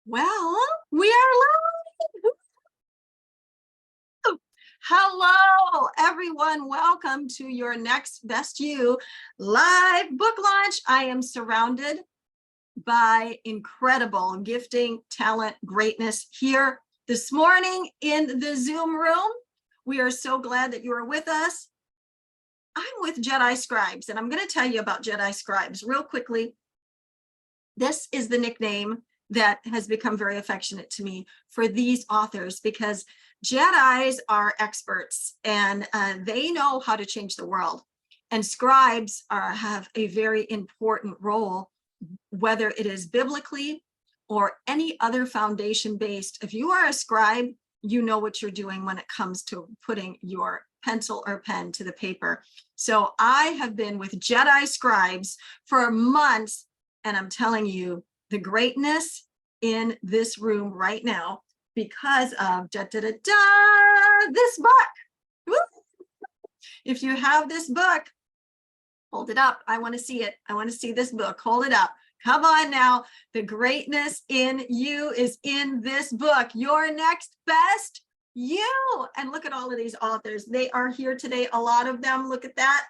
Well, we are live. Hello, everyone. Welcome to your next Best You live book launch. I am surrounded by incredible gifting, talent, greatness here this morning in the Zoom room. We are so glad that you are with us. I'm with Jedi Scribes, and I'm going to tell you about Jedi Scribes real quickly. This is the nickname that has become very affectionate to me for these authors, because Jedis are experts and they know how to change the world. And scribes have a very important role, whether it is biblically or any other foundation-based. If you are a scribe, you know what you're doing when it comes to putting your pencil or pen to the paper. So I have been with Jedi Scribes for months, and I'm telling you, the greatness in this room right now because of this book. Woo! If you have this book, hold it up. I want to see it. I want to see this book. Hold it up. Come on now. The greatness in you is in this book. Your next best you. And look at all of these authors. They are here today. A lot of them. Look at that.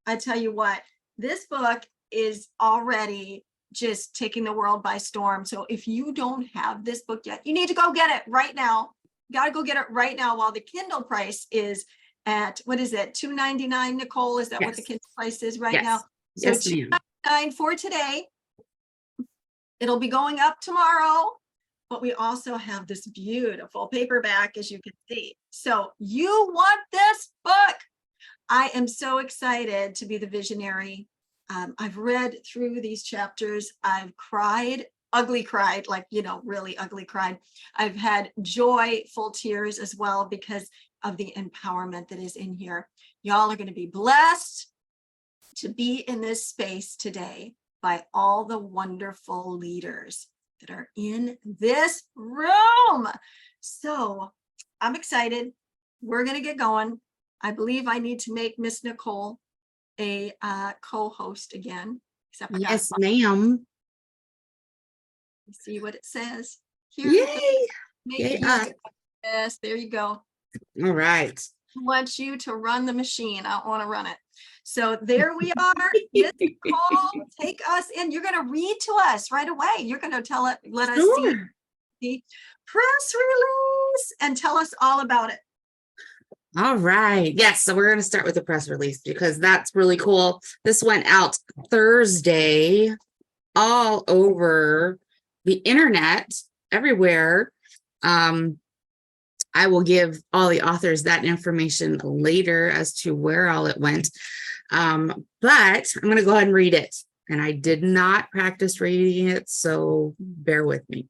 I tell you what, this book is already just taking the world by storm. So if you don't have this book yet, you need to go get it right now. You got to go get it right now while the Kindle price is at, what is it, $2.99, Nicole? Is that what the Kindle price is right now? So yes, $2.99 for today. It'll be going up tomorrow, but we also have this beautiful paperback, as you can see. So you want this book. I am so excited to be the visionary. I've read through these chapters. I've cried, ugly cried, like, really ugly cried. I've had joyful tears as well because of the empowerment that is in here. Y'all are going to be blessed to be in this space today by all the wonderful leaders that are in this room. So I'm excited. We're going to get going. I believe I need to make Miss Nicole a co-host again. Yes, ma'am. See what it says here. Yay! Yes, there you go. All right. I want you to run the machine. I want to run it. So there we are. Miss Nicole, take us in. You're going to read to us right away. You're going to let us see the press release and tell us all about it. All right. Yes. So we're going to start with the press release because that's really cool. This went out Thursday all over the internet, everywhere. I will give all the authors that information later as to where all it went. But I'm going to go ahead and read it. And I did not practice reading it, so bear with me.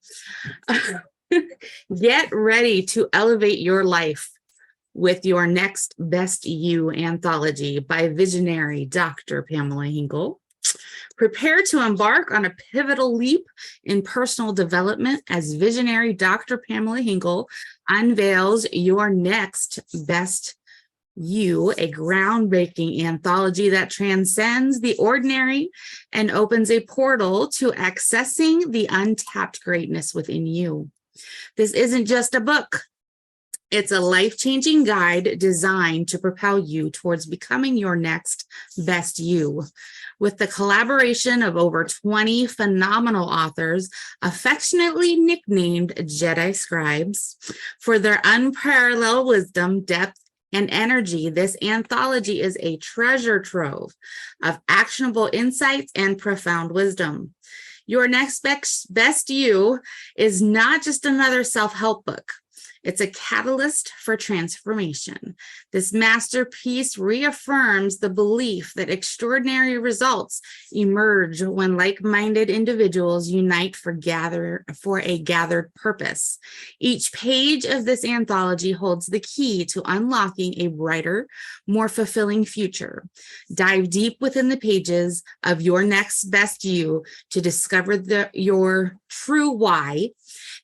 Get ready to elevate your life with your next Best You anthology by visionary Dr. Pamela Hinkle. Prepare to embark on a pivotal leap in personal development as visionary Dr. Pamela Hinkle unveils your next Best You, a groundbreaking anthology that transcends the ordinary and opens a portal to accessing the untapped greatness within you. This isn't just a book. It's a life-changing guide designed to propel you towards becoming your next best you. With the collaboration of over 20 phenomenal authors, affectionately nicknamed Jedi Scribes, for their unparalleled wisdom, depth, and energy, this anthology is a treasure trove of actionable insights and profound wisdom. Your next best you is not just another self-help book. It's a catalyst for transformation. This masterpiece reaffirms the belief that extraordinary results emerge when like-minded individuals unite for a gathered purpose. Each page of this anthology holds the key to unlocking a brighter, more fulfilling future. Dive deep within the pages of your next best you to discover your true why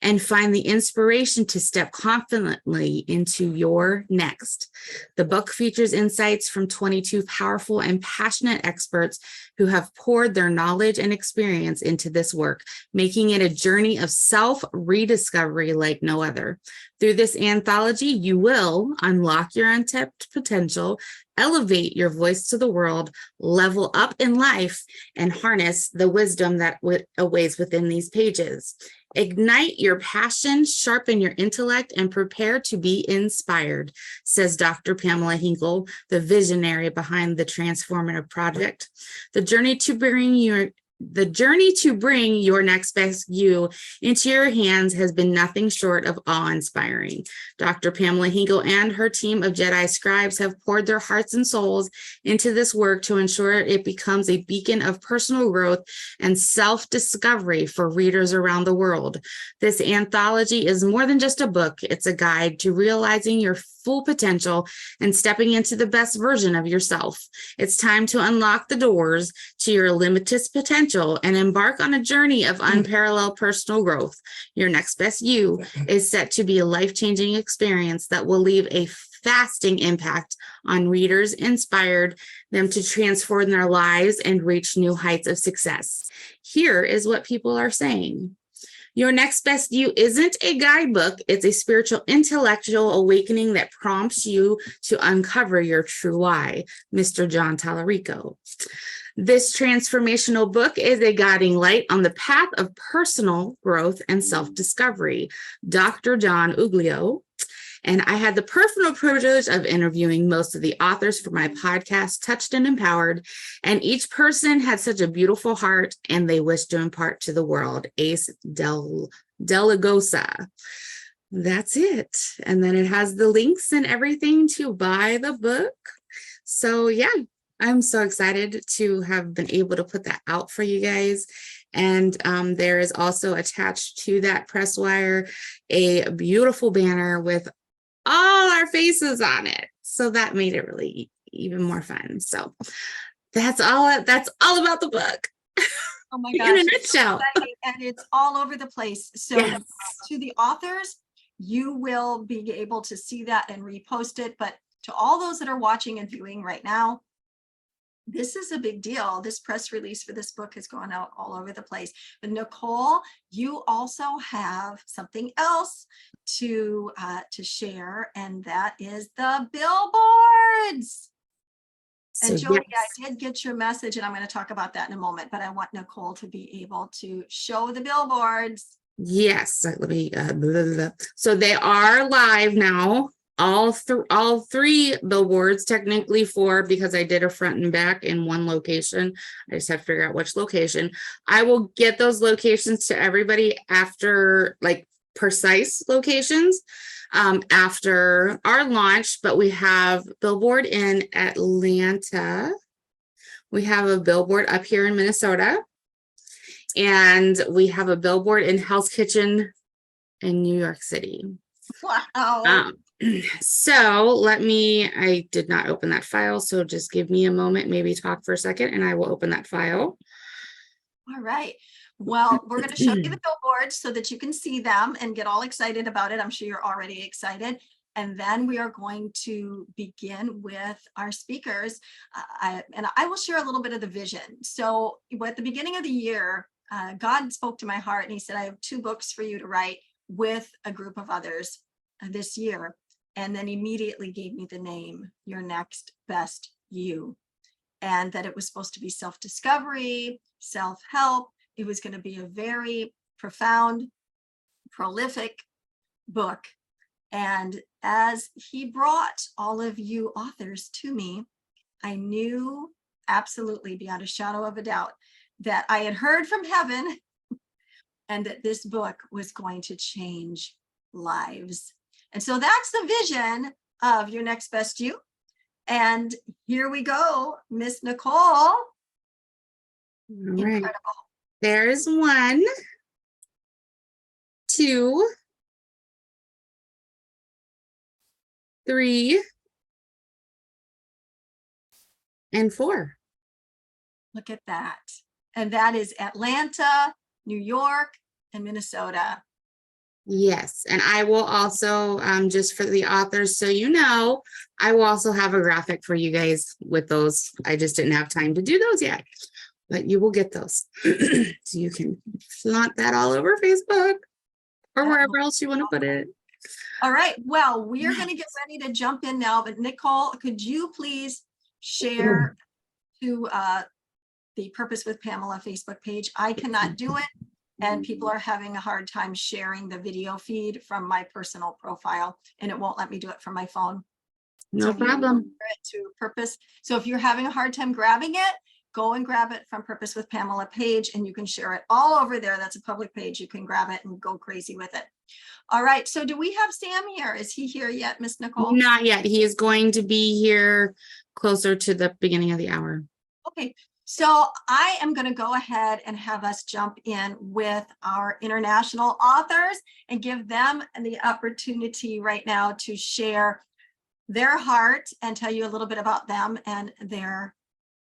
and find the inspiration to step confidently into your next. The book features insights from 22 powerful and passionate experts who have poured their knowledge and experience into this work, making it a journey of self-rediscovery like no other. Through this anthology, you will unlock your untapped potential, elevate your voice to the world, level up in life, and harness the wisdom that awaits within these pages. Ignite your passion, sharpen your intellect, and prepare to be inspired, says Dr. Pamela Hinkle, the visionary behind the transformative project. The journey to bring your next best you into your hands has been nothing short of awe-inspiring. Dr. Pamela Hinkle and her team of Jedi scribes have poured their hearts and souls into this work to ensure it becomes a beacon of personal growth and self-discovery for readers around the world. This anthology is more than just a book. It's a guide to realizing your full potential and stepping into the best version of yourself. It's time to unlock the doors to your limitless potential and embark on a journey of unparalleled personal growth. Your next best you is set to be a life-changing experience that will leave a lasting impact on readers, inspired them to transform their lives and reach new heights of success. Here is what people are saying. Your next best you isn't a guidebook. It's a spiritual intellectual awakening that prompts you to uncover your true why, Mr. John Tallarico. This transformational book is a guiding light on the path of personal growth and self-discovery, Dr. John Uglio. And I had the personal privilege of interviewing most of the authors for my podcast, Touched and Empowered. And each person had such a beautiful heart and they wish to impart to the world. Ace Delagosa. That's it. And then it has the links and everything to buy the book. So yeah, I'm so excited to have been able to put that out for you guys. And there is also attached to that press wire a beautiful banner with all our faces on it. So that made it really even more fun. So that's all about the book. Oh my gosh. In a nutshell. And it's all over the place. So Yes. To the authors, you will be able to see that and repost it. But to all those that are watching and viewing right now, this is a big deal. This press release for this book has gone out all over the place. But Nicole, you also have something else to share, and that is the billboards. And So, Jody, yes. I did get your message, and I'm going to talk about that in a moment, but I want Nicole to be able to show the billboards. Yes, let me blah, blah, blah. So they are live now. All three billboards, technically four, because I did a front and back in one location. I just have to figure out which location. I will get those locations to everybody after, like, precise locations after our launch. But we have billboard in Atlanta. We have a billboard up here in Minnesota. And we have a billboard in Hell's Kitchen in New York City. Wow. So I did not open that file. So just give me a moment, maybe talk for a second, and I will open that file. All right. Well, we're going to show you the billboards so that you can see them and get all excited about it. I'm sure you're already excited. And then we are going to begin with our speakers. And I will share a little bit of the vision. So at the beginning of the year, God spoke to my heart and he said, I have 2 books for you to write with a group of others this year. And then immediately gave me the name, Your Next Best You. And that it was supposed to be self-discovery, self-help. It was going to be a very profound, prolific book. And as he brought all of you authors to me, I knew absolutely beyond a shadow of a doubt that I had heard from heaven and that this book was going to change lives. And so that's the vision of Your Next Best You. And here we go, Miss Nicole. All right. Incredible. There's 1, 2, 3, and 4. Look at that. And that is Atlanta, New York, and Minnesota. Yes, and I will also, just for the authors, so you know, I will also have a graphic for you guys with those. I just didn't have time to do those yet, but you will get those. So you can flaunt that all over Facebook or wherever else you want to put it. All right. Well, we are going to get ready to jump in now, but Nicole, could you please share to the Purpose with Pamela Facebook page? I cannot do it, and people are having a hard time sharing the video feed from my personal profile, and it won't let me do it from my phone. No So problem. to Purpose. So if you're having a hard time grabbing it, go and grab it from Purpose with Pamela page, and you can share it all over there. That's a public page. You can grab it and go crazy with it. All right. So do we have Sam here? Is he here yet, Miss Nicole? Not yet. He is going to be here closer to the beginning of the hour. Okay. So I am going to go ahead and have us jump in with our international authors and give them the opportunity right now to share their heart and tell you a little bit about them and their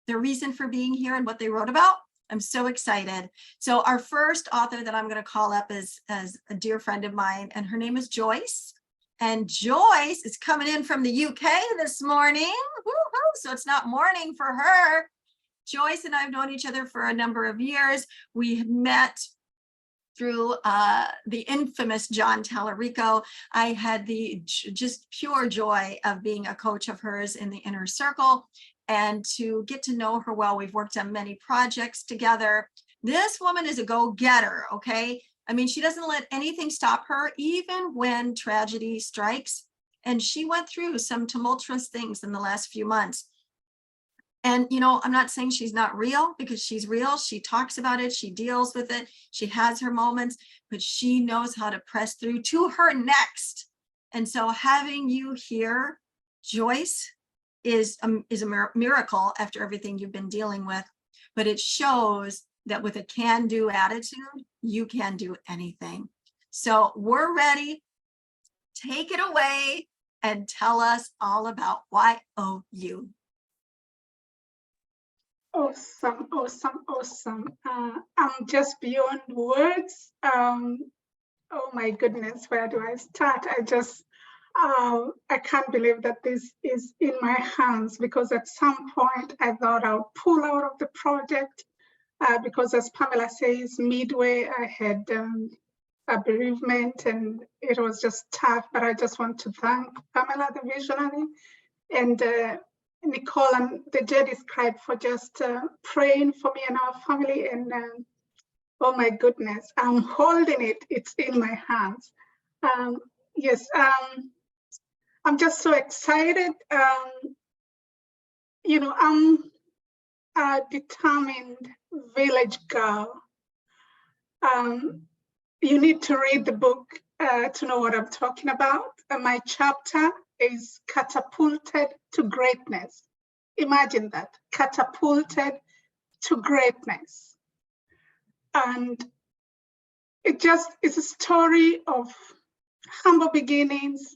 reason for being here and what they wrote about. I'm so excited. So our first author that I'm going to call up is a dear friend of mine, and her name is Joyce. And Joyce is coming in from the UK this morning. Woo-hoo! So it's not morning for her. Joyce and I have known each other for a number of years. We met through the infamous John Tallarico. I had the just pure joy of being a coach of hers in the inner circle and to get to know her well. We've worked on many projects together. This woman is a go-getter, okay? I mean, she doesn't let anything stop her, even when tragedy strikes. And she went through some tumultuous things in the last few months. And, you know, I'm not saying she's not real, because she's real. She talks about it. She deals with it. She has her moments, but she knows how to press through to her next. And so having you here, Joyce, is a miracle after everything you've been dealing with. But it shows that with a can-do attitude, you can do anything. So we're ready. Take it away and tell us all about YOU. Awesome, awesome, awesome. I'm just beyond words. Oh my goodness, where do I start? I can't believe that this is in my hands, because at some point I thought I'll pull out of the project because, as Pamela says, midway I had a bereavement and it was just tough. But I just want to thank Pamela, the visionary, and Nicole and the Jedi Scribe for just praying for me and our family. And oh my goodness, I'm holding it. It's in my hands. Yes, I'm just so excited. You know, I'm a determined village girl. You need to read the book to know what I'm talking about. My chapter is catapulted to greatness. Imagine that, catapulted to greatness. And it just is a story of humble beginnings,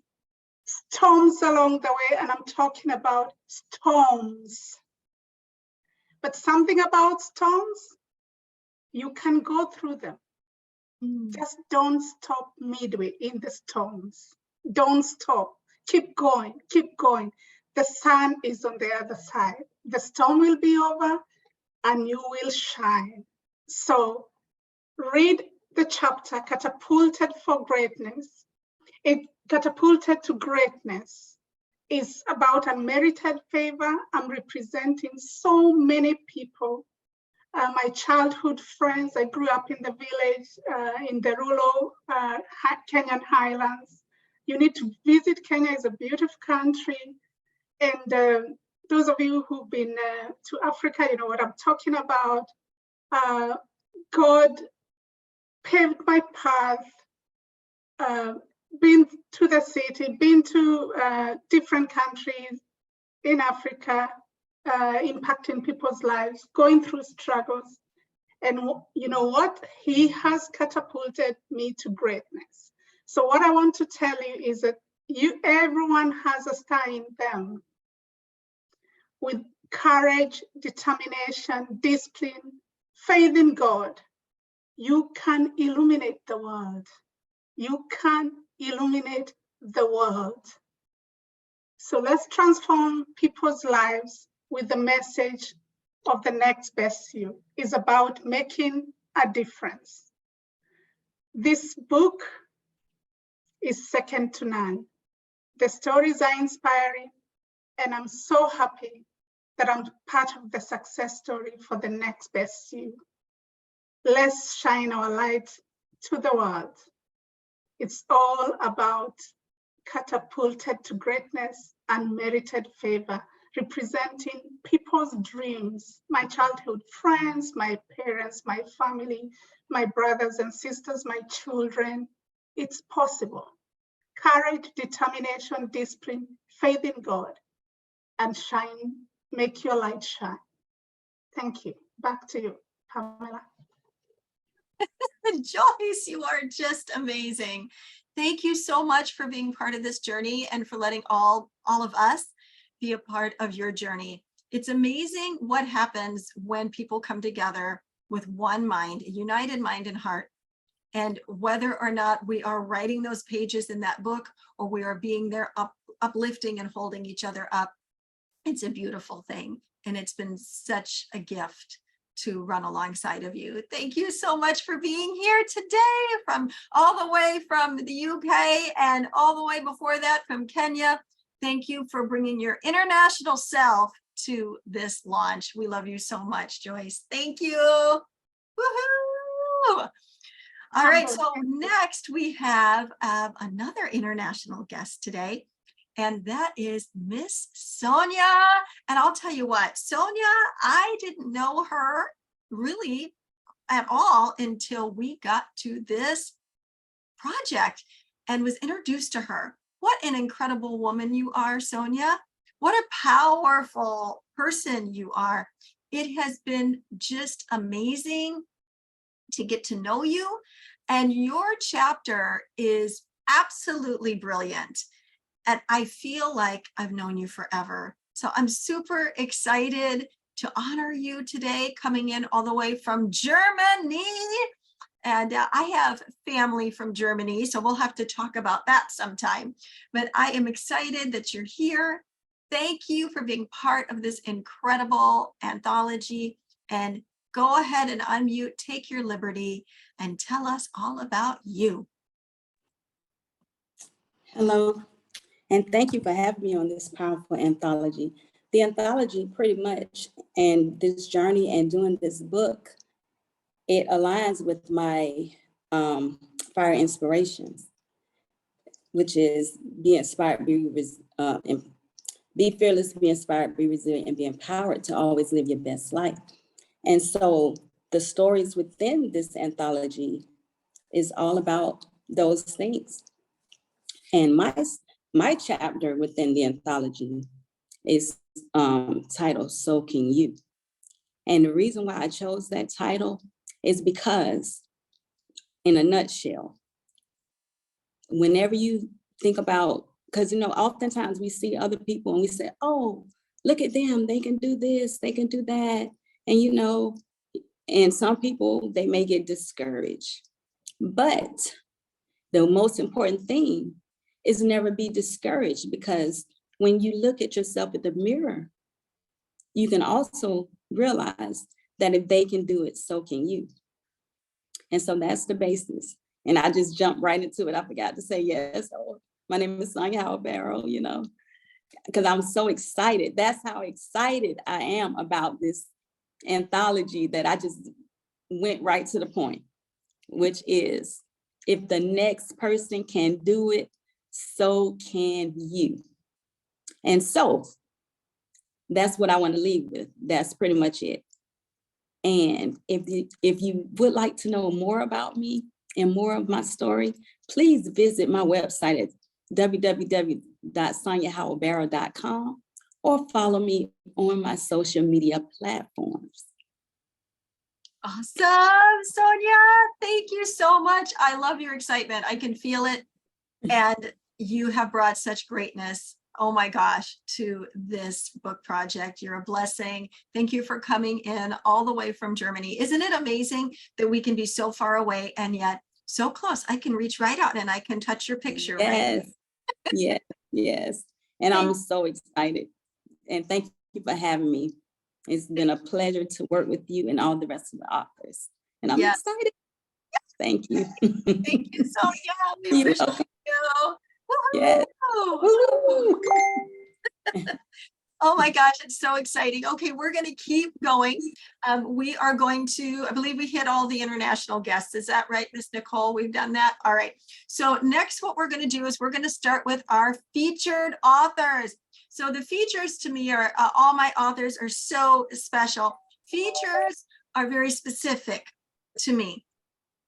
storms along the way, and I'm talking about storms. But something about storms, you can go through them. Just don't stop midway in the storms. Don't stop. Keep going, keep going. The sun is on the other side. The storm will be over and you will shine. So read the chapter, Catapulted for Greatness. It catapulted to greatness is about unmerited favor. I'm representing so many people. My childhood friends, I grew up in the village, in the rural Kenyan highlands. You need to visit Kenya. It's a beautiful country. And those of you who've been to Africa, you know what I'm talking about. God paved my path, been to the city, been to different countries in Africa, impacting people's lives, going through struggles. And you know what? He has catapulted me to greatness. So what I want to tell you is that everyone has a star in them. With courage, determination, discipline, faith in God, you can illuminate the world. You can illuminate the world. So let's transform people's lives with the message of the next best you. Is about making a difference. This book is second to none. The stories are inspiring, and I'm so happy that I'm part of the success story for the next best you. Let's shine our light to the world. It's all about catapulted to greatness and merited favor, representing people's dreams, my childhood friends, my parents, my family, my brothers and sisters, my children. It's possible. Courage, determination, discipline, faith in God, and shine, make your light shine. Thank you. Back to you, Pamela. Joyce, you are just amazing. Thank you so much for being part of this journey and for letting all of us be a part of your journey. It's amazing what happens when people come together with one mind, a united mind and heart. And whether or not we are writing those pages in that book, or we are being there uplifting and holding each other up, it's a beautiful thing. And it's been such a gift to run alongside of you. Thank you so much for being here today, from all the way from the UK and all the way before that from Kenya. Thank you for bringing your international self to this launch. We love you so much, Joyce. Thank you. Woohoo! All right, so next we have another international guest today, and that is Miss Sonia. And I'll tell you what, Sonia, I didn't know her really at all until we got to this project and was introduced to her. What an incredible woman you are, Sonia. What a powerful person you are. It has been just amazing to get to know you. And your chapter is absolutely brilliant. And I feel like I've known you forever. So I'm super excited to honor you today, coming in all the way from Germany. And I have family from Germany, so we'll have to talk about that sometime. But I am excited that you're here. Thank you for being part of this incredible anthology. And go ahead and unmute, take your liberty, and tell us all about you. Hello, and thank you for having me on this powerful anthology. The anthology pretty much, and this journey and doing this book, it aligns with my fire inspirations, which is be inspired, be fearless, be inspired, be resilient, and be empowered to always live your best life. And so the stories within this anthology is all about those things. And my chapter within the anthology is titled So Can You. And the reason why I chose that title is because, in a nutshell, whenever you think about, because oftentimes we see other people and we say, oh, look at them, they can do this, they can do that. And and some people, they may get discouraged. But the most important thing is never be discouraged, because when you look at yourself in the mirror, you can also realize that if they can do it, so can you. And so that's the basis. And I just jumped right into it. I forgot to say yes. So my name is Sonia Howell-Barrow, because I'm so excited. That's how excited I am about this anthology, that I just went right to the point, which is, if the next person can do it, so can you. And so that's what I want to leave with. That's pretty much it. And if you would like to know more about me and more of my story, please visit my website at www.soniahowellbarrow.com or follow me on my social media platforms. Awesome, Sonia. Thank you so much. I love your excitement. I can feel it. And you have brought such greatness, oh my gosh, to this book project. You're a blessing. Thank you for coming in all the way from Germany. Isn't it amazing that we can be so far away and yet so close. I can reach right out and I can touch your picture. Right? Yes, yes. And I'm so excited. And thank you for having me. It's been a pleasure to work with you and all the rest of the authors. And I'm Yes. excited. Thank you. Thank you so much. Yeah, we You're appreciate welcome. you. Yes. Woo-hoo. Woo. Oh my gosh, it's so exciting. Okay, we're going to keep going. We are going to, I believe we hit all the international guests. Is that right, Miss Nicole? We've done that. All right. So next, what we're going to do is we're going to start with our featured authors. So the features to me are, all my authors are so special. Features are very specific to me.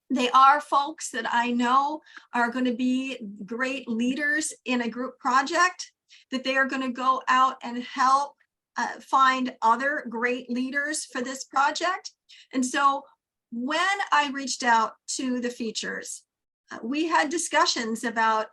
They are folks that I know are going to be great leaders in a group project, that they are going to go out and help find other great leaders for this project. And so when I reached out to the features, we had discussions about,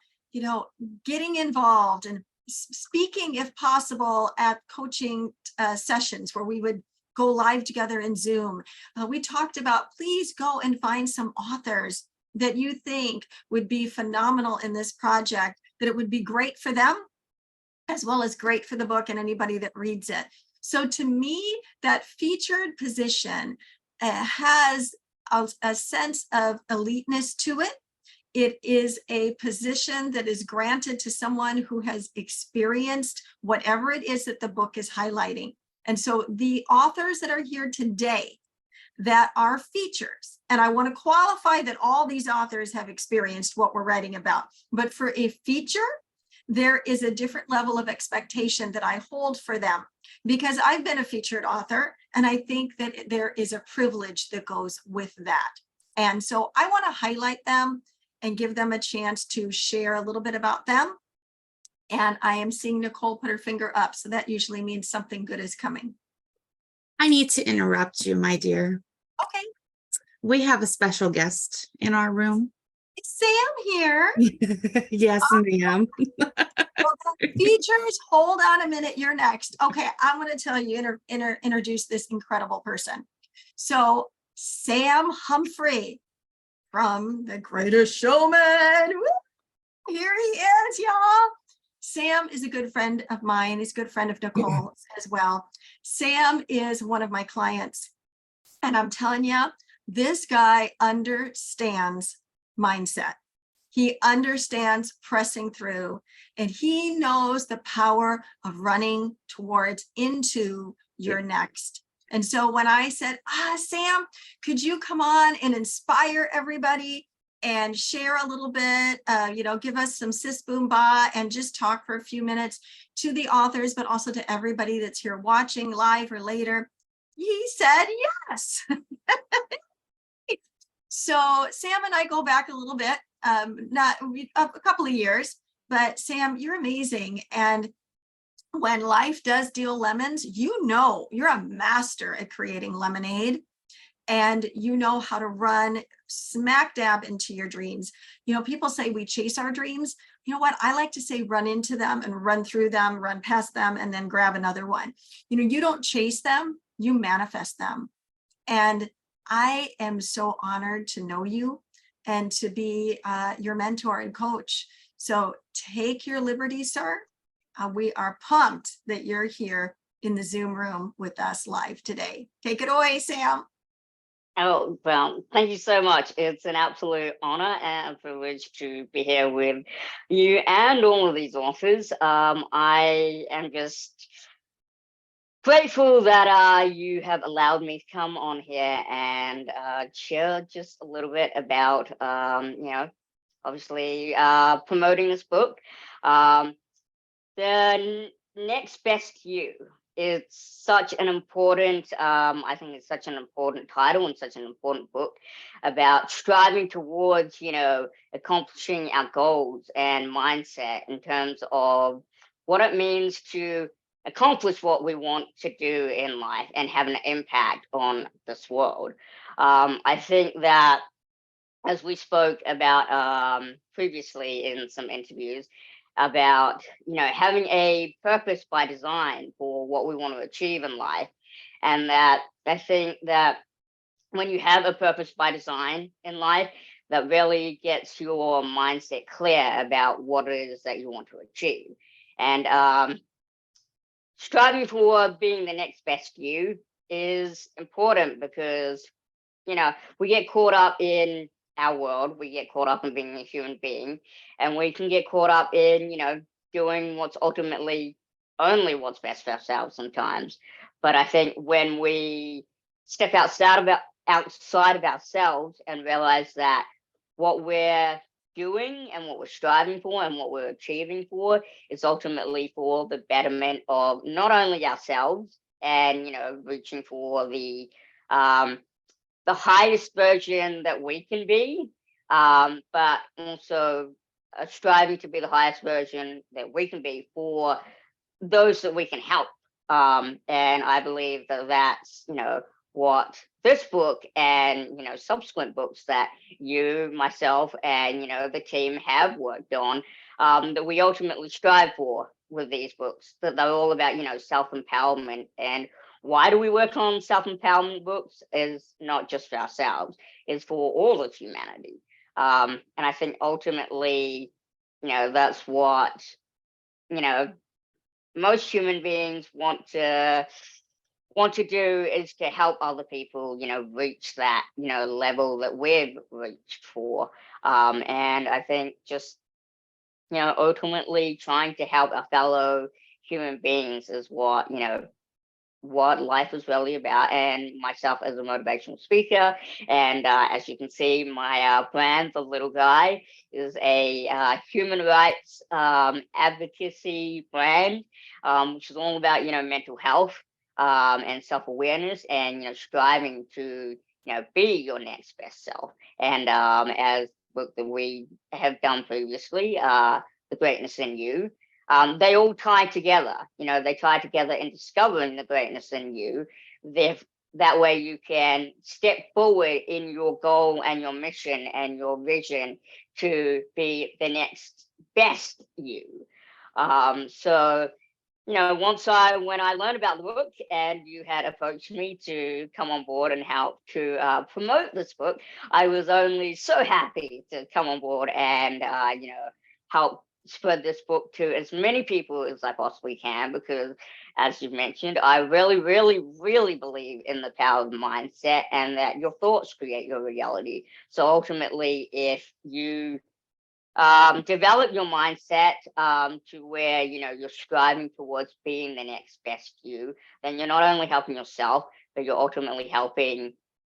getting involved and speaking, if possible, at coaching sessions where we would go live together in Zoom. We talked about, please go and find some authors that you think would be phenomenal in this project, that it would be great for them, as well as great for the book and anybody that reads it. So to me, that featured position has a sense of eliteness to it. It is a position that is granted to someone who has experienced whatever it is that the book is highlighting. And so the authors that are here today that are features, and I want to qualify that all these authors have experienced what we're writing about, but for a feature, there is a different level of expectation that I hold for them, because I've been a featured author, and I think that there is a privilege that goes with that. And so I want to highlight them and give them a chance to share a little bit about them. And I am seeing Nicole put her finger up, so that usually means something good is coming. I need to interrupt you, my dear. Okay. We have a special guest in our room. It's Sam here. Yes, ma'am. Well, features, hold on a minute, you're next. Okay, I'm going to tell you, introduce this incredible person. So Sam Humphrey from The Greatest Showman. Woo! Here he is, y'all. Sam is a good friend of mine. He's a good friend of Nicole as well. Sam is one of my clients. And I'm telling you, this guy understands mindset. He understands pressing through, and he knows the power of running towards into your next. And so when I said, Sam, could you come on and inspire everybody and share a little bit, give us some sis boom ba and just talk for a few minutes to the authors, but also to everybody that's here watching live or later, he said yes. So Sam and I go back a little bit, not a couple of years, but Sam, you're amazing. And when life does deal lemons, you're a master at creating lemonade, and you know how to run smack dab into your dreams. People say we chase our dreams. You know what? I like to say run into them and run through them, run past them, and then grab another one. You don't chase them, you manifest them. And I am so honored to know you and to be your mentor and coach. So take your liberty, sir. We are pumped that you're here in the Zoom room with us live today. Take it away, Sam. Oh, well, thank you so much. It's an absolute honor and a privilege to be here with you and all of these authors. I am just grateful that you have allowed me to come on here and share just a little bit about, obviously promoting this book. The next best you. It's such an important, I think it's such an important title and such an important book about striving towards, accomplishing our goals and mindset in terms of what it means to accomplish what we want to do in life and have an impact on this world. I think that, as we spoke about previously in some interviews, about having a purpose by design for what we want to achieve in life, and that I think that when you have a purpose by design in life, that really gets your mindset clear about what it is that you want to achieve. And striving for being the next best you is important because, we get caught up in our world, we get caught up in being a human being, and we can get caught up in, doing what's ultimately only what's best for ourselves sometimes. But I think when we step outside of ourselves and realize that what we're doing and what we're striving for and what we're achieving for is ultimately for the betterment of not only ourselves and reaching for the highest version that we can be, but also striving to be the highest version that we can be for those that we can help. And I believe that that's, what this book and, subsequent books that you, myself, and, the team have worked on, that we ultimately strive for with these books, that they're all about, self-empowerment. And why do we work on self-empowerment books is not just for ourselves, it's for all of humanity. And I think ultimately, that's what, most human beings want to do is to help other people, reach that, level that we've reached for. And I think just, ultimately trying to help our fellow human beings is what, what life is really about. And myself as a motivational speaker, and as you can see, my brand, The Little Guy, is a human rights advocacy brand, which is all about, mental health and self-awareness, and, striving to, be your next best self. And as work that we have done previously, The Greatness in You, they all tie together. They tie together in discovering the greatness in you. That way you can step forward in your goal and your mission and your vision to be the next best you. So, when I learned about the book and you had approached me to come on board and help to promote this book, I was only so happy to come on board and, help spread this book to as many people as I possibly can, because as you've mentioned, I really, really, really believe in the power of mindset and that your thoughts create your reality. So ultimately, if you develop your mindset to where, you're striving towards being the next best you, then you're not only helping yourself, but you're ultimately helping,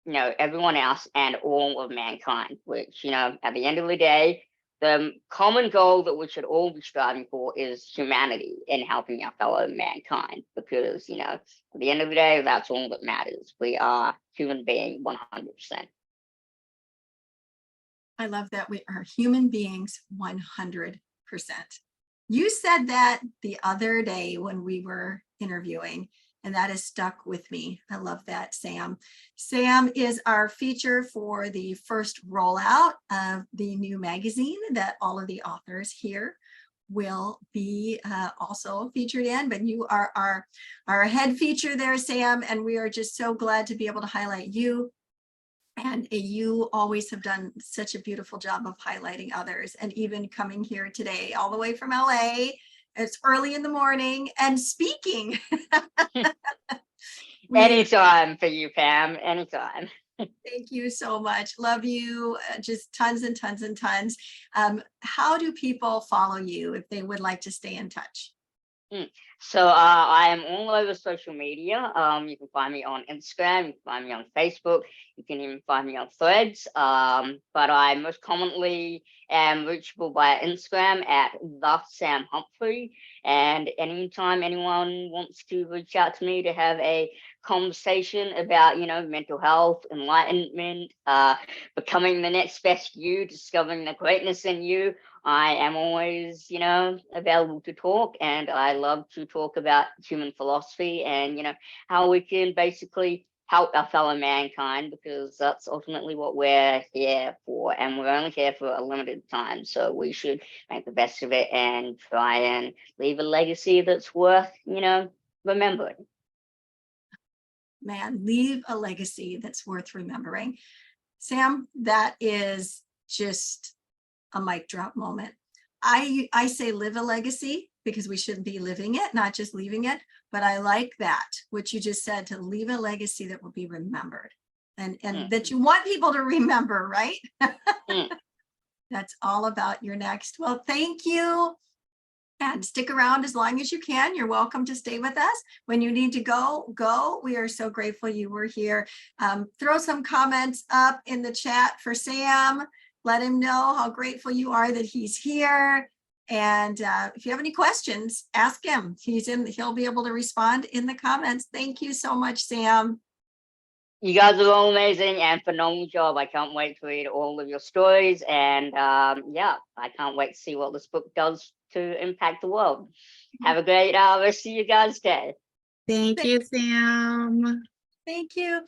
everyone else and all of mankind, which, at the end of the day, the common goal that we should all be striving for is humanity and helping our fellow mankind, because, at the end of the day, that's all that matters. We are human being 100%. I love that we are human beings 100%. You said that the other day when we were interviewing, and that has stuck with me. I love that, Sam. Sam is our feature for the first rollout of the new magazine that all of the authors here will be also featured in, but you are our head feature there, Sam, and we are just so glad to be able to highlight you. And you always have done such a beautiful job of highlighting others, and even coming here today all the way from LA. It's early in the morning and speaking. Anytime for you, Pam, anytime. Thank you so much. Love you. Just tons and tons and tons. How do people follow you if they would like to stay in touch? So I am all over social media. You can find me on Instagram, you can find me on Facebook, you can even find me on Threads. But I most commonly am reachable via Instagram at @TheSamHumphrey. And anytime anyone wants to reach out to me to have a conversation about, mental health, enlightenment, becoming the next best you, discovering the greatness in you, I am always, available to talk, and I love to talk about human philosophy and, how we can basically help our fellow mankind, because that's ultimately what we're here for, and we're only here for a limited time. So we should make the best of it and try and leave a legacy that's worth, remembering. Man, leave a legacy that's worth remembering. Sam, that is just a mic drop moment. I say live a legacy because we should be living it, not just leaving it. But I like that, what you just said, to leave a legacy that will be remembered and that you want people to remember, right? That's all about your next. Well, thank you. And stick around as long as you can. You're welcome to stay with us. When you need to go, go. We are so grateful you were here. Throw some comments up in the chat for Sam. Let him know how grateful you are that he's here. And if you have any questions, ask him. He'll be able to respond in the comments. Thank you so much, Sam. You guys are all amazing and phenomenal job. I can't wait to read all of your stories. And yeah, I can't wait to see what this book does to impact the world. Have a great rest of you guys' day. Thank you, Sam. Thank you.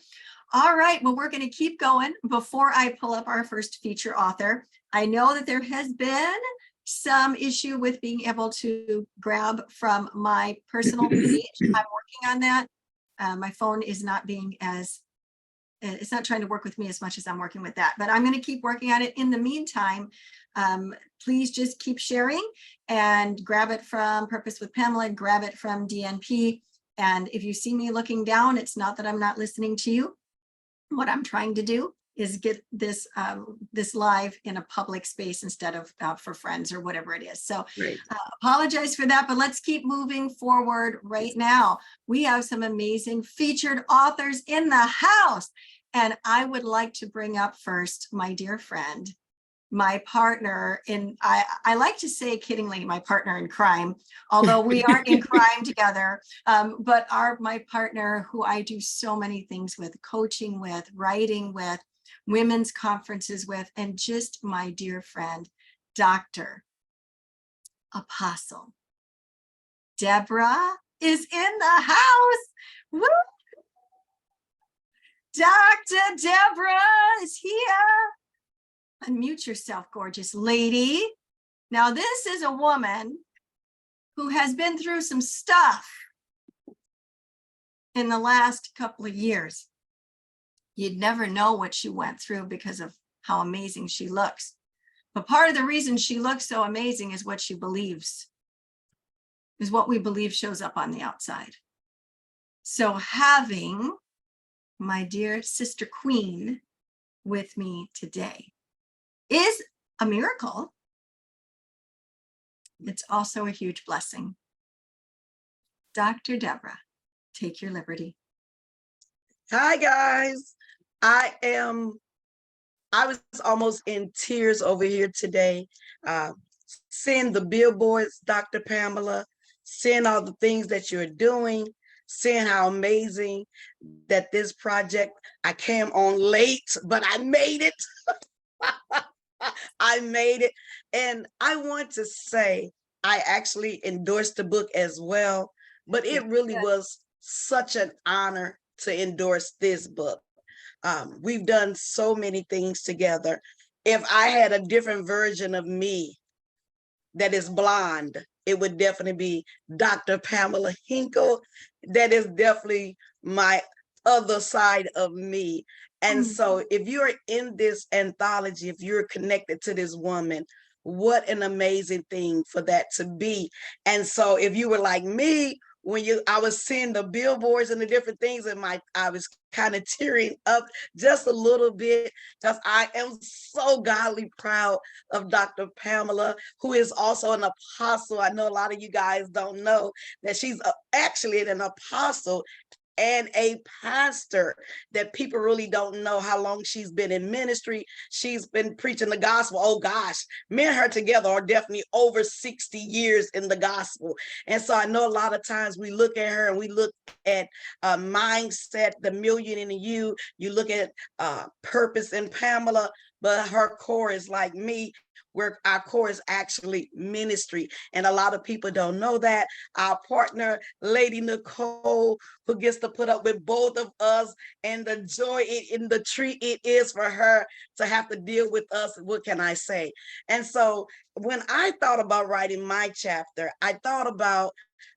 All right, well, we're going to keep going. Before I pull up our first feature author, I know that there has been some issue with being able to grab from my personal page. I'm working on that. My phone is not being as, it's not trying to work with me as much as I'm working with that, but I'm going to keep working on it. In the meantime, please just keep sharing and grab it from Purpose with Pamela, grab it from DNP. And if you see me looking down, it's not that I'm not listening to you. What I'm trying to do is get this this live in a public space instead of for friends or whatever it is. So Right. Apologize for that, but let's keep moving forward right now. We have some amazing featured authors in the house. And I would like to bring up first my dear friend, my partner in, I like to say kiddingly, my partner in crime, although we aren't in crime together, but my partner who I do so many things with, coaching with, writing with, women's conferences with, and just my dear friend, Dr. Apostle Deborah is in the house. Woo! Dr. Deborah is here. Unmute yourself, gorgeous lady. Now, this is a woman who has been through some stuff in the last couple of years. You'd never know what she went through because of how amazing she looks. But part of the reason she looks so amazing is what she believes, is what we believe shows up on the outside. So having my dear sister queen with me today is a miracle. It's also a huge blessing. Dr. Deborah, take your liberty. Hi, guys. I was almost in tears over here today, seeing the billboards, Dr. Pamela, seeing all the things that you're doing, seeing how amazing that this project, I came on late, but I made it. I made it. And I want to say, I actually endorsed the book as well, but it really was such an honor to endorse this book. We've done so many things together. If I had a different version of me that is blonde, it would definitely be Dr. Pamela Hinkle. That is definitely my other side of me. And so if you're in this anthology, if you're connected to this woman, what an amazing thing for that to be. And so if you were like me, when I was seeing the billboards and the different things, and I was kind of tearing up just a little bit, because I am so godly proud of Dr. Pamela, who is also an apostle. I know a lot of you guys don't know that she's actually an apostle and a pastor, that people really don't know how long she's been in ministry. She's been preaching the gospel. Oh gosh, me and her together are definitely over 60 years in the gospel. And so I know a lot of times we look at her and we look at mindset, the million in you, you look at purpose in Pamela, but her core is like me, where our core is actually ministry. And a lot of people don't know that. Our partner, Lady Nicole, who gets to put up with both of us, and the joy in the treat it is for her to have to deal with us. What can I say? And so when I thought about writing my chapter, I thought about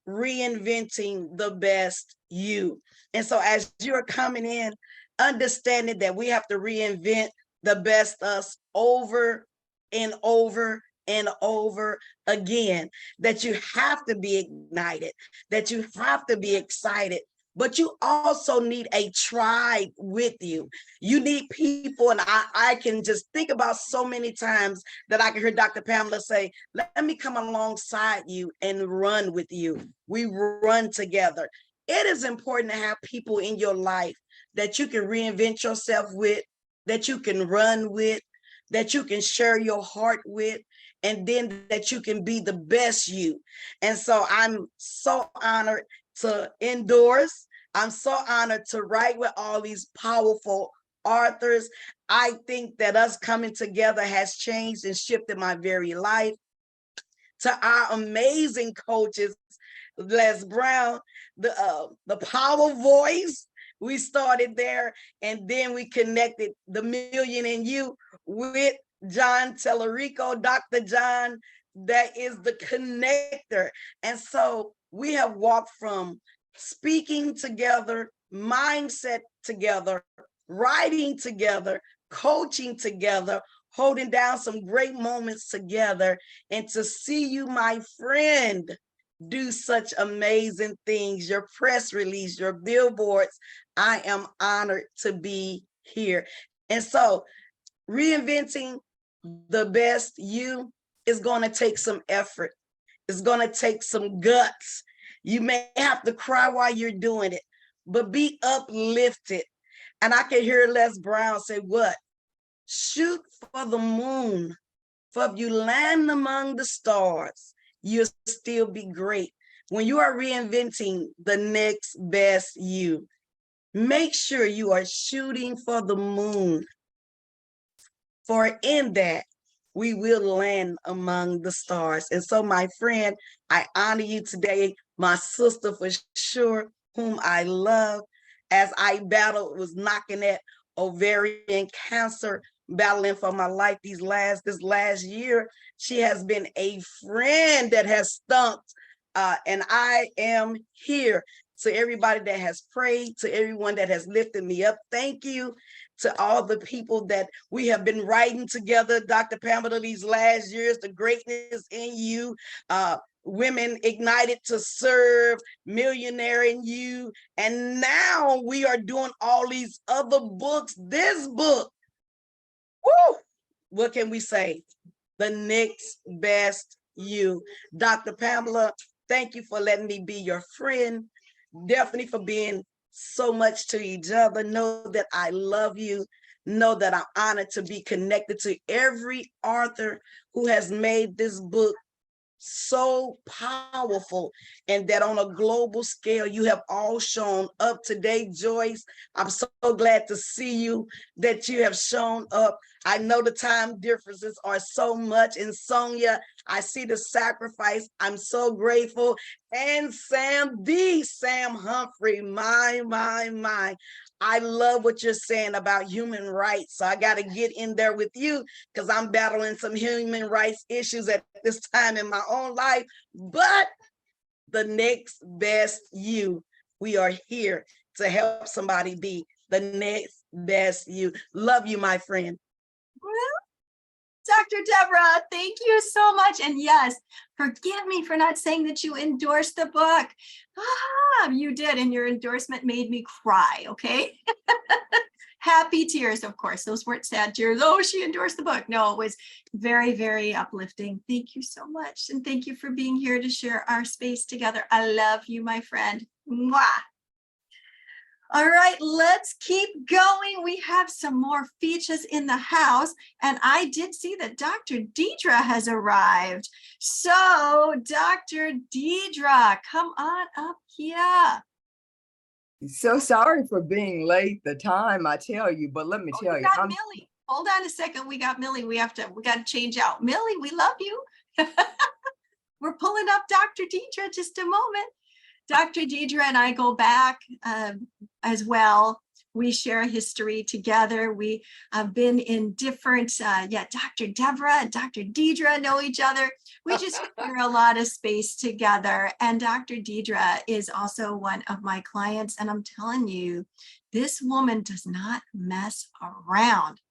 reinventing the best you. And so as you're coming in, understanding that we have to reinvent the best us over and over and over again, that you have to be ignited, that you have to be excited, but you also need a tribe with you. You need people, and I can just think about so many times that I can hear Dr. Pamela say, let me come alongside you and run with you. We run together. It is important to have people in your life that you can reinvent yourself with, that you can run with, that you can share your heart with, and then that you can be the best you. And so I'm so honored to endorse. I'm so honored to write with all these powerful authors. I think that us coming together has changed and shifted my very life. To our amazing coaches, Les Brown, the power voice, we started there, and then we connected the Million in You with John Tellerico, Dr. John, that is the connector. And so we have walked from speaking together, mindset together, writing together, coaching together, holding down some great moments together, and to see you, my friend, do such amazing things, your press release, your billboards. I am honored to be here. And so reinventing the best you is going to take some effort. It's going to take some guts. You may have to cry while you're doing it, but be uplifted. And I can hear Les Brown say, what? Shoot for the moon. For if you land among the stars, you'll still be great. When you are reinventing the next best you, make sure you are shooting for the moon. For in that, we will land among the stars. And so, my friend, I honor you today, my sister for sure, whom I love, as I battled, was knocking at ovarian cancer, battling for my life this last year. She has been a friend that has stumped, and I am here. To everybody that has prayed, to everyone that has lifted me up, thank you. To all the people that we have been writing together, Dr. Pamela, these last years, the greatness in you, Women Ignited to Serve, Millionaire in You, and now we are doing all these other books. This book, woo, what can we say? The next best you. Dr. Pamela, thank you for letting me be your friend. Definitely for being so much to each other. Know that I love you. Know that I'm honored to be connected to every author who has made this book so powerful, and that on a global scale you have all shown up today. Joyce, I'm so glad to see you, that you have shown up. I know the time differences are so much. And Sonia, I see the sacrifice. I'm so grateful. And Sam Humphrey, my. I love what you're saying about human rights. So I got to get in there with you, because I'm battling some human rights issues at this time in my own life. But the next best you, we are here to help somebody be the next best you. Love you, my friend. Dr. Deborah, thank you so much. And yes, forgive me for not saying that you endorsed the book. You did, and your endorsement made me cry, okay? Happy tears, of course. Those weren't sad tears. Oh, she endorsed the book. No, it was very, very uplifting. Thank you so much. And thank you for being here to share our space together. I love you, my friend. Mwah. All right, let's keep going. We have some more features in the house, and I did see that Dr. Deidre has arrived. So, Dr. Deidre, come on up here. So sorry for being late, the time, I tell you, but let me tell you. Got Millie. Hold on a second. We got Millie. We got to change out. Millie, we love you. We're pulling up Dr. Deidre just a moment. Dr. Deidre and I go back as well. We share a history together. We have been in different, Dr. Deborah and Dr. Deidre know each other. We just share a lot of space together. And Dr. Deidre is also one of my clients. And I'm telling you, this woman does not mess around.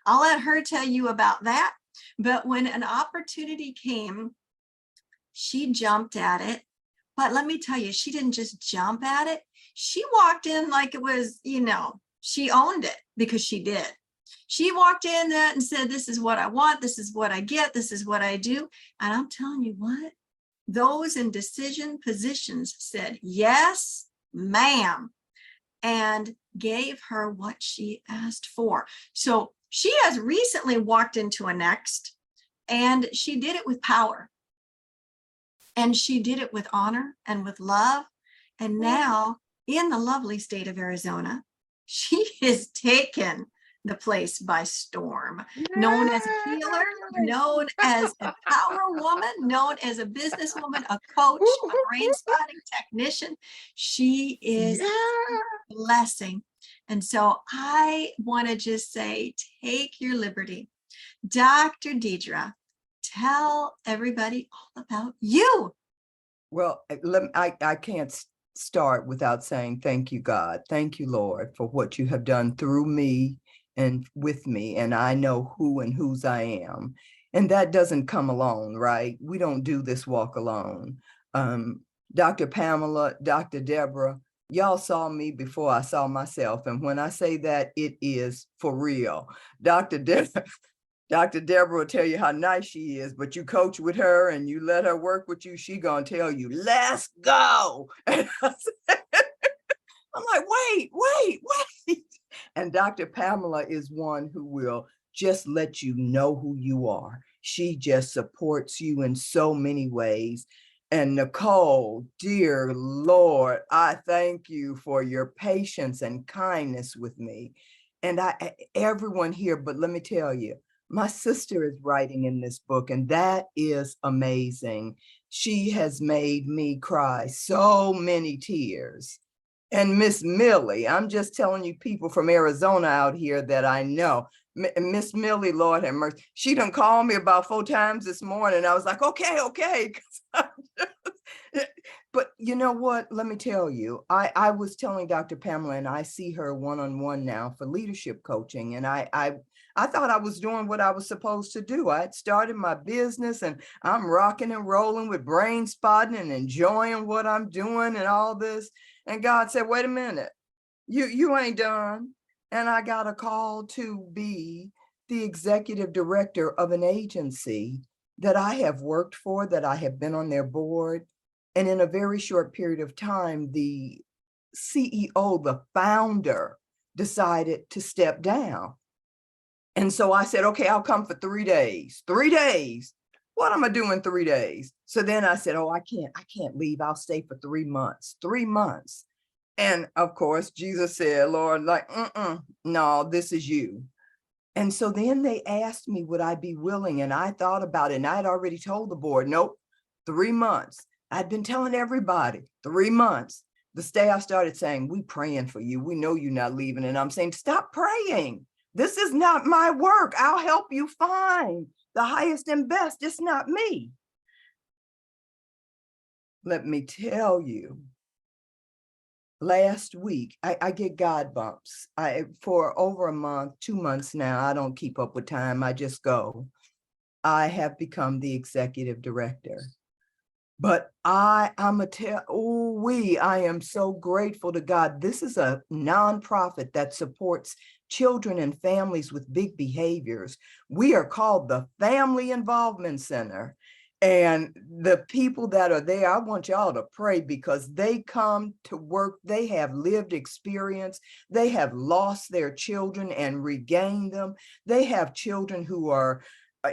I'll let her tell you about that. But when an opportunity came, she jumped at it. But let me tell you, she didn't just jump at it. She walked in like it was, she owned it, because she did. She walked in and said, this is what I want. This is what I get. This is what I do. And I'm telling you what, those in decision positions said, yes, ma'am, and gave her what she asked for. So she has recently walked into a next, and she did it with power. And she did it with honor and with love. And now, in the lovely state of Arizona, she has taken the place by storm, known as a healer, known as a power woman, known as a businesswoman, a coach, a brain spotting technician. She is a blessing. And so I want to just say, take your liberty. Dr. Deidre, tell everybody all about you. Well, I can't start without saying thank you, God. Thank you, Lord, for what you have done through me and with me. And I know who and whose I am. And that doesn't come alone, right? We don't do this walk alone. Dr. Pamela, Dr. Deborah, y'all saw me before I saw myself. And when I say that, it is for real. Dr. Deborah will tell you how nice she is, but you coach with her and you let her work with you, she gonna tell you, let's go. And I'm like, wait. And Dr. Pamela is one who will just let you know who you are. She just supports you in so many ways. And Nicole, dear Lord, I thank you for your patience and kindness with me. And everyone here, but let me tell you, my sister is writing in this book, and that is amazing. She has made me cry so many tears. And Miss Millie, I'm just telling you, people from Arizona out here that I know. Miss Millie, Lord have mercy, she done called me about 4 times this morning. I was like, okay. But you know what? Let me tell you, I was telling Dr. Pamela, and I see her one-on-one now for leadership coaching. And I thought I was doing what I was supposed to do. I had started my business and I'm rocking and rolling with brain spotting and enjoying what I'm doing and all this. And God said, wait a minute, you ain't done. And I got a call to be the executive director of an agency that I have worked for, that I have been on their board. And in a very short period of time, the CEO, the founder, decided to step down. And so I said, okay, I'll come for 3 days. 3 days. What am I doing in 3 days? So then I said, oh, I can't leave. I'll stay for 3 months. 3 months. And of course, Jesus said, Lord, like, no, this is you. And so then they asked me, would I be willing? And I thought about it, and I had already told the board, nope, 3 months. I'd been telling everybody 3 months. The staff started saying, we praying for you. We know you're not leaving. And I'm saying, stop praying. This is not my work. I'll help you find the highest and best. It's not me. Let me tell you, last week, I get God bumps. For over a month, 2 months now, I don't keep up with time. I just go. I have become the executive director. But I am so grateful to God. This is a nonprofit that supports children and families with big behaviors. We are called the Family Involvement Center. And the people that are there, I want y'all to pray, because they come to work. They have lived experience. They have lost their children and regained them. They have children who are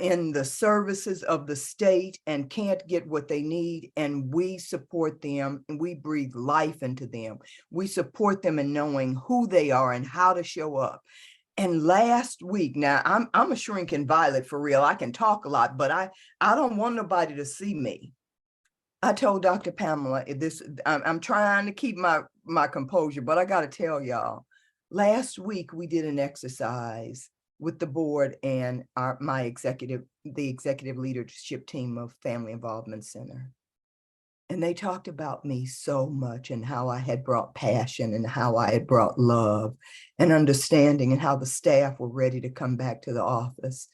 in the services of the state and can't get what they need, and we support them and we breathe life into them. We support them in knowing who they are and how to show up. And last week, now I'm a shrinking violet for real. I can talk a lot, but I don't want nobody to see me. I told Dr. Pamela this. I'm trying to keep my composure, but I got to tell y'all, last week we did an exercise with the board and the executive leadership team of Family Involvement Center. And they talked about me so much and how I had brought passion and how I had brought love and understanding and how the staff were ready to come back to the office.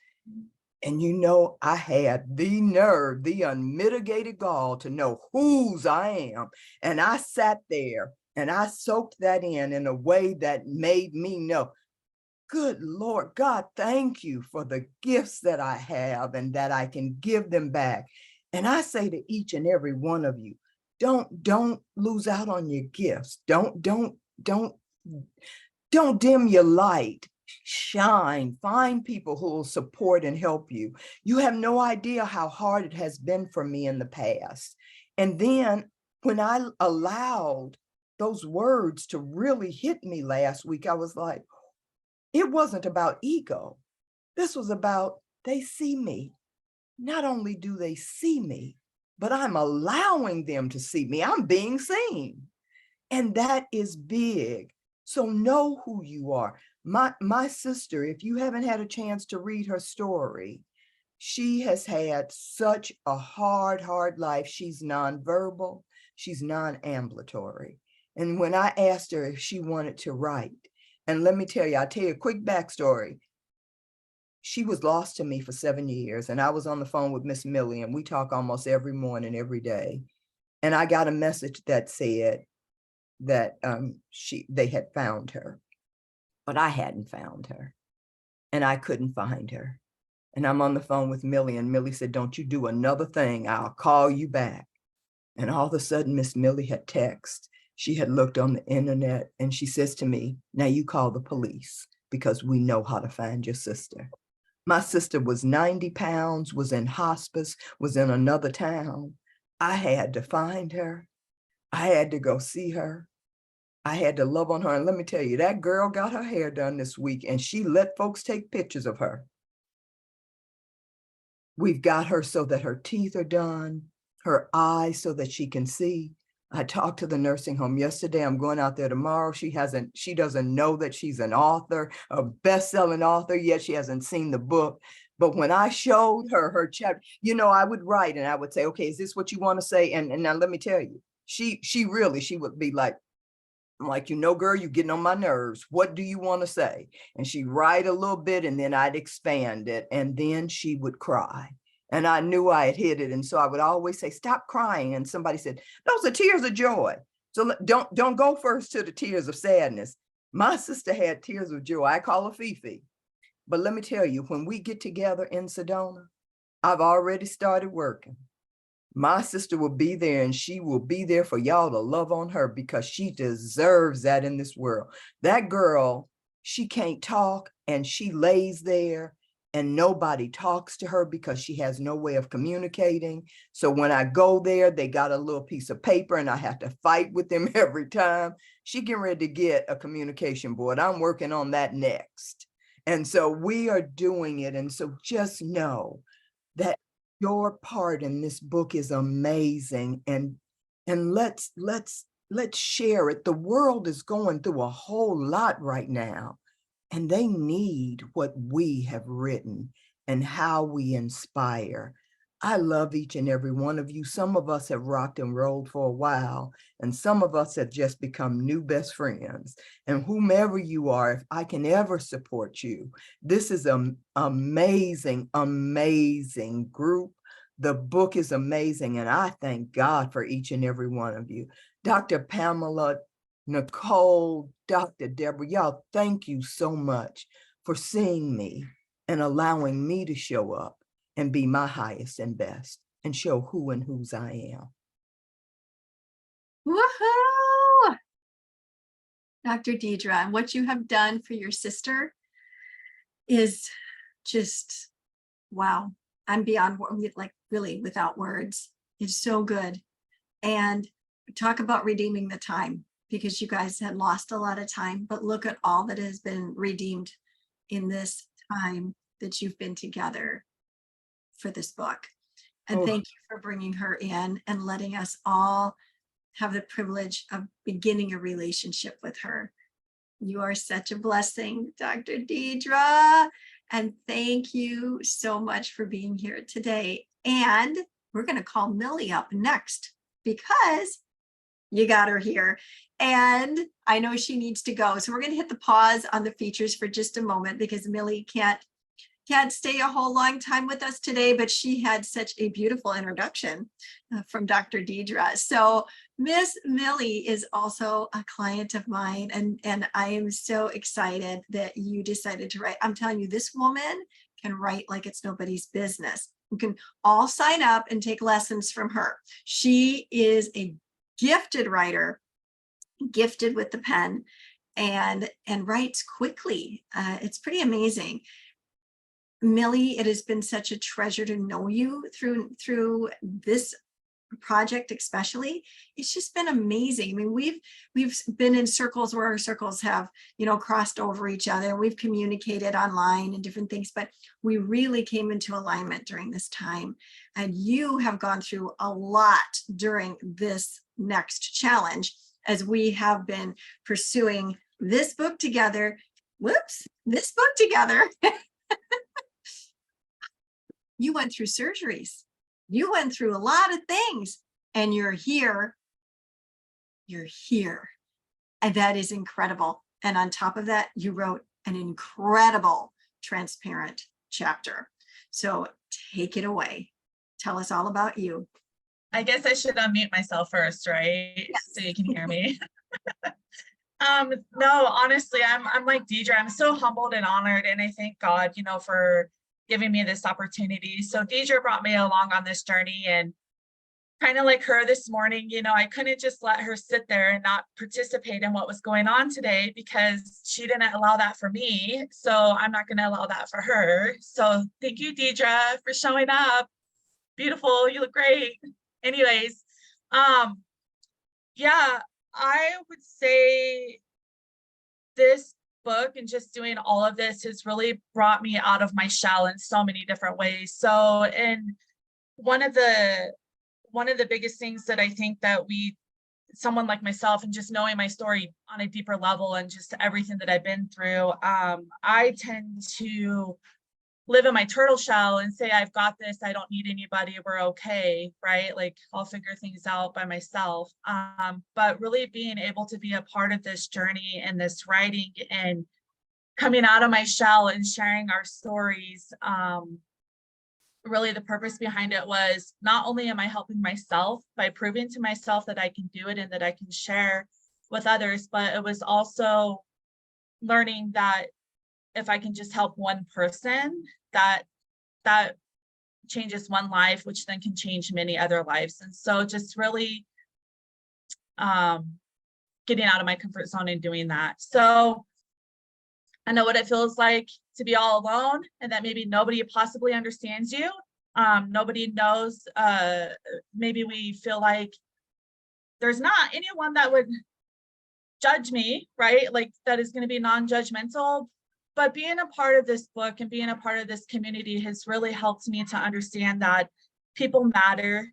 And you know, I had the nerve, the unmitigated gall to know whose I am. And I sat there and I soaked that in a way that made me know, good Lord, God, thank you for the gifts that I have and that I can give them back. And I say to each and every one of you, don't lose out on your gifts. Don't dim your light. Shine, find people who will support and help you. You have no idea how hard it has been for me in the past. And then when I allowed those words to really hit me last week, I was like, it wasn't about ego. This was about they see me. Not only do they see me, but I'm allowing them to see me. I'm being seen. And that is big. So know who you are. My sister, if you haven't had a chance to read her story, she has had such a hard life. She's nonverbal, she's non-ambulatory. And when I asked her if she wanted to write, and let me tell you, I'll tell you a quick backstory. She was lost to me for 7 years, and I was on the phone with Miss Millie, and we talk almost every morning, every day. And I got a message that said that they had found her, but I hadn't found her, and I couldn't find her. And I'm on the phone with Millie, and Millie said, "Don't you do another thing, I'll call you back." And all of a sudden, Miss Millie had texted. She had looked on the internet, and she says to me, "Now you call the police because we know how to find your sister." My sister was 90 pounds, was in hospice, was in another town. I had to find her. I had to go see her. I had to love on her. And let me tell you, that girl got her hair done this week, and she let folks take pictures of her. We've got her so that her teeth are done, her eyes so that she can see. I talked to the nursing home yesterday. I'm going out there tomorrow. She doesn't know that she's an author, a best-selling author, yet she hasn't seen the book. But when I showed her chapter, you know, I would write and I would say, "Okay, is this what you want to say?" And now let me tell you, she would be like, I'm like, "You know, girl, you're getting on my nerves. What do you want to say?" And she'd write a little bit and then I'd expand it. And then she would cry. And I knew I had hit it. And so I would always say, "Stop crying." And somebody said, "Those are tears of joy. So don't go first to the tears of sadness." My sister had tears of joy. I call her Fifi. But let me tell you, when we get together in Sedona, I've already started working. My sister will be there, and she will be there for y'all to love on her because she deserves that in this world. That girl, she can't talk, and she lays there and nobody talks to her because she has no way of communicating. So when I go there, they got a little piece of paper and I have to fight with them every time. She getting ready to get a communication board. I'm working on that next. And so we are doing it. And so just know that your part in this book is amazing, and let's share it. The world is going through a whole lot right now, and they need what we have written and how we inspire. I love each and every one of you. Some of us have rocked and rolled for a while, and some of us have just become new best friends. And whomever you are, if I can ever support you, this is an amazing, amazing group. The book is amazing, and I thank God for each and every one of you. Dr. Pamela, Nicole, Dr. Deborah, y'all, thank you so much for seeing me and allowing me to show up and be my highest and best and show who and whose I am. Woohoo! Dr. Deidre, what you have done for your sister is just, wow. I'm beyond, like, really without words. It's so good. And talk about redeeming the time, because you guys had lost a lot of time, but look at all that has been redeemed in this time that you've been together for this book. And thank you for bringing her in and letting us all have the privilege of beginning a relationship with her. You are such a blessing, Dr. Deidre. And thank you so much for being here today. And we're going to call Millie up next. because you got her here. And I know she needs to go. So we're going to hit the pause on the features for just a moment because Millie can't stay a whole long time with us today, but she had such a beautiful introduction from Dr. Deidre. So Miss Millie is also a client of mine, and I am so excited that you decided to write. I'm telling you, this woman can write like it's nobody's business. You can all sign up and take lessons from her. She is a gifted writer, gifted with the pen, and writes quickly. It's pretty amazing. Millie, it has been such a treasure to know you through this project, especially. It's just been amazing. I mean, we've been in circles where our circles have, crossed over each other. We've communicated online and different things, but we really came into alignment during this time. And you have gone through a lot during this next challenge as we have been pursuing this book together. This book together. You went through surgeries. You went through a lot of things, and you're here. You're here. And that is incredible. And on top of that, you wrote an incredible transparent chapter. So take it away. Tell us all about you. I guess I should unmute myself first, right? Yes. So you can hear me. No, honestly, I'm like Deidre. I'm so humbled and honored, and I thank God, for giving me this opportunity. So Deidre brought me along on this journey, and kind of like her this morning, I couldn't just let her sit there and not participate in what was going on today because she didn't allow that for me. So I'm not going to allow that for her. So thank you, Deidre, for showing up. Beautiful. You look great. Anyways, yeah, I would say this book and just doing all of this has really brought me out of my shell in so many different ways. So, and one of the biggest things that I think that someone like myself, and just knowing my story on a deeper level and just everything that I've been through, I tend to live in my turtle shell and say, I've got this, I don't need anybody, we're okay, right? Like I'll figure things out by myself. But really being able to be a part of this journey and this writing and coming out of my shell and sharing our stories, really the purpose behind it was not only am I helping myself by proving to myself that I can do it and that I can share with others, but it was also learning that if I can just help one person, that changes one life, which then can change many other lives. And so just really getting out of my comfort zone and doing that. So I know what it feels like to be all alone and that maybe nobody possibly understands you. Nobody knows, maybe we feel like there's not anyone that would judge me, right? Like that is going to be non-judgmental. But being a part of this book and being a part of this community has really helped me to understand that people matter,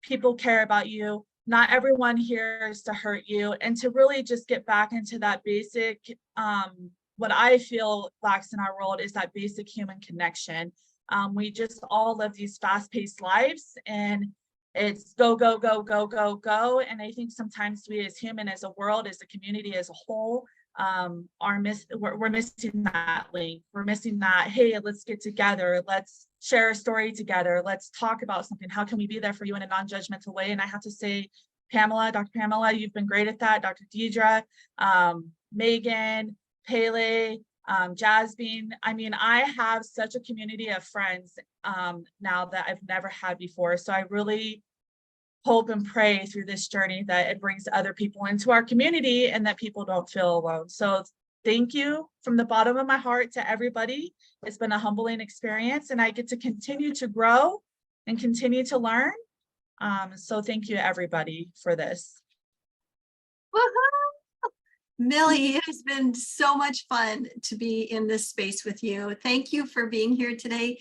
people care about you. Not everyone here is to hurt you, and to really just get back into that basic, what I feel lacks in our world is that basic human connection. We just all live these fast-paced lives, and it's go, go, go, go, go, go. And I think sometimes we as human, as a world, as a community, as a whole, we're missing that link. We're missing that, hey, let's get together, let's share a story together, let's talk about something. How can we be there for you in a non-judgmental way? And I have to say, Pamela, Dr. Pamela, you've been great at that. Dr. Deidre, Megan, Pele, Jasmine. I mean, I have such a community of friends now that I've never had before. So I really hope and pray through this journey that it brings other people into our community and that people don't feel alone. So thank you from the bottom of my heart to everybody. It's been a humbling experience, and I get to continue to grow and continue to learn. So thank you everybody for this. Woohoo! Millie, it has been so much fun to be in this space with you. Thank you for being here today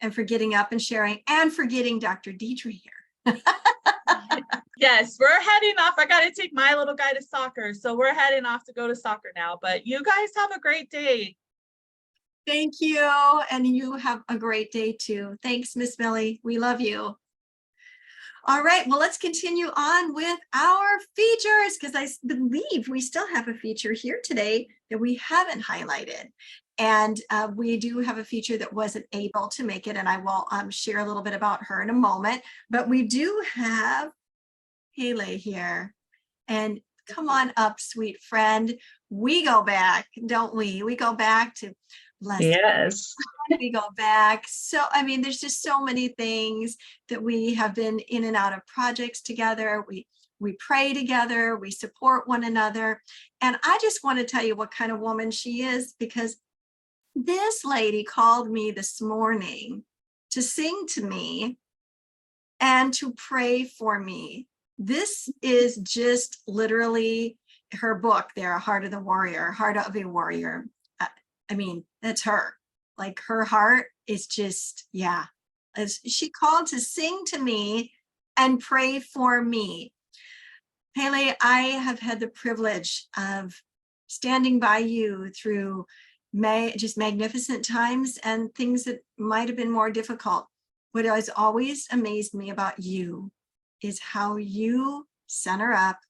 and for getting up and sharing and for getting Dr. Deidre here. Yes, we're heading off. I got to take my little guy to soccer. So we're heading off to go to soccer now, but you guys have a great day. Thank you. And you have a great day too. Thanks, Miss Millie. We love you. All right, well, let's continue on with our features because I believe we still have a feature here today that we haven't highlighted. And we do have a feature that wasn't able to make it, and I will share a little bit about her in a moment. But we do have Haley here. And come on up, sweet friend. We go back, don't we? We go back to Yes. we go back. So, I mean, there's just so many things that we have been in and out of projects together. We pray together, we support one another. And I just want to tell you what kind of woman she is, because this lady called me this morning to sing to me and to pray for me. This is just literally her book there, Heart of the Warrior, Heart of a Warrior. I mean, that's her. Like, her heart is just, yeah. As she called to sing to me and pray for me. Haley, I have had the privilege of standing by you through just magnificent times and things that might have been more difficult. What has always amazed me about you is how you center up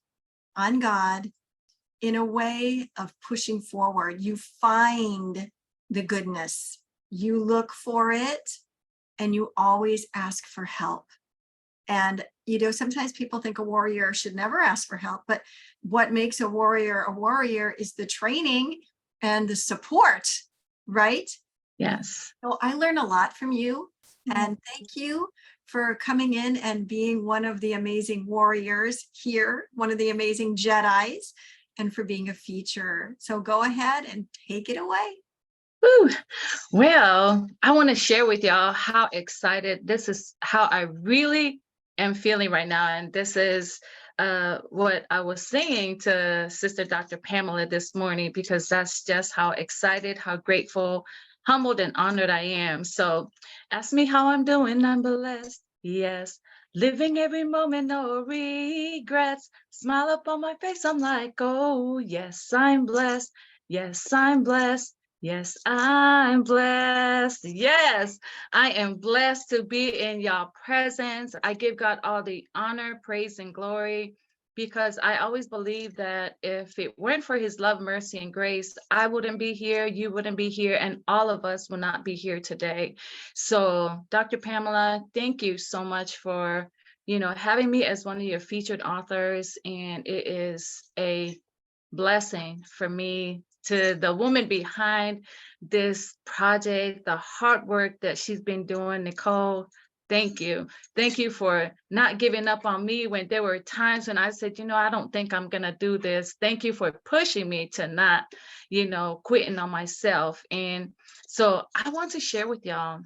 on God in a way of pushing forward. You find the goodness, you look for it, and you always ask for help. And, you know, sometimes people think a warrior should never ask for help, but what makes a warrior is the training and the support, right? Yes. So I learn a lot from you, and thank you for coming in and being one of the amazing warriors here, one of the amazing Jedis, and for being a feature. So go ahead and take it away. Whew. Well, I want to share with y'all how excited this is, how I really am feeling right now. And this is what I was saying to Sister Dr. Pamela this morning, because that's just how excited, how grateful, humbled, and honored I am. So ask me how I'm doing. I'm blessed. Yes. Living every moment, no regrets. Smile up on my face. I'm like, oh, yes, I'm blessed. Yes, I'm blessed. Yes, I'm blessed. Yes, I am blessed to be in y'all presence. I give God all the honor, praise, and glory, because I always believe that if it weren't for his love, mercy, and grace, I wouldn't be here, you wouldn't be here, and all of us will not be here today. So, Dr. Pamela, thank you so much for, having me as one of your featured authors, and it is a blessing for me, to the woman behind this project, the hard work that she's been doing. Nicole, thank you. Thank you for not giving up on me when there were times when I said, I don't think I'm going to do this. Thank you for pushing me to not, quitting on myself. And so I want to share with y'all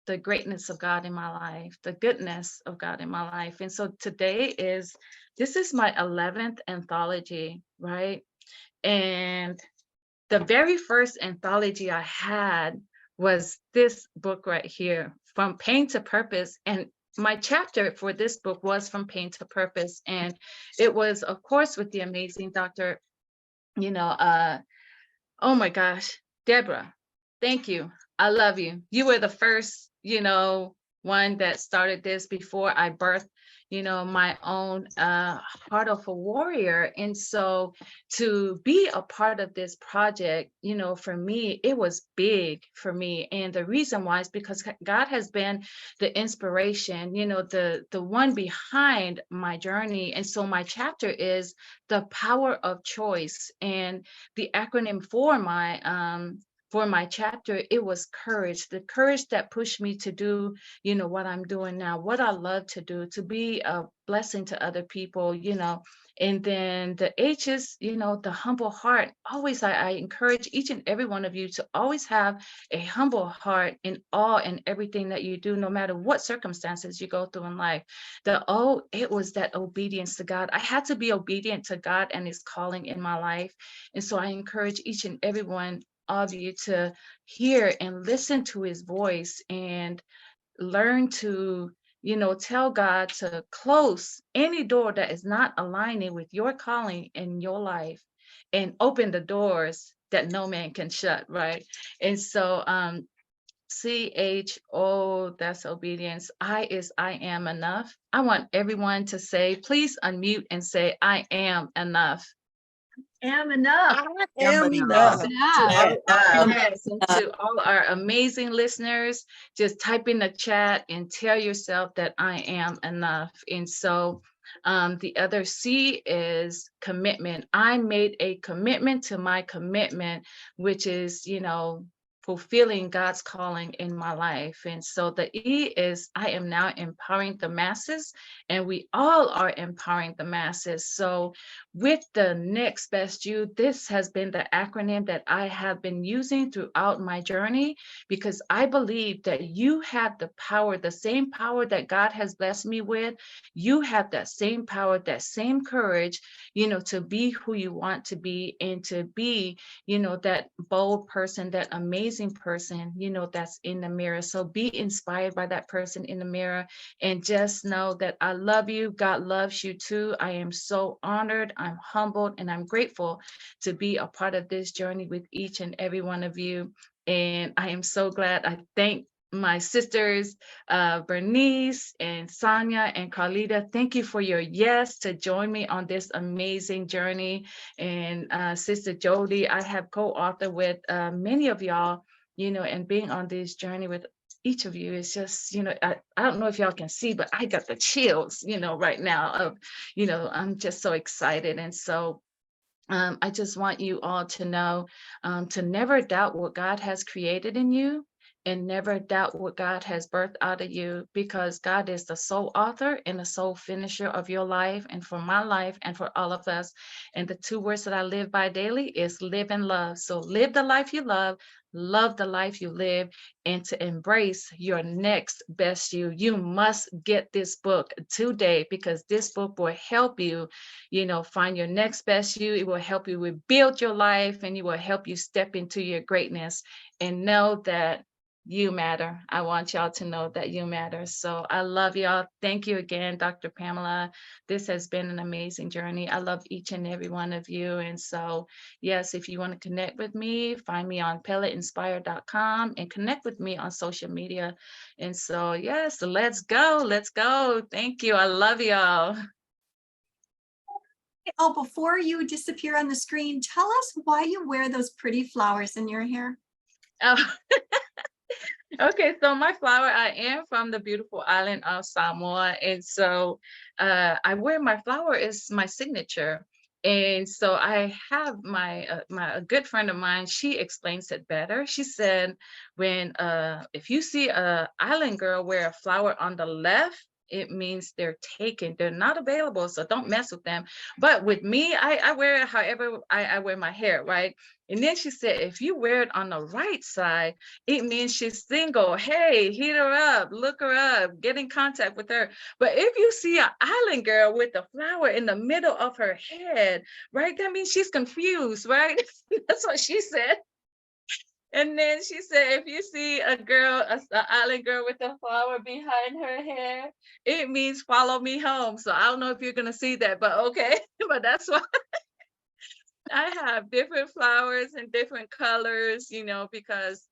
the greatness of God in my life, the goodness of God in my life. And so this is my 11th anthology, right? And the very first anthology I had was this book right here, From Pain to Purpose. And my chapter for this book was From Pain to Purpose. And it was, of course, with the amazing Dr. Oh my gosh, Deborah, thank you. I love you. You were the first, one that started this before I birthed, my own Heart of a Warrior. And so to be a part of this project, for me, it was big for me. And the reason why is because God has been the inspiration, the one behind my journey. And so my chapter is the power of choice. And the acronym for my chapter, it was courage, the courage that pushed me to do, what I'm doing now, what I love to do, to be a blessing to other people, and then the H is, the humble heart. Always, I encourage each and every one of you to always have a humble heart in all and everything that you do, no matter what circumstances you go through in life. It was that obedience to God. I had to be obedient to God and his calling in my life. And so I encourage each and every one of you to hear and listen to his voice and learn to, tell God to close any door that is not aligning with your calling in your life, and open the doors that no man can shut, right? And so CH, oh, that's obedience. I is I am enough. I want everyone to say, please unmute and say, I am enough. Am enough. I am enough. Yeah. Yes, and to all our amazing listeners, just type in the chat and tell yourself that I am enough. And so the other C is commitment. I made a commitment to my commitment, which is, fulfilling God's calling in my life. And so the E is I am now empowering the masses, and we all are empowering the masses. So with the next best you, this has been the acronym that I have been using throughout my journey, because I believe that you have the power, the same power that God has blessed me with. You have that same power, that same courage, to be who you want to be, and to be, that bold person, that amazing person, that's in the mirror. So be inspired by that person in the mirror, and just know that I love you. God loves you too. I am so honored, I'm humbled, and I'm grateful to be a part of this journey with each and every one of you. And I am so glad. I thank my sisters, Bernice and Sonia and Carlita. Thank you for your yes to join me on this amazing journey. And Sister Jody, I have co-authored with many of y'all, and being on this journey with each of you is just, I don't know if y'all can see, but I got the chills, right now of, I'm just so excited. And so I just want you all to know to never doubt what God has created in you, and never doubt what God has birthed out of you, because God is the sole author and the sole finisher of your life, and for my life, and for all of us. And the two words that I live by daily is live and love. So live the life you love the life you live, and to embrace your next best you. You must get this book today, because this book will help you, find your next best you. It will help you rebuild your life, and it will help you step into your greatness, and know that you matter. I want y'all to know that you matter. So I love y'all. Thank you again, Dr. Pamela. This has been an amazing journey. I love each and every one of you. And so, yes, if you want to connect with me, find me on pelletinspire.com and connect with me on social media. And so, yes, let's go. Let's go. Thank you. I love y'all. Oh, before you disappear on the screen, tell us why you wear those pretty flowers in your hair. Oh. Okay, so my flower, I am from the beautiful island of Samoa. And so I wear my flower is my signature. And so I have a good friend of mine, she explains it better. She said, if you see a island girl wear a flower on the left, it means they're taken, they're not available, so don't mess with them. But with me, I wear it however I wear my hair, right? And then she said, if you wear it on the right side, it means she's single. Hey, hit her up, look her up, get in contact with her. But if you see an island girl with a flower in the middle of her head, right, that means she's confused, right? That's what she said. And then she said, if you see a girl, an island girl with a flower behind her hair, it means follow me home. So I don't know if you're going to see that, but okay. But that's why I have different flowers and different colors, because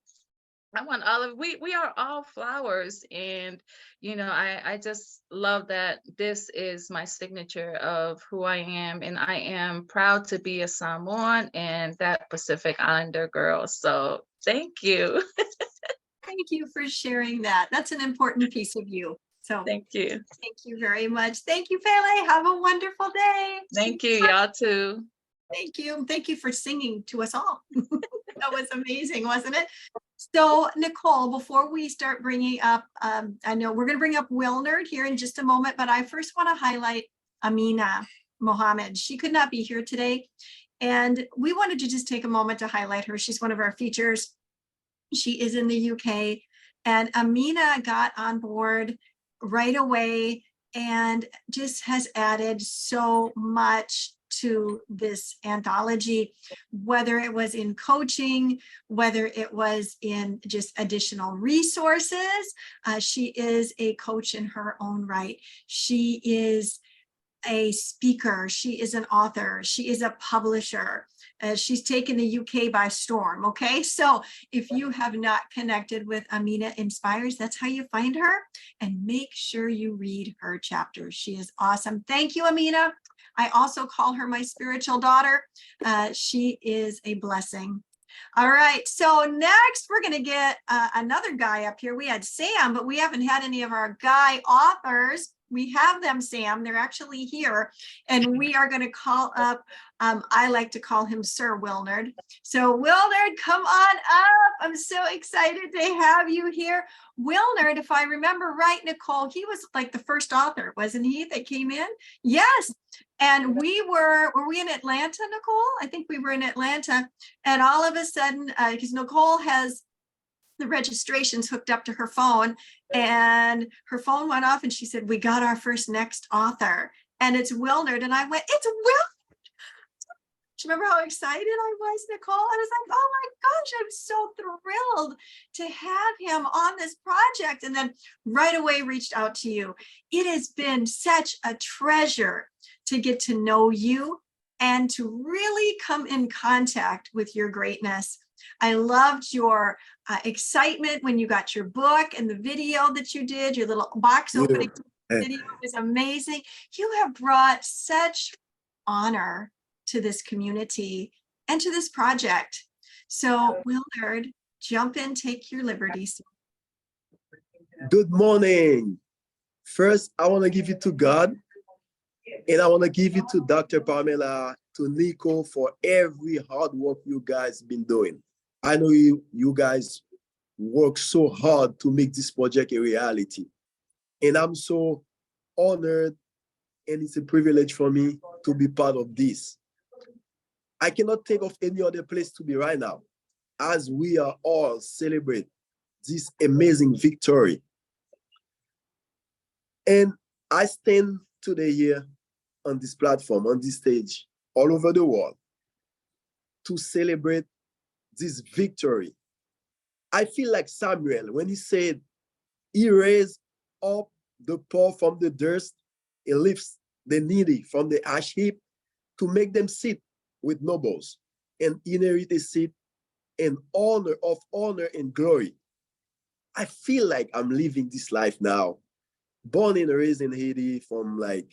I want all of, we are all flowers. And, I just love that this is my signature of who I am. And I am proud to be a Samoan and that Pacific Islander girl. So thank you. Thank you for sharing that. That's an important piece of you. So Thank you. thank you very much. Thank you, Pele. Have a wonderful day. Thank you, y'all too. Thank you. Thank you for singing to us all. That was amazing, wasn't it? So, Nicole, before we start bringing up, I know we're going to bring up Wilnerd here in just a moment, but I first want to highlight Amina Mohammed. She could not be here today, and we wanted to just take a moment to highlight her. She's one of our features. She is in the UK, and Amina got on board right away and just has added so much to this anthology, whether it was in coaching, whether it was in just additional resources. She is a coach in her own right. She is a speaker. She is an author. She is a publisher. She's taken the UK by storm. Okay. So if you have not connected with Amina Inspires, that's how you find her, and make sure you read her chapters. She is awesome. Thank you, Amina. I also call her my spiritual daughter. She is a blessing. All right, so next we're going to get another guy up here. We had Sam, but we haven't had any of our guy authors. We have them, Sam. They're actually here. And we are going to call up, I like to call him Sir Wilnard. So Wilnard, come on up. I'm so excited to have you here. Wilnard, if I remember right, Nicole, he was like the first author, wasn't he, that came in? Yes. And were we in Atlanta, Nicole? I think we were in Atlanta. And all of a sudden, because Nicole has the registrations hooked up to her phone, and her phone went off and she said, we got our first next author, and it's Wilnard. And I went, it's Wilnard. Do you remember how excited I was, Nicole? I was like, oh my gosh, I'm so thrilled to have him on this project. And then right away reached out to you. It has been such a treasure to get to know you and to really come in contact with your greatness. I loved your excitement when you got your book and the video that you did, your little box opening video was amazing. You have brought such honor to this community and to this project. So Wilnard, jump in, take your liberties. Good morning. First, I want to give it to God, and I want to give it to Dr. Pamela, to Nico, for every hard work you guys been doing. I know you guys work so hard to make this project a reality. And I'm so honored, and it's a privilege for me to be part of this. I cannot think of any other place to be right now, as we are all celebrate this amazing victory. And I stand today here on this platform, on this stage, all over the world, to celebrate this victory. I feel like Samuel when he said, he raised up the poor from the dust, he lifts the needy from the ash heap to make them sit with nobles and inherit a seat and honor and glory. I feel like I'm living this life now, born and raised in Haiti from like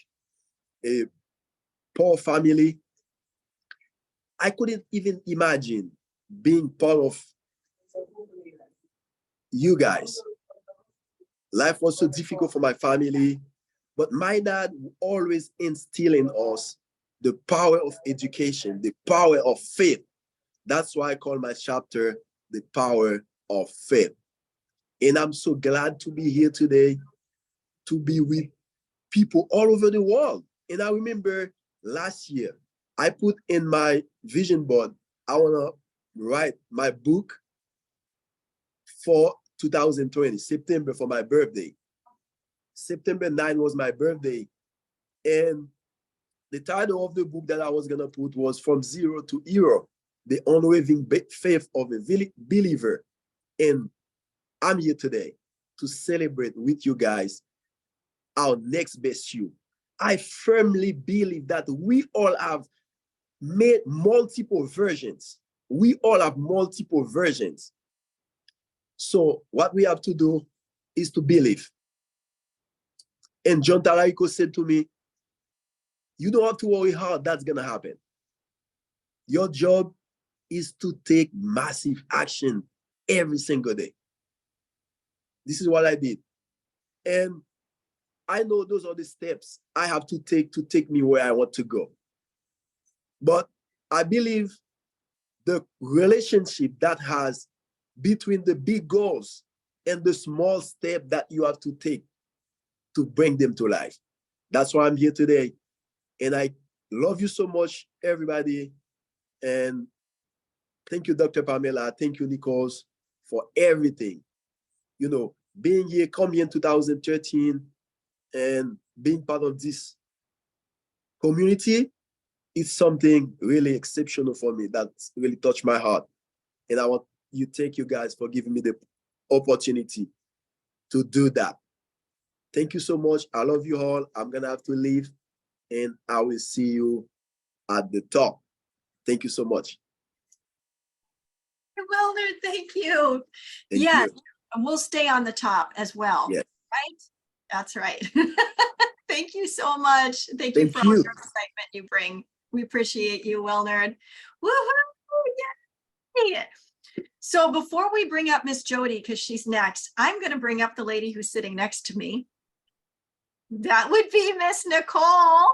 a poor family. I couldn't even imagine being part of you guys. Life was so difficult for my family, but my dad always instilled in us the power of education, the power of faith. That's why I call my chapter The Power of Faith. And I'm so glad to be here today, to be with people all over the world. And I remember last year, I put in my vision board, I want to write my book for 2020, September, for my birthday. September 9 was my birthday. And the title of the book that I was going to put was From Zero to Hero, the unwavering faith of a believer. And I'm here today to celebrate with you guys our next best you. I firmly believe that we all have made multiple versions. We all have multiple versions. So what we have to do is to believe. And John Taraico said to me, you don't have to worry how that's going to happen. Your job is to take massive action every single day. This is what I did. And I know those are the steps I have to take me where I want to go. But I believe the relationship that has between the big goals and the small step that you have to take to bring them to life. That's why I'm here today. And I love you so much, everybody. And thank you, Dr. Pamela. Thank you, Nichols, for everything. You know, being here, come here in 2013 and being part of this community is something really exceptional for me that really touched my heart. And I want you to thank you guys for giving me the opportunity to do that. Thank you so much. I love you all. I'm going to have to leave. and I will see you at the top. Thank you so much. Wilner, thank you. Thank Yes, you. and we'll stay on the top as well. Yes. Right? That's right. Thank you so much. Thank you for all your excitement you bring. We appreciate you, Wilner. Woohoo! Yay! So before we bring up Miss Jody, because she's next, I'm going to bring up the lady who's sitting next to me. That would be Miss Nicole,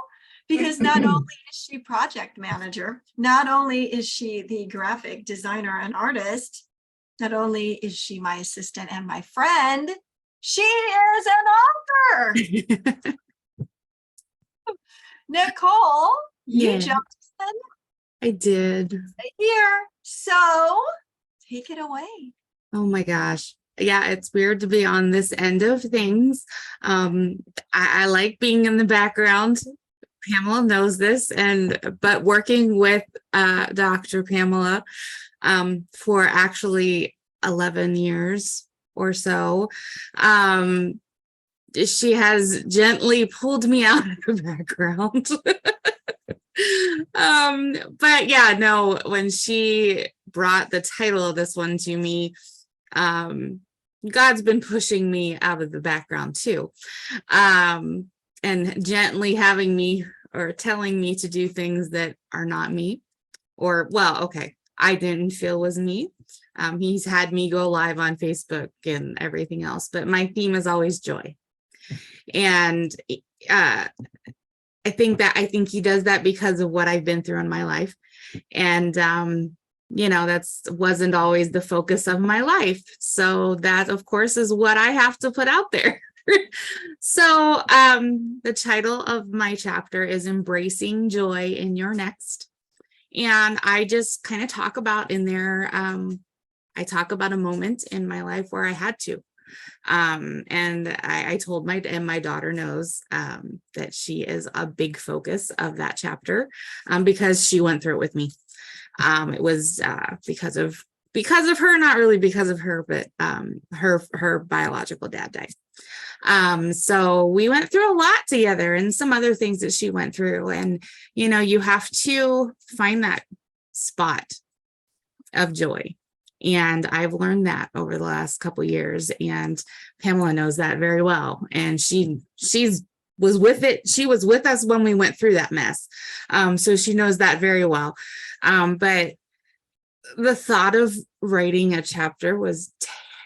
because not only is she project manager, not only is she the graphic designer and artist, not only is she my assistant and my friend, she is an author. Nicole, you Yeah. jumped in I did. right here. So take it away. Oh my gosh. Yeah, it's weird to be on this end of things. I like being in the background. Pamela knows this, but working with Dr. Pamela for actually 11 years or so, she has gently pulled me out of the background. But yeah, no, when she brought the title of this one to me, God's been pushing me out of the background too, and gently having me or telling me to do things that are not me, or well, okay, I didn't feel was me. He's had me go live on Facebook and everything else, but my theme is always joy. And I think he does that because of what I've been through in my life. And you know, that's wasn't always the focus of my life. So that, of course, is what I have to put out there. So the title of my chapter is Embracing Joy in Your Next. And I just kind of talk about in there, I talk about a moment in my life where I had to. And I told my daughter knows that she is a big focus of that chapter because she went through it with me. It was because of her, not really because of her, but her biological dad died. So we went through a lot together and some other things that she went through. And, you know, you have to find that spot of joy. And I've learned that over the last couple of years, and Pamela knows that very well. And she was with it. She was with us when we went through that mess. So she knows that very well. But the thought of writing a chapter was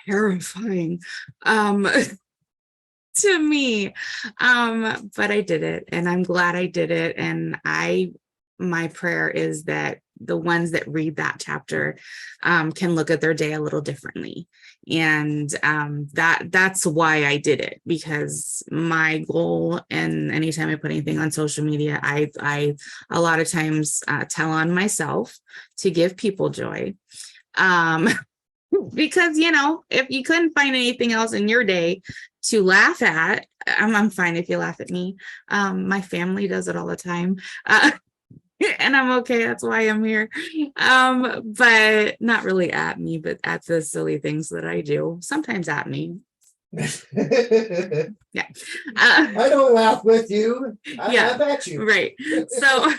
terrifying to me. But I did it, and I'm glad I did it. And my prayer is that the ones that read that chapter can look at their day a little differently. And that's why I did it, because my goal, and anytime I put anything on social media, I a lot of times tell on myself to give people joy. Because, you know, if you couldn't find anything else in your day to laugh at, I'm fine if you laugh at me. My family does it all the time. And I'm okay. That's why I'm here. But not really at me, but at the silly things that I do. Sometimes at me. Yeah. I don't laugh with you. I Yeah, laugh at you. Right. So,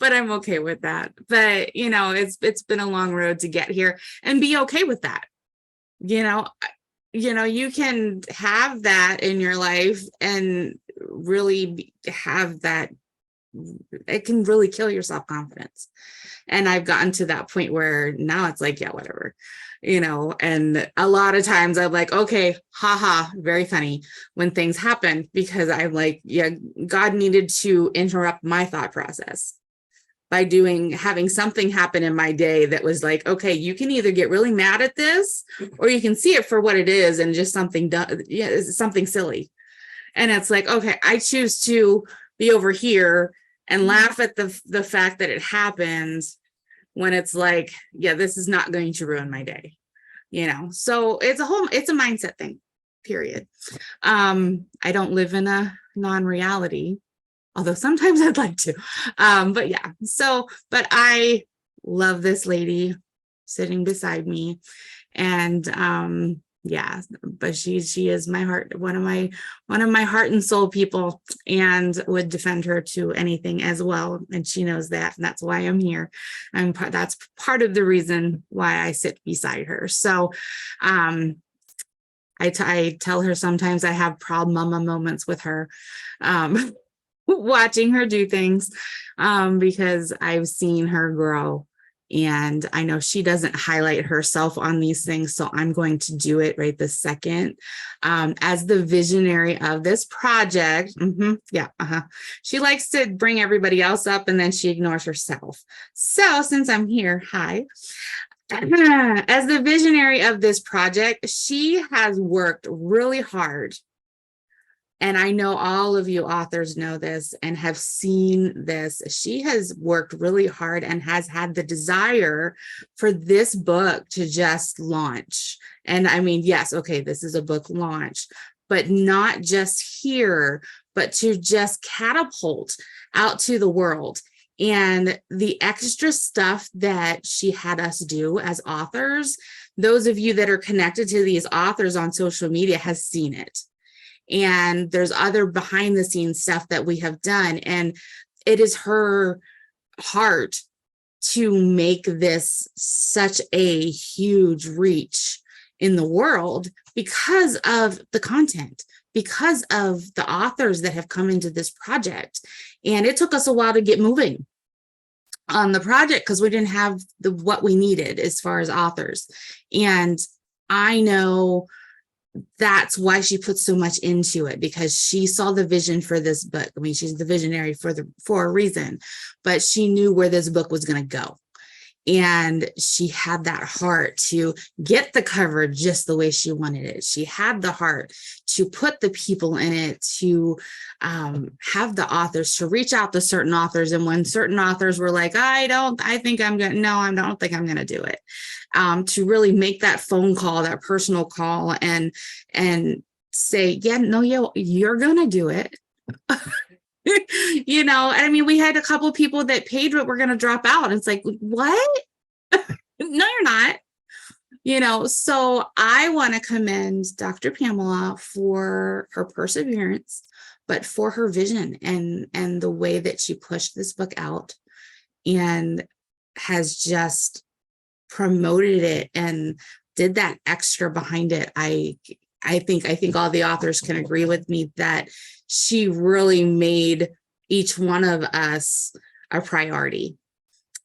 but I'm okay with that. But, you know, it's been a long road to get here, and be okay with that. You know, you can have that in your life and really have that. It can really kill your self-confidence. And I've gotten to that point where now it's like, yeah, whatever, you know. And a lot of times I'm like, okay, haha, very funny when things happen, because I'm like, yeah, God needed to interrupt my thought process by having something happen in my day that was like, okay, you can either get really mad at this, or you can see it for what it is and just something silly. And it's like, okay, I choose to be over here and laugh at the fact that it happens, when it's like, yeah, this is not going to ruin my day, you know. So it's a mindset thing, period. I don't live in a non-reality, although sometimes I'd like to. But yeah, but I love this lady sitting beside me, and yeah, but she is my heart, one of my heart and soul people, and would defend her to anything as well. And she knows that, and that's why I'm here. That's part of the reason why I sit beside her. So, I tell her sometimes I have proud mama moments with her, watching her do things, because I've seen her grow. And I know she doesn't highlight herself on these things, so I'm going to do it right this second. As the visionary of this project, she likes to bring everybody else up and then she ignores herself. So since I'm here, hi. As the visionary of this project, she has worked really hard. And I know all of you authors know this and have seen this. She has worked really hard and has had the desire for this book to just launch. And I mean, yes, okay, this is a book launch, but not just here, but to just catapult out to the world. And the extra stuff that she had us do as authors, those of you that are connected to these authors on social media has seen it. And there's other behind the scenes stuff that we have done. And it is her heart to make this such a huge reach in the world because of the content, because of the authors that have come into this project. And it took us a while to get moving on the project because we didn't have what we needed as far as authors. And I know that's why she put so much into it, because she saw the vision for this book. I mean, she's the visionary for a reason, but she knew where this book was going to go. And she had that heart to get the cover just the way she wanted it. She had the heart to put the people in it, to have the authors, to reach out to certain authors. And when certain authors were like, I don't think I'm going to do it. To really make that phone call, that personal call, and say, you're going to do it. You know, I mean, we had a couple of people that paid what we're going to drop out. It's like, what? No, you're not. You know, so I want to commend Dr. Pamela for her perseverance, but for her vision and the way that she pushed this book out and has just promoted it and did that extra behind it. I think all the authors can agree with me that she really made each one of us a priority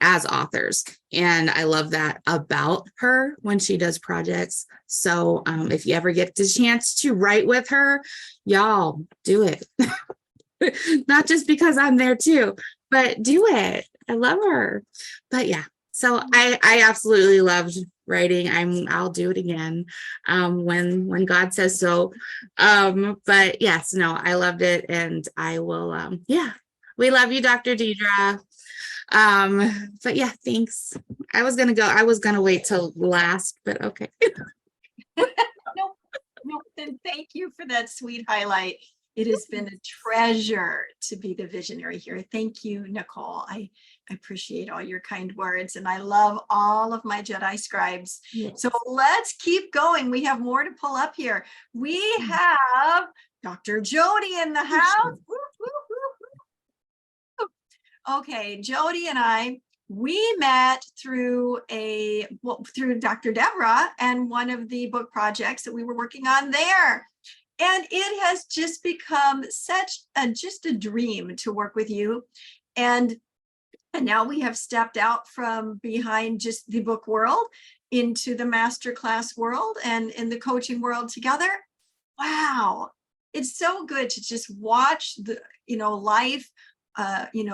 as authors. And I love that about her when she does projects. So if you ever get the chance to write with her, y'all do it. Not just because I'm there too, but do it. I love her. But yeah, so I absolutely loved writing. I'll do it again when God says so. But yes, no, I loved it, and I will. We love you, Dr. Deidre. But yeah, thanks. I was gonna wait till last, but okay. No, then thank you for that sweet highlight. It has been a treasure to be the visionary here. Thank you, Nicole. I appreciate all your kind words, and I love all of my Jedi scribes. Yes. So let's keep going. We have more to pull up here. We have Dr. Jody in the house. Okay, Jody and we met through Dr. Deborah and one of the book projects that we were working on there. And it has just become just a dream to work with you. And now we have stepped out from behind just the book world into the masterclass world and in the coaching world together. Wow. It's so good to just watch the, life,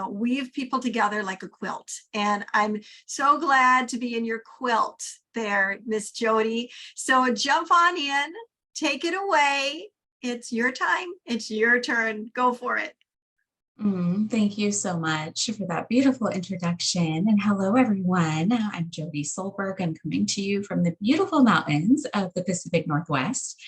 weave people together like a quilt. And I'm so glad to be in your quilt there, Miss Jody. So jump on in. Take it away. It's your time. It's your turn. Go for it. Thank you so much for that beautiful introduction. And hello, everyone. I'm Jody Solberg. I'm coming to you from the beautiful mountains of the Pacific Northwest.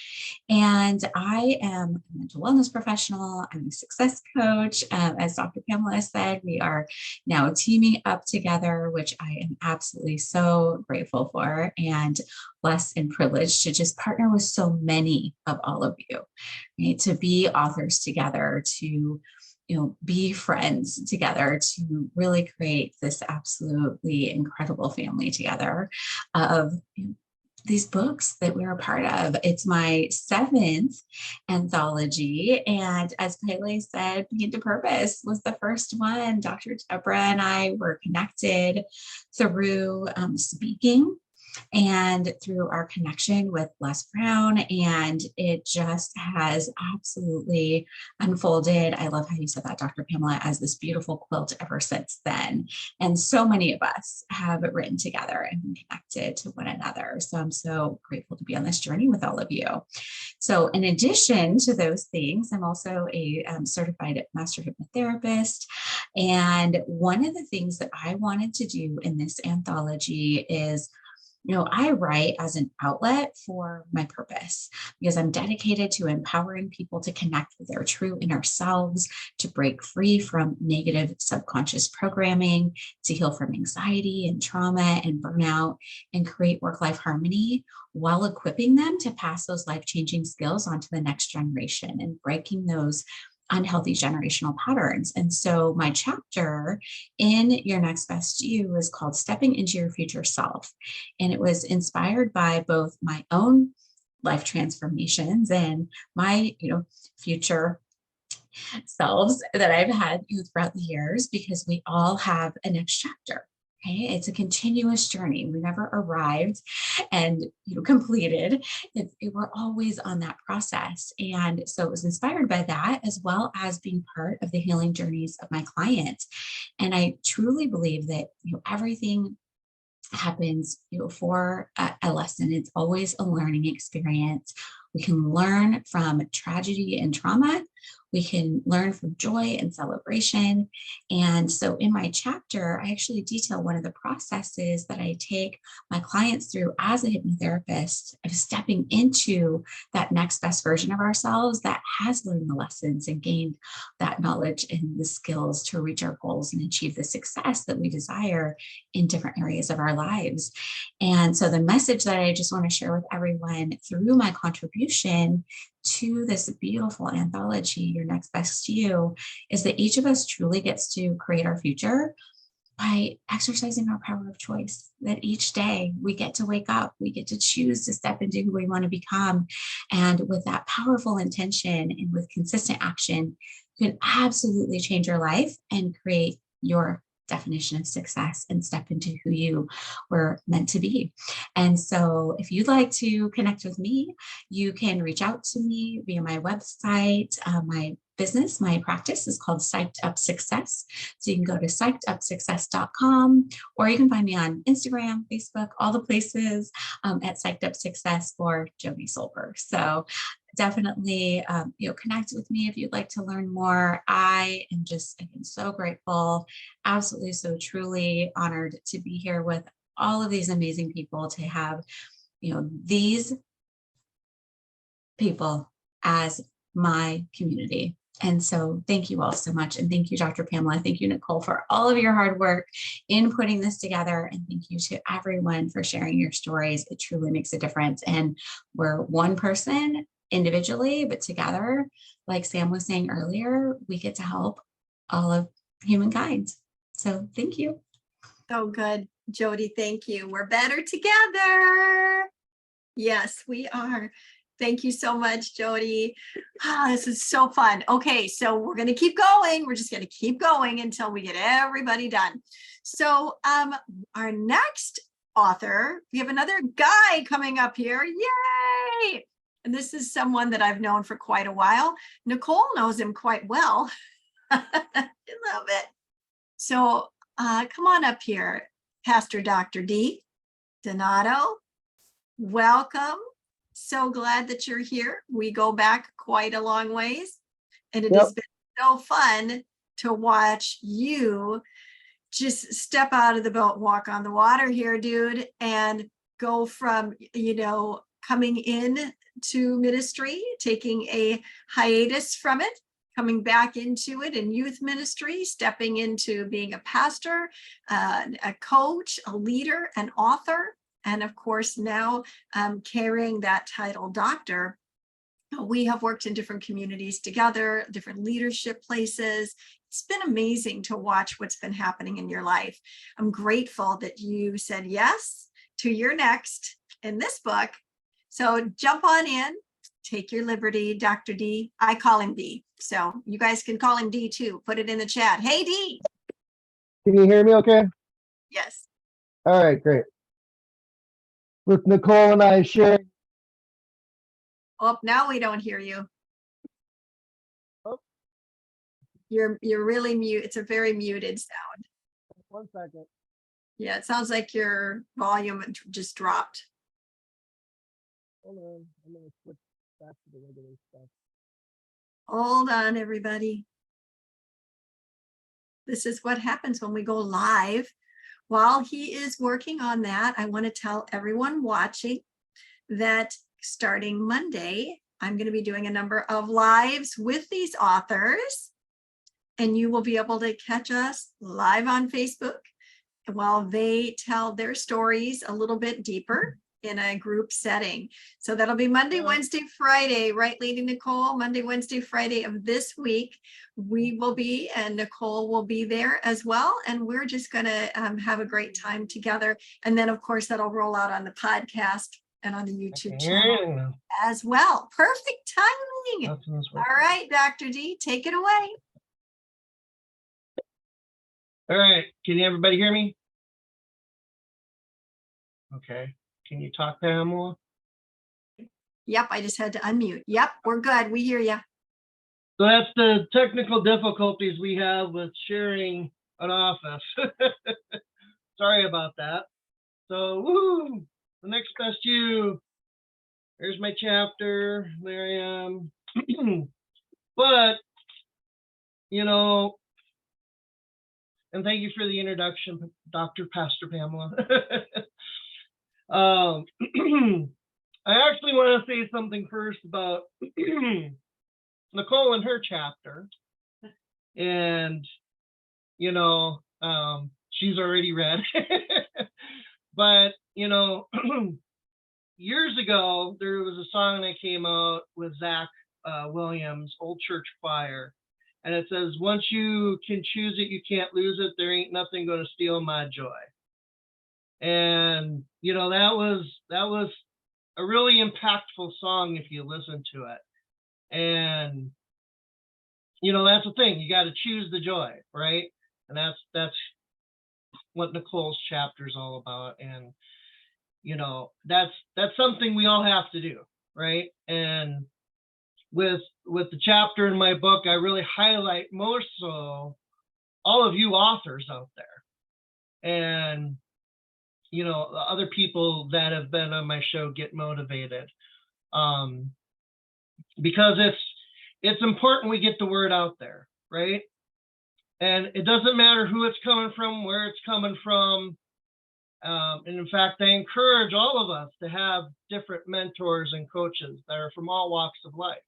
And I am a mental wellness professional. I'm a success coach. As Dr. Pamela said, we are now teaming up together, which I am absolutely so grateful for. And blessed and privileged to just partner with so many of all of you, right? To be authors together, to be friends together, to really create this absolutely incredible family together of these books that we're a part of. It's my 7th anthology. And as Pele said, Being to Purpose was the first one. Dr. Deborah and I were connected through speaking and through our connection with Les Brown, and it just has absolutely unfolded. I love how you said that, Dr. Pamela, as this beautiful quilt ever since then. And so many of us have written together and been connected to one another. So I'm so grateful to be on this journey with all of you. So in addition to those things, I'm also a certified master hypnotherapist. And one of the things that I wanted to do in this anthology is I write as an outlet for my purpose because I'm dedicated to empowering people to connect with their true inner selves, to break free from negative subconscious programming, to heal from anxiety and trauma and burnout, and create work-life harmony while equipping them to pass those life-changing skills on to the next generation and breaking those unhealthy generational patterns. And so my chapter in Your Next Best You is called Stepping into Your Future Self. And it was inspired by both my own life transformations and my, future selves that I've had throughout the years, because we all have a next chapter. Okay? It's a continuous journey. We never arrived and completed. We're always on that process. And so it was inspired by that, as well as being part of the healing journeys of my clients. And I truly believe that everything happens for a lesson. It's always a learning experience. We can learn from tragedy and trauma. We can learn from joy and celebration. And so in my chapter, I actually detail one of the processes that I take my clients through as a hypnotherapist of stepping into that next best version of ourselves that has learned the lessons and gained that knowledge and the skills to reach our goals and achieve the success that we desire in different areas of our lives. And so the message that I just want to share with everyone through my contribution to this beautiful anthology, Your Next Best You, is that each of us truly gets to create our future by exercising our power of choice. That each day we get to wake up, we get to choose to step into who we want to become. And with that powerful intention and with consistent action, you can absolutely change your life and create your definition of success and step into who you were meant to be. And so if you'd like to connect with me, you can reach out to me via my website. My business, my practice is called Psyched Up Success. So you can go to psychedupsuccess.com, or you can find me on Instagram, Facebook, all the places at Psyched Up Success or Jody Solberg. So definitely, connect with me if you'd like to learn more. I am just, again, so grateful, absolutely, so truly honored to be here with all of these amazing people, to have, these people as my community. And so thank you all so much. And thank you, Dr. Pamela. Thank you, Nicole, for all of your hard work in putting this together. And thank you to everyone for sharing your stories. It truly makes a difference. And we're one person individually, but together, like Sam was saying earlier, we get to help all of humankind. So thank you. So good, Jody. Thank you. We're better together. Yes, we are. Thank you so much, Jody. This is so fun. Okay, so we're going to keep going. We're just going to keep going until we get everybody done. So our next author, we have another guy coming up here. Yay! And this is someone that I've known for quite a while. Nicole knows him quite well. I love it. So come on up here, Pastor Dr. D. Donato. Welcome. So glad that you're here. We go back quite a long ways, and it has been so fun to watch you just step out of the boat, walk on the water here, dude, and go from, coming in to ministry, taking a hiatus from it, coming back into it in youth ministry, stepping into being a pastor, a coach, a leader, an author. And of course, now carrying that title doctor, we have worked in different communities together, different leadership places. It's been amazing to watch what's been happening in your life. I'm grateful that you said yes to your next in this book. So jump on in, take your liberty, Dr. D. I call him D. So you guys can call him D too. Put it in the chat. Hey, D. Can you hear me okay? Yes. All right, great. With Nicole and I sharing. Oh, now we don't hear you. Oh. You're really mute. It's a very muted sound. 1 second. Yeah, it sounds like your volume just dropped. Hold on. I'm going to switch back to the regular stuff. Hold on, everybody. This is what happens when we go live. While he is working on that, I want to tell everyone watching that starting Monday, I'm going to be doing a number of lives with these authors, and you will be able to catch us live on Facebook while they tell their stories a little bit deeper in a group setting. So that'll be Monday, Wednesday, Friday, right, Lady Nicole? Monday, Wednesday, Friday of this week. We will be, and Nicole will be there as well. And we're just going to have a great time together. And then, of course, that'll roll out on the podcast and on the YouTube channel as well. Perfect timing. All right, Dr. D, take it away. All right. Can everybody hear me? Okay. Can you talk, Pamela? Yep, I just had to unmute. Yep, we're good. We hear you. So that's the technical difficulties we have with sharing an office. Sorry about that. So, woo, the next best you. There's my chapter. There I am. But, you know, and thank you for the introduction, Dr. Pastor Pamela. I actually want to say something first about Nicole and her chapter. And, you know, she's already read. But, you know, years ago, there was a song that came out with Zach Williams, Old Church Choir. And it says, once you can choose it, you can't lose it. There ain't nothing going to steal my joy. And, you know, that was a really impactful song if you listen to it. And, you know, that's the thing. You got to choose the joy, right? And that's what Nicole's chapter is all about. And, you know, that's something we all have to do, right? And with the chapter in my book, I really highlight more so all of you authors out there. And, you know, other people that have been on my show get motivated. Because it's important we get the word out there, right? And it doesn't matter who it's coming from, where it's coming from. And in fact, I encourage all of us to have different mentors and coaches that are from all walks of life,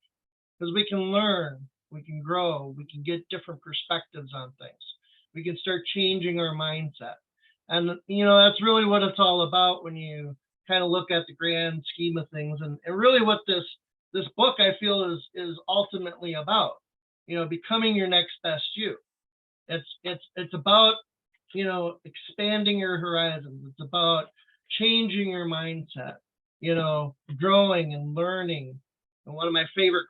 because we can learn, we can grow, we can get different perspectives on things. We can start changing our mindset. And, you know, that's really what it's all about when you kind of look at the grand scheme of things. And really what this book, I feel, is ultimately about, you know, becoming your next best you. It's about, you know, expanding your horizons. It's about changing your mindset, you know, growing and learning. And one of my favorite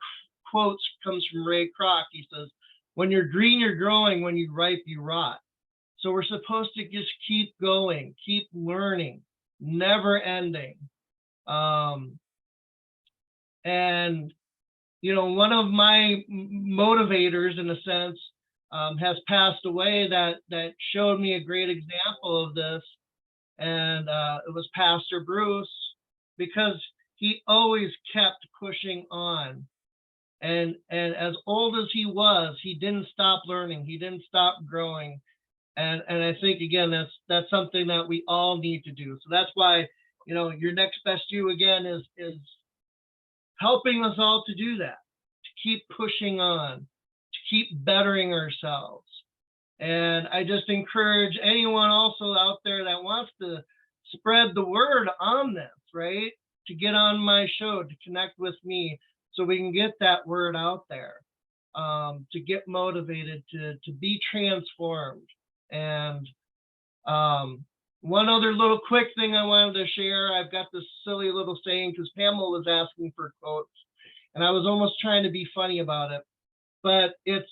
quotes comes from Ray Kroc. He says, when you're green, you're growing. When you ripe, you rot. So we're supposed to just keep going, keep learning, never ending. And, you know, one of my motivators, in a sense, has passed away that showed me a great example of this. And it was Pastor Bruce, because he always kept pushing on. And as old as he was, he didn't stop learning. He didn't stop growing. And I think, again, that's something that we all need to do. So that's why, you know, your next best you, again, is helping us all to do that, to keep pushing on, to keep bettering ourselves. And I just encourage anyone also out there that wants to spread the word on this, right? To get on my show, to connect with me, so we can get that word out there, to get motivated, to be transformed. And one other little quick thing I wanted to share. I've got this silly little saying because Pamela was asking for quotes, and I was almost trying to be funny about it, but it's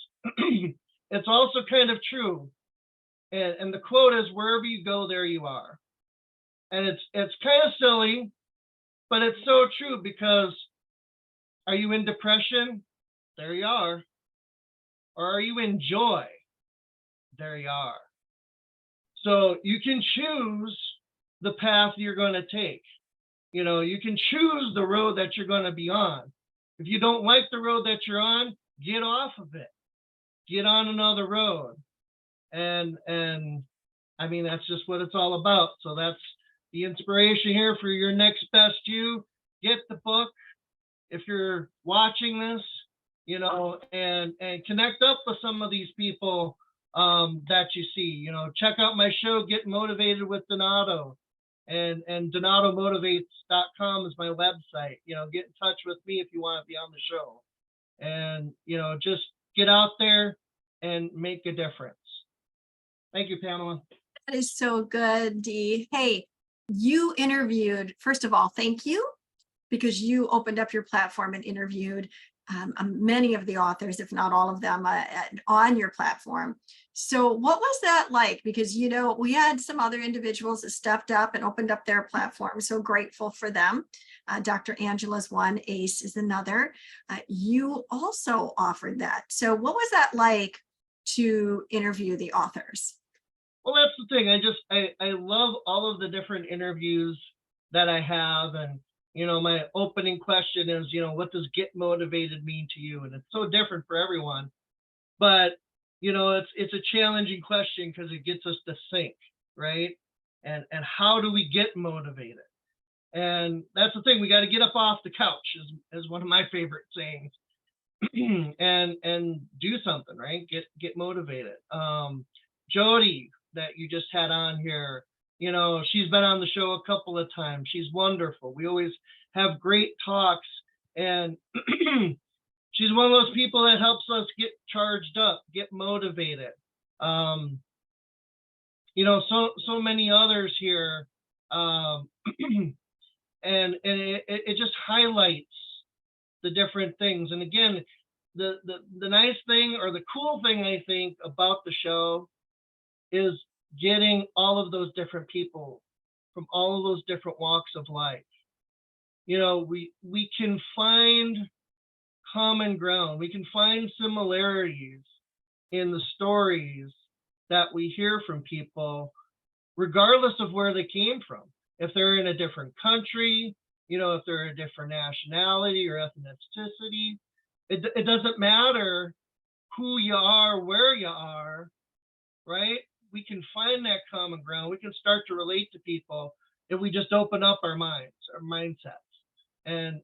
it's also kind of true. And the quote is, "Wherever you go, there you are." And it's kind of silly, but it's so true, because are you in depression? There you are. Or are you in joy? There you are. So you can choose the path you're going to take. You know, you can choose the road that you're going to be on. If you don't like the road that you're on, get off of it. Get on another road. And I mean, that's just what it's all about. So that's the inspiration here for your next best you. Get the book. If you're watching this, you know, and connect up with some of these people that you see. You know, check out my show, Get Motivated with Donato, and donatomotivates.com is my website. You know, get in touch with me if you want to be on the show, and you know, just get out there and make a difference. Thank you, Pamela. That is so good, Dee. Hey, you interviewed, first of all, thank you, because you opened up your platform and interviewed many of the authors, if not all of them, on your platform. So what was that like? Because, you know, we had some other individuals that stepped up and opened up their platform. So grateful for them. Dr. Angela's one, Ace is another. You also offered that. So what was that like to interview the authors? Well, that's the thing. I love all of the different interviews that I have. And, you know, my opening question is, you know, what does get motivated mean to you? And it's so different for everyone. But, you know, it's a challenging question because it gets us to think, right? And how do we get motivated? And that's the thing. We got to get up off the couch is one of my favorite sayings. and do something, right? Get motivated. Jody, that you just had on here, you know, she's been on the show a couple of times. She's wonderful. We always have great talks, and she's one of those people that helps us get charged up, get motivated. You know, so many others here, and it just highlights the different things. And again, the nice thing, or the cool thing, I think, about the show is getting all of those different people from all of those different walks of life. You know, we can find common ground. We can find similarities in the stories that we hear from people, regardless of where they came from. If they're in a different country, you know, if they're a different nationality or ethnicity, it doesn't matter who you are, where you are, right? We can find that common ground. We can start to relate to people if we just open up our minds, our mindsets, and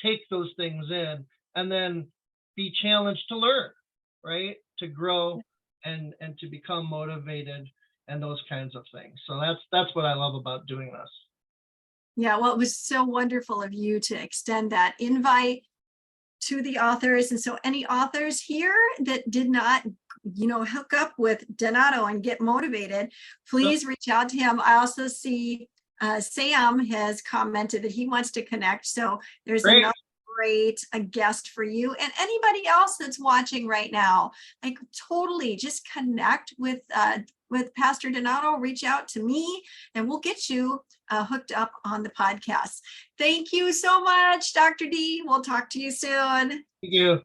take those things in, and then be challenged to learn, right? To grow and to become motivated and those kinds of things. So that's what I love about doing this. Yeah, well, it was so wonderful of you to extend that invite to the authors. And so any authors here that did not, you know, hook up with Donato and get motivated, please reach out to him. I also see Sam has commented that he wants to connect. So there's another great guest for you, and anybody else that's watching right now. Like, totally just connect with Pastor Donato. Reach out to me and we'll get you hooked up on the podcast. Thank you so much, Dr. D. We'll talk to you soon. Thank you.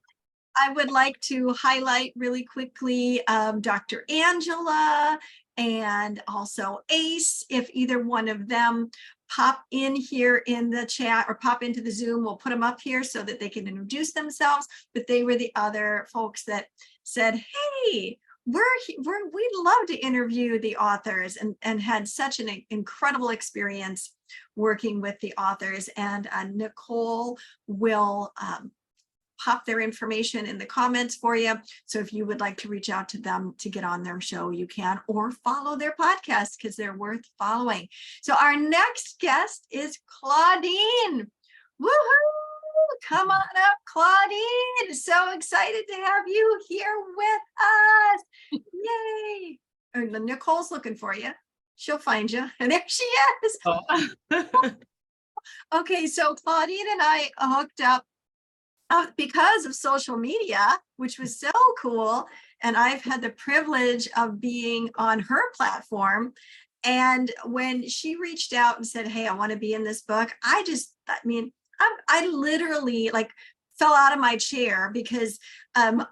I would like to highlight really quickly Dr. Angela and also Ace. If either one of them pop in here in the chat or pop into the Zoom, we'll put them up here so that they can introduce themselves. But they were the other folks that said, hey, we'd love to interview the authors, and had such an incredible experience working with the authors. And Nicole will pop their information in the comments for you. So if you would like to reach out to them to get on their show, you can, or follow their podcast because they're worth following. So our next guest is Claudine. Woohoo! Come on up, Claudine. So excited to have you here with us. Yay. Nicole's looking for you. She'll find you. And there she is. Oh. Okay, so Claudine and I hooked up because of social media, which was so cool. And I've had the privilege of being on her platform. And when she reached out and said, hey, I want to be in this book, I literally like fell out of my chair because I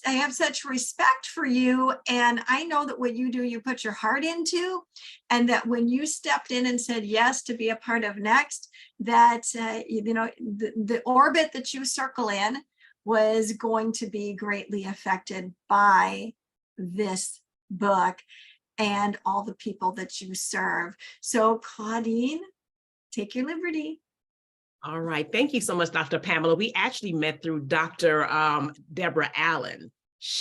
have such respect for you. And I know that what you do, you put your heart into, and that when you stepped in and said yes to be a part of Next, that, the orbit that you circle in was going to be greatly affected by this book and all the people that you serve. So Claudine, take your liberty. All right. Thank you so much, Dr. Pamela. We actually met through Dr. Deborah Allen.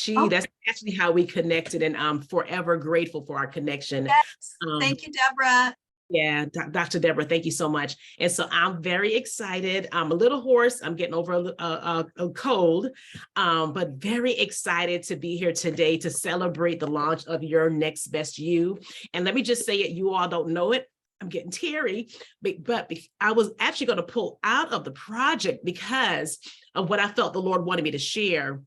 That's actually how we connected, and I'm forever grateful for our connection. Yes. Thank you, Deborah. Yeah, Dr. Deborah, thank you so much. And so I'm very excited. I'm a little hoarse. I'm getting over a cold, but very excited to be here today to celebrate the launch of Your Next Best You. And let me just say it, you all don't know it, I'm getting teary, but I was actually going to pull out of the project because of what I felt the Lord wanted me to share.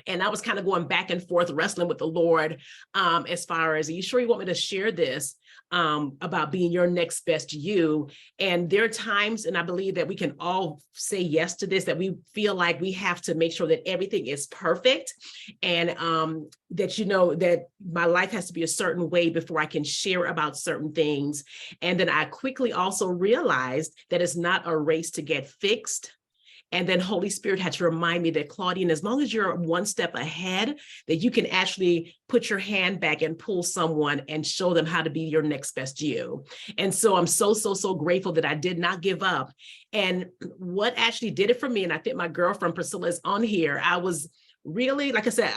And I was kind of going back and forth, wrestling with the Lord as far as, are you sure you want me to share this about being your next best you? And there are times, and I believe that we can all say yes to this, that we feel like we have to make sure that everything is perfect, and that, that my life has to be a certain way before I can share about certain things. And then I quickly also realized that it's not a race to get fixed. And then Holy Spirit had to remind me that, Claudine, as long as you're one step ahead, that you can actually put your hand back and pull someone and show them how to be your next best you. And so I'm so grateful that I did not give up. And what actually did it for me, and I think my girlfriend Priscilla is on here, I was really, like I said,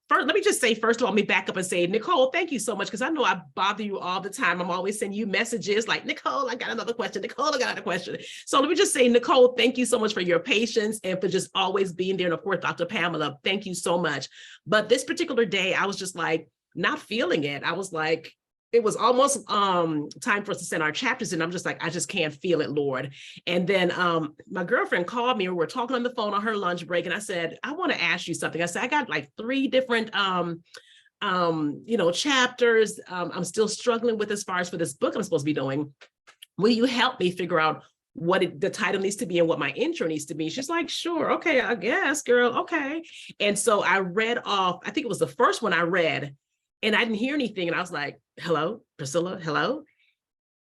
first, let me just say, first of all, let me back up and say, Nicole, thank you so much, because I know I bother you all the time. I'm always sending you messages like, Nicole, I got another question. Nicole, I got another question. So let me just say, Nicole, thank you so much for your patience and for just always being there. And of course, Dr. Pamela, thank you so much. But this particular day, I was just like, not feeling it. I was like, it was almost time for us to send our chapters, and I'm just like, I just can't feel it, Lord. And then my girlfriend called me, and we're talking on the phone on her lunch break, and I said, I want to ask you something. I said, I got like 3 different chapters I'm still struggling with as far as for this book I'm supposed to be doing. Will you help me figure out what the title needs to be and what my intro needs to be? She's like, sure, okay, I guess, girl, okay. And so I read off, I think it was the first one I read, and I didn't hear anything. And I was like, hello, Priscilla, hello.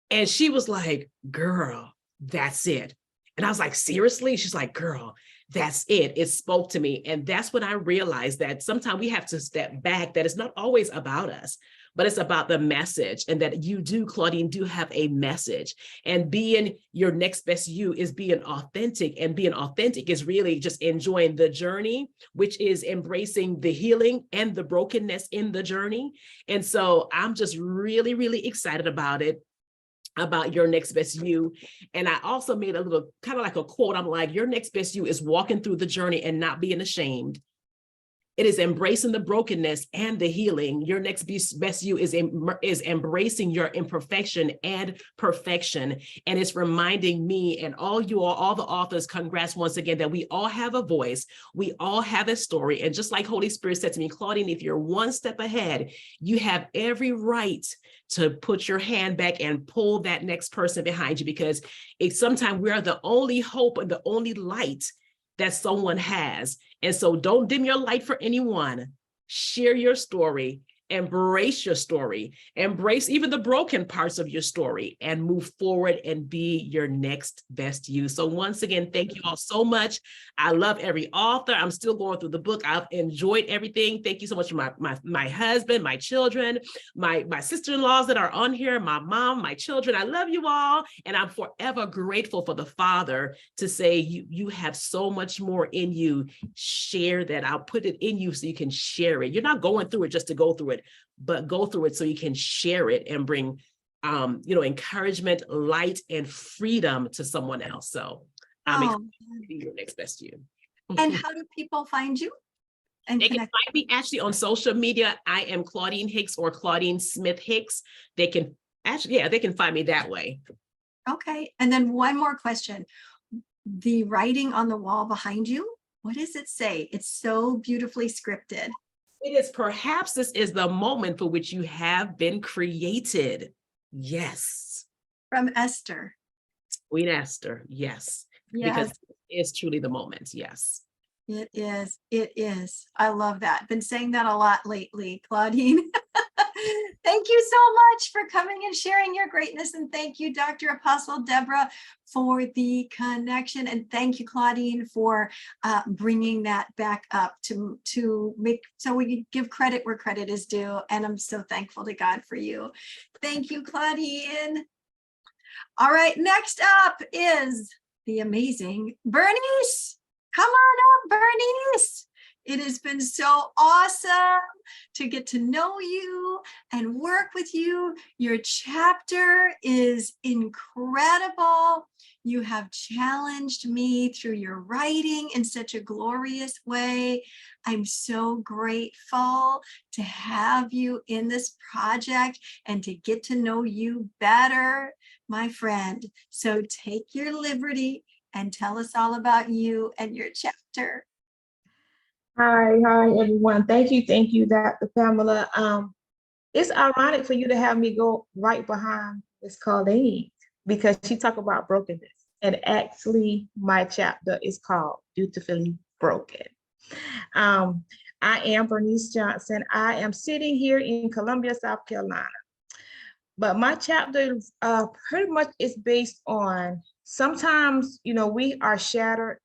And she was like, girl, that's it. And I was like, seriously? She's like, girl, that's it. It spoke to me. And that's when I realized that sometimes we have to step back, that it's not always about us, but it's about the message, and that you do, Claudine, do have a message. And being your next best you is being authentic, and being authentic is really just enjoying the journey, which is embracing the healing and the brokenness in the journey. And so I'm just really, really excited about it, about your next best you. And I also made a little kind of like a quote. I'm like, your next best you is walking through the journey and not being ashamed. It is embracing the brokenness and the healing. Your next best you is embracing your imperfection and perfection. And it's reminding me and all you all the authors, congrats once again, that we all have a voice. We all have a story. And just like Holy Spirit said to me, Claudine, if you're one step ahead, you have every right to put your hand back and pull that next person behind you, because sometimes we are the only hope and the only light that someone has. And so don't dim your light for anyone. Share your story Embrace your story, embrace even the broken parts of your story, and move forward and be your next best you. So once again, thank you all so much. I love every author. I'm still going through the book. I've enjoyed everything. Thank you so much for my husband, my children, my sister-in-laws that are on here, my mom, my children. I love you all. And I'm forever grateful for the Father to say, you have so much more in you. Share that. I'll put it in you so you can share it. You're not going through it just to go through it, but go through it so you can share it and bring encouragement, light, and freedom to someone else. So I'm excited to be your next best you. And how do people find you? And they can find me actually on social media. I am Claudine Hicks or Claudine Smith Hicks. They can actually, they can find me that way. Okay. And then one more question. The writing on the wall behind you, what does it say? It's so beautifully scripted. It is perhaps this is the moment for which you have been created. Yes. From Esther. Queen Esther. Yes. Yes. Because it's truly the moment. Yes. It is. It is. I love that. Been saying that a lot lately, Claudine. Thank you so much for coming and sharing your greatness. And thank you, Dr. Apostle Deborah, for the connection. And thank you, Claudine, for bringing that back up to make so we can give credit where credit is due. And I'm so thankful to God for you. Thank you, Claudine. All right, next up is the amazing Bernice. Come on up, Bernice. It has been so awesome to get to know you and work with you. Your chapter is incredible. You have challenged me through your writing in such a glorious way. I'm so grateful to have you in this project and to get to know you better, my friend. So take your liberty and tell us all about you and your chapter. Hi, everyone. Thank you, Dr. Pamela. It's ironic for you to have me go right behind Miss Colleen because she talked about brokenness. And actually, my chapter is called Beautifully Broken. I am Bernice Johnson. I am sitting here in Columbia, South Carolina. But my chapter pretty much is based on sometimes, we are shattered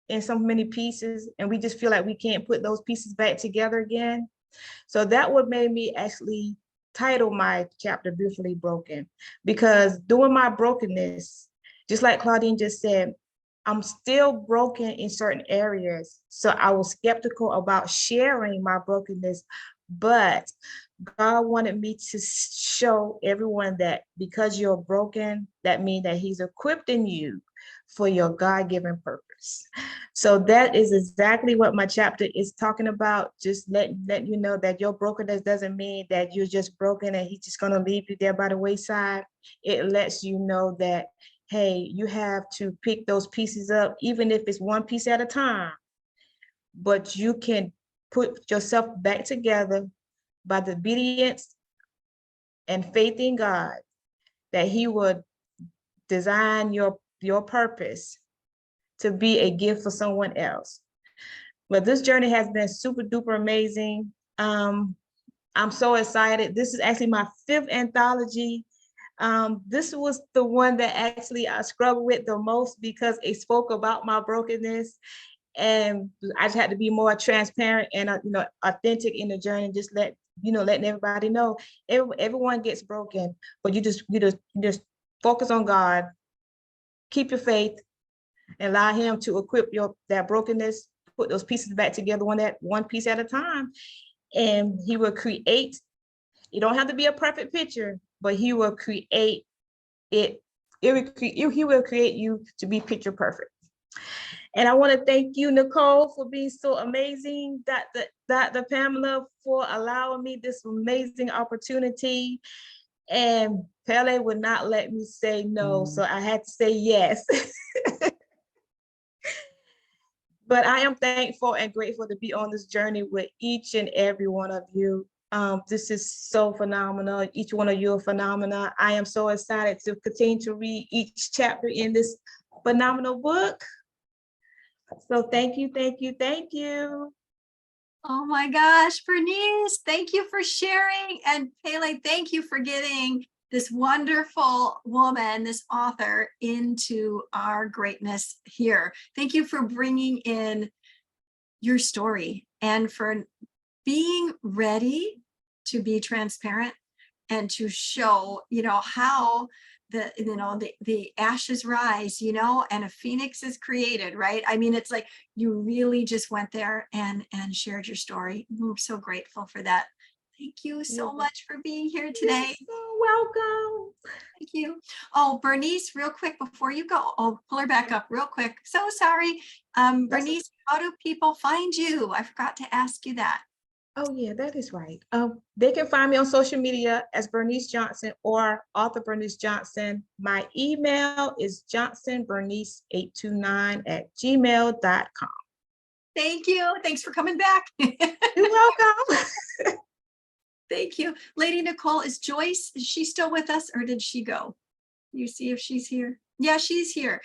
in so many pieces and we just feel like we can't put those pieces back together again. So that what made me actually title my chapter Beautifully Broken, because during my brokenness, just like Claudine just said, I'm still broken in certain areas. So I was skeptical about sharing my brokenness, but God wanted me to show everyone that because you're broken, that means that He's equipping you for your God-given purpose. So that is exactly what my chapter is talking about. Just let you know that your brokenness doesn't mean that you're just broken and He's just going to leave you there by the wayside. It lets you know that, hey, you have to pick those pieces up, even if it's one piece at a time, but you can put yourself back together by the obedience and faith in God that He would design your purpose to be a gift for someone else. But this journey has been super duper amazing. I'm so excited. This is actually my 5th anthology. This was the one that actually I struggled with the most because it spoke about my brokenness. And I just had to be more transparent and authentic in the journey. Just letting everybody know everyone gets broken, but you just focus on God, keep your faith, and allow Him to equip that brokenness, put those pieces back together one piece at a time, and He will create. You don't have to be a perfect picture, but He will create it. He will create you to be picture perfect. And I want to thank you, Nicole, for being so amazing, Dr. Pamela, for allowing me this amazing opportunity. And Pele would not let me say no, so I had to say yes. But I am thankful and grateful to be on this journey with each and every one of you. This is so phenomenal. Each one of you are phenomenal. I am so excited to continue to read each chapter in this phenomenal book. So thank you, thank you, thank you. Oh my gosh, Bernice, thank you for sharing. And Pele, thank you for getting this wonderful woman, this author, into our greatness here. Thank you for bringing in your story and for being ready to be transparent and to show, how the ashes rise, and a phoenix is created, right? I mean, it's like you really just went there and shared your story. We're so grateful for that. Thank you so much for being here today. You're so welcome. Thank you. Oh, Bernice, real quick before you go, pull her back up real quick. So sorry. Bernice, how do people find you? I forgot to ask you that. Oh yeah, that is right. They can find me on social media as Bernice Johnson or author Bernice Johnson. My email is johnsonbernice829@gmail.com. Thank you. Thanks for coming back. You're welcome. Thank you. Lady Nicole, is Joyce, is she still with us or did she go? You see if she's here. Yeah, she's here.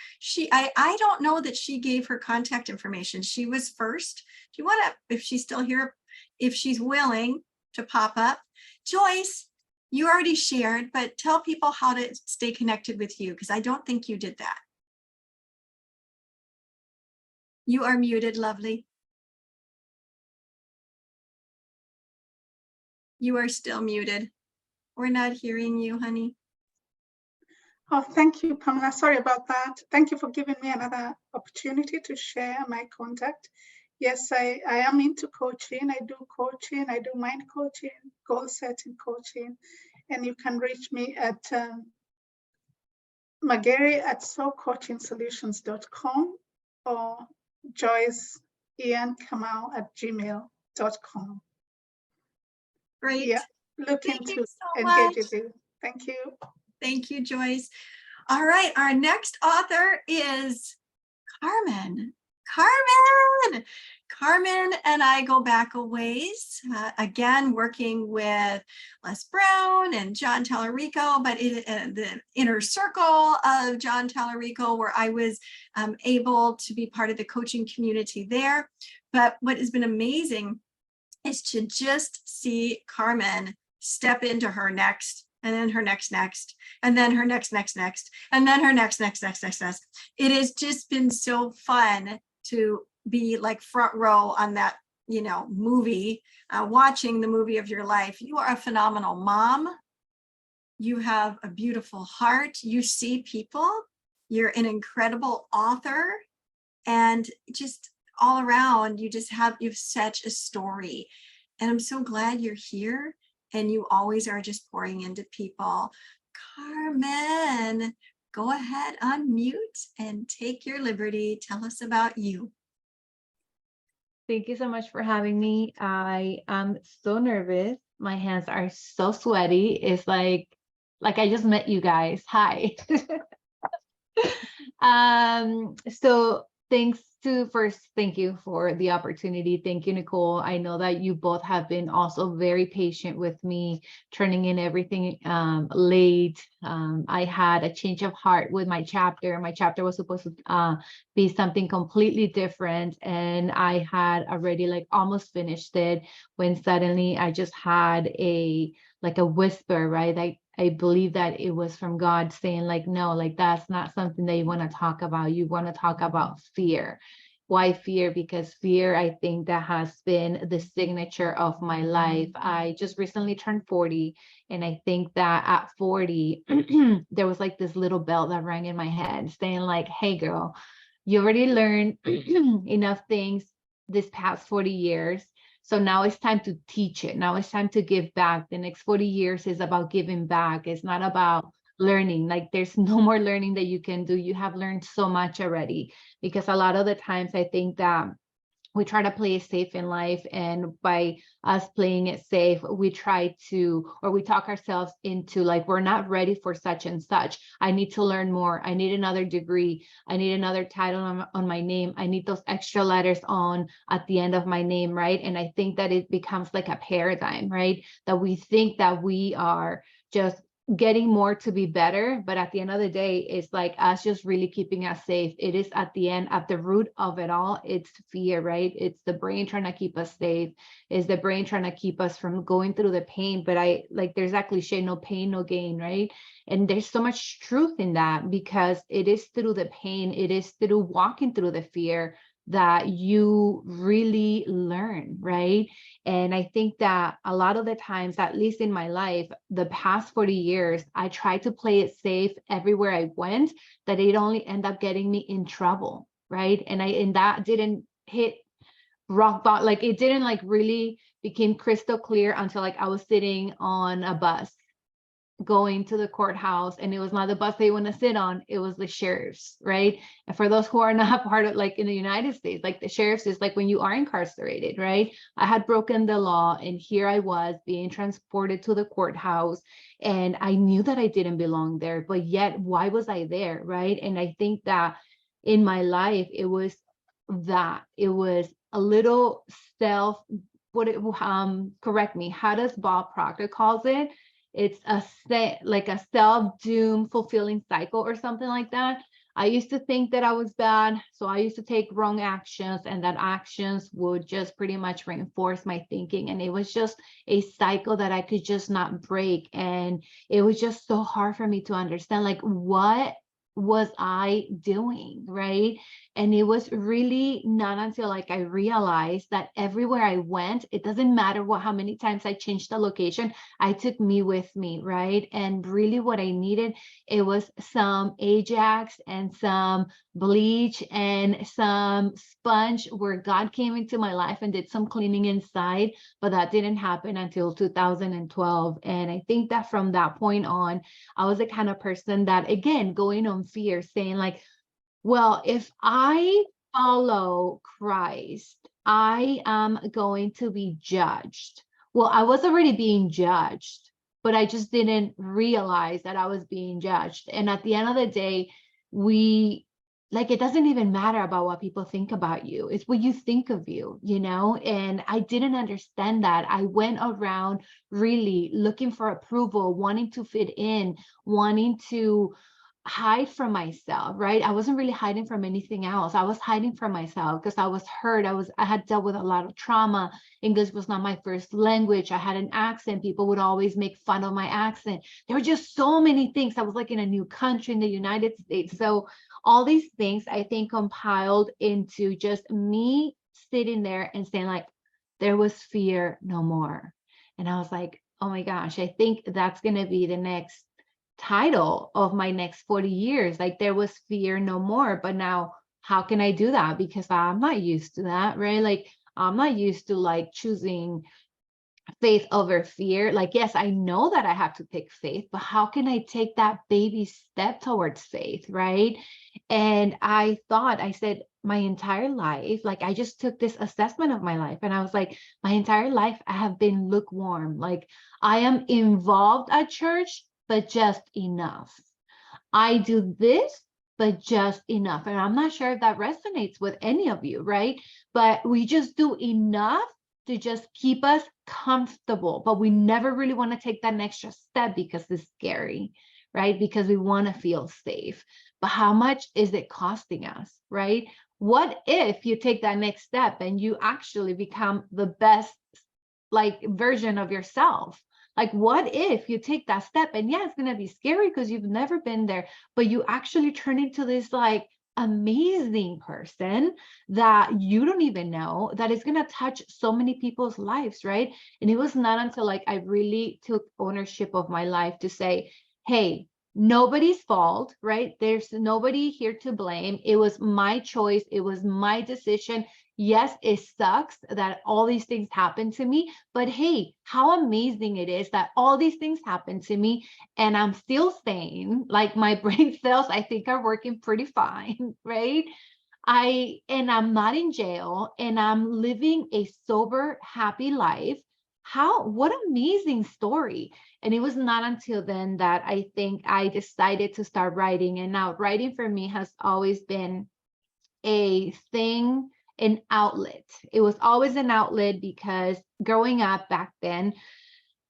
I don't know that she gave her contact information. She was first. Do you want to, if she's still here, if she's willing to pop up? Joyce, you already shared, but tell people how to stay connected with you, because I don't think you did that. You are muted, lovely. You are still muted. We're not hearing you, honey. Oh, thank you, Pamela. Sorry about that. Thank you for giving me another opportunity to share my contact. Yes, I am into coaching. I do coaching. I do mind coaching, goal setting coaching. And you can reach me at mageri@soulcoachingsolutions.com or joyceiankamal@gmail.com. Great. Yeah, looking Thank you to so engage much. with you. Thank you. Thank you, Joyce. All right, our next author is Carmen. Carmen and I go back a ways, again, working with Les Brown and John Tallarico, but the inner circle of John Tallarico, where I was able to be part of the coaching community there. But what has been amazing is to just see Carmen step into her next, and then her next, and then her next, and then her next. It has just been so fun to be like front row on that, movie, watching the movie of your life. You are a phenomenal mom. You have a beautiful heart. You see people. You're an incredible author. And just all around, you've such a story. And I'm so glad you're here. And you always are just pouring into people. Carmen, go ahead, unmute and take your liberty. Tell us about you. Thank you so much for having me. I am so nervous. My hands are so sweaty. It's like I just met you guys. Hi. So thank you for the opportunity. Thank you, Nicole. I know that you both have been also very patient with me, turning in everything late. I had a change of heart with my chapter. My chapter was supposed to be something completely different, and I had already almost finished it when suddenly I just had a whisper, right? I believe that it was from God saying no, that's not something that you want to talk about. You want to talk about fear. Why fear? Because fear, I think, that has been the signature of my life. I just recently turned 40, and I think that at 40, there was this little bell that rang in my head saying hey girl, you already learned enough things this past 40 years. So now it's time to teach it. Now it's time to give back. The next 40 years is about giving back. It's not about learning. There's no more learning that you can do. You have learned so much already. Because a lot of the times I think that we try to play it safe in life, and by us playing it safe, we talk ourselves into we're not ready for such and such. I need to learn more. I need another degree. I need another title on my name. I need those extra letters at the end of my name, right? And I think that it becomes a paradigm, right? That we think that we are just getting more to be better, but at the end of the day, it's like us just really keeping us safe. It is at the end, at the root of it all, it's fear, right? It's the brain trying to keep us safe. Is the brain trying to keep us from going through the pain? But there's that cliche, no pain, no gain, right? And there's so much truth in that, because it is through the pain, it is through walking through the fear that you really learn, right? And I think that a lot of the times, at least in my life, the past 40 years, I tried to play it safe everywhere I went, that it only end up getting me in trouble, right? And that didn't hit rock bottom, like it didn't like really became crystal clear until like I was sitting on a bus going to the courthouse, and it was not the bus they want to sit on, it was the sheriff's, right? And for those who are not part of, like in the United States, like the sheriff's is like when you are incarcerated, right? I had broken the law, and here I was being transported to the courthouse, and I knew that I didn't belong there, but yet why was I there, right? And I think that in my life, it was a little correct me, how does Bob Proctor calls it? It's like a self-doom fulfilling cycle or something like that. I used to think that I was bad, so I used to take wrong actions, and that actions would just pretty much reinforce my thinking. And it was just a cycle that I could just not break. And it was just so hard for me to understand, like, what was I doing, right? And it was really not until like I realized that everywhere I went, it doesn't matter how many times I changed the location, I took me with me, right? And really what I needed, it was some Ajax and some bleach and some sponge, where God came into my life and did some cleaning inside, but that didn't happen until 2012. And I think that from that point on, I was the kind of person that, again, going on fear, saying like, well, if I follow Christ, I am going to be judged. Well, I was already being judged, but I just didn't realize that I was being judged. And at the end of the day, it doesn't even matter about what people think about you. It's what you think of you, you know? And I didn't understand that. I went around really looking for approval, wanting to fit in, wanting to hide from myself, right? I wasn't really hiding from anything else. I was hiding from myself because I was hurt. I had dealt with a lot of trauma. English was not my first language. I had an accent. People would always make fun of my accent. There were just so many things. I was like in a new country in the United States. So all these things, I think, compiled into just me sitting there and saying like, there was fear no more. And I was like, oh my gosh, I think that's going to be the next title of my next 40 years. Like, there was fear no more. But now how can I do that? Because I'm not used to that, right? Like, I'm not used to like choosing faith over fear. Like, yes, I know that I have to pick faith, but how can I take that baby step towards faith, right? And I said, my entire life, like, I just took this assessment of my life, and I was like, my entire life I have been lukewarm. Like, I am involved at church, but just enough. I do this, but just enough. And I'm not sure if that resonates with any of you, right? But we just do enough to just keep us comfortable, but we never really want to take that extra step because it's scary, right? Because we want to feel safe. But how much is it costing us, right? What if you take that next step and you actually become the best like version of yourself? Like, what if you take that step and yeah, it's going to be scary because you've never been there, but you actually turn into this like amazing person that you don't even know, that is going to touch so many people's lives, right? And it was not until like I really took ownership of my life to say, hey, nobody's fault, right? There's nobody here to blame. It was my choice. It was my decision. Yes, it sucks that all these things happen to me, but hey, how amazing it is that all these things happen to me and I'm still sane. Like, my brain cells, I think, are working pretty fine, right? I'm not in jail, and I'm living a sober, happy life. What amazing story. And it was not until then that I think I decided to start writing. And now writing for me has always been a thing, an outlet. It was always an outlet because growing up back then,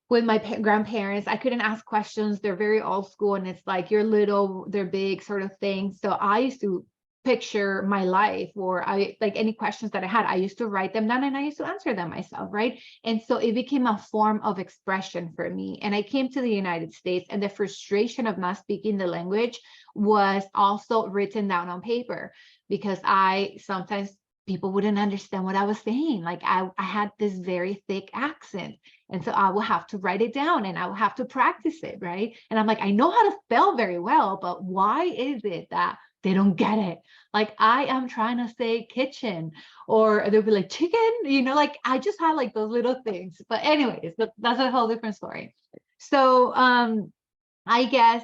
with my grandparents. I couldn't ask questions. They're very old school, and it's like you're little, they're big sort of thing. So I used to picture my life, or I like any questions that I had, I used to write them down and I used to answer them myself, right? And so it became a form of expression for me. And I came to the United States, and the frustration of not speaking the language was also written down on paper, because I sometimes people wouldn't understand what I was saying. Like I had this very thick accent. And so I will have to write it down and I will have to practice it, right? And I'm like, I know how to spell very well, but why is it that they don't get it? Like I am trying to say kitchen, or they'll be like chicken, you know, like I just had like those little things. But anyways, that's a whole different story. So I guess,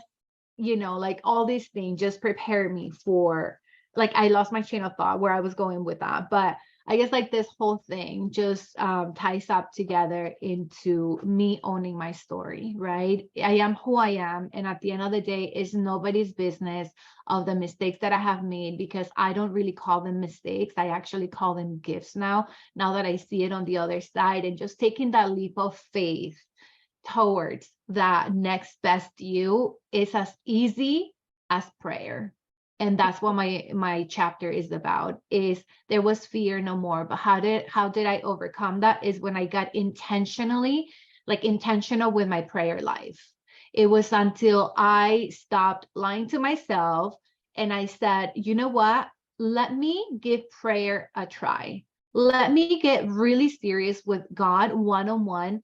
you know, like all these things just prepare me for, like I lost my chain of thought where I was going with that. But I guess like this whole thing just ties up together into me owning my story, right? I am who I am. And at the end of the day, it's nobody's business of the mistakes that I have made, because I don't really call them mistakes. I actually call them gifts now that I see it on the other side, and just taking that leap of faith towards that next best you is as easy as prayer. And that's what my chapter is about, is there was fear no more. But how did I overcome that? Is when I got intentional with my prayer life. It was until I stopped lying to myself and I said, you know what? Let me give prayer a try. Let me get really serious with God one-on-one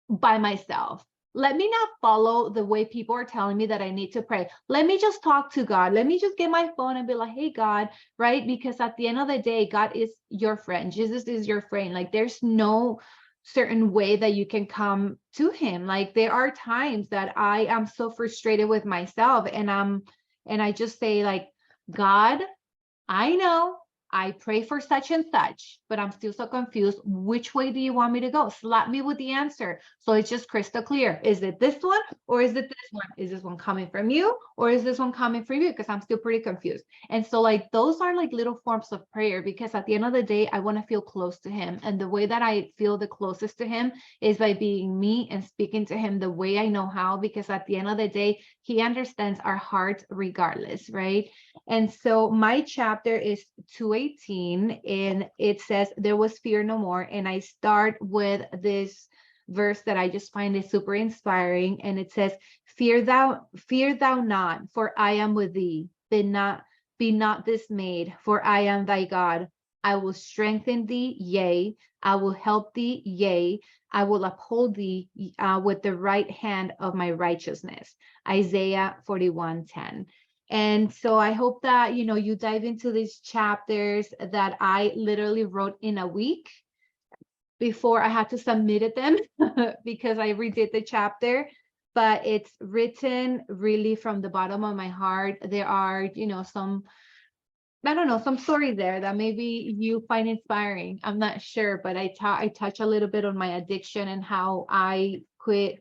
by myself. Let me not follow the way people are telling me that I need to pray. Let me just talk to God. Let me just get my phone and be like, hey, God, right? Because at the end of the day, God is your friend. Jesus is your friend. Like there's no certain way that you can come to him. Like there are times that I am so frustrated with myself, and I just say like, God, I know I pray for such and such, but I'm still so confused. Which way do you want me to go? Slap me with the answer. So it's just crystal clear. Is it this one or is it this one? Is this one coming from you or is this one coming from you? Because I'm still pretty confused. And so like those are like little forms of prayer, because at the end of the day, I want to feel close to him. And the way that I feel the closest to him is by being me and speaking to him the way I know how, because at the end of the day, he understands our hearts regardless, right? And so my chapter is 2:18, and it says, there was fear no more. And I start with this verse that I just find is super inspiring. And it says, fear thou not, for I am with thee. Be not dismayed, for I am thy God. I will strengthen thee, yea, I will help thee, yea, I will uphold thee with the right hand of my righteousness. Isaiah 41:10. And so I hope that, you know, you dive into these chapters that I literally wrote in a week before I had to submit them because I redid the chapter. But it's written really from the bottom of my heart. There are, you know, some stories there that maybe you find inspiring. I'm not sure, but I touch a little bit on my addiction and how I quit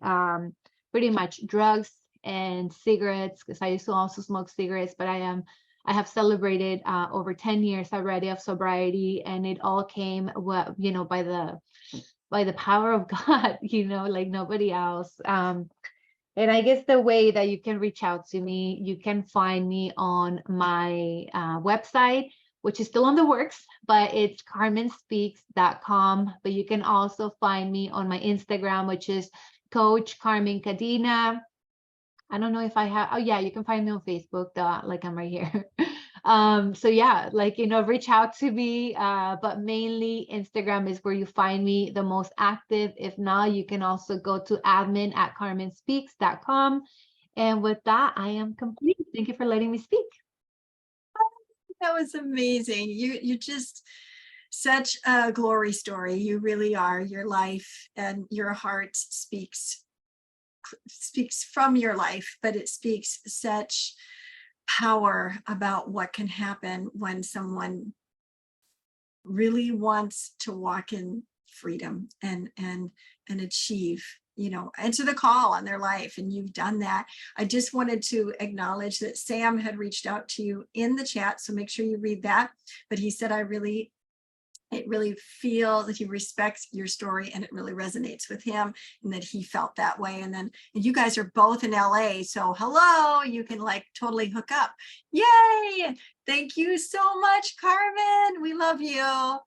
pretty much drugs and cigarettes, because I used to also smoke cigarettes, but I have celebrated over 10 years already of sobriety, and it all came, you know, by the power of God, you know, like nobody else. And I guess the way that you can reach out to me, you can find me on my website, which is still on the works, but it's carmenspeaks.com. But you can also find me on my Instagram, which is Coach Carmen Cadena. I don't know if I have, oh yeah, you can find me on Facebook, like I'm right here. So yeah, like, you know, reach out to me, but mainly Instagram is where you find me the most active. If not, you can also go to admin@carmenspeaks.com. And with that, I am complete. Thank you for letting me speak. That was amazing. You just such a glory story. You really are. Your life and your heart speaks from your life, but it speaks such power about what can happen when someone really wants to walk in freedom and achieve, you know, answer the call on their life. And you've done that. I just wanted to acknowledge that Sam had reached out to you in the chat, so make sure you read that. But he said, I really It really feels that he respects your story and it really resonates with him and that he felt that way. And then and you guys are both in LA. So hello, you can like totally hook up. Yay. Thank you so much, Carmen. We love you.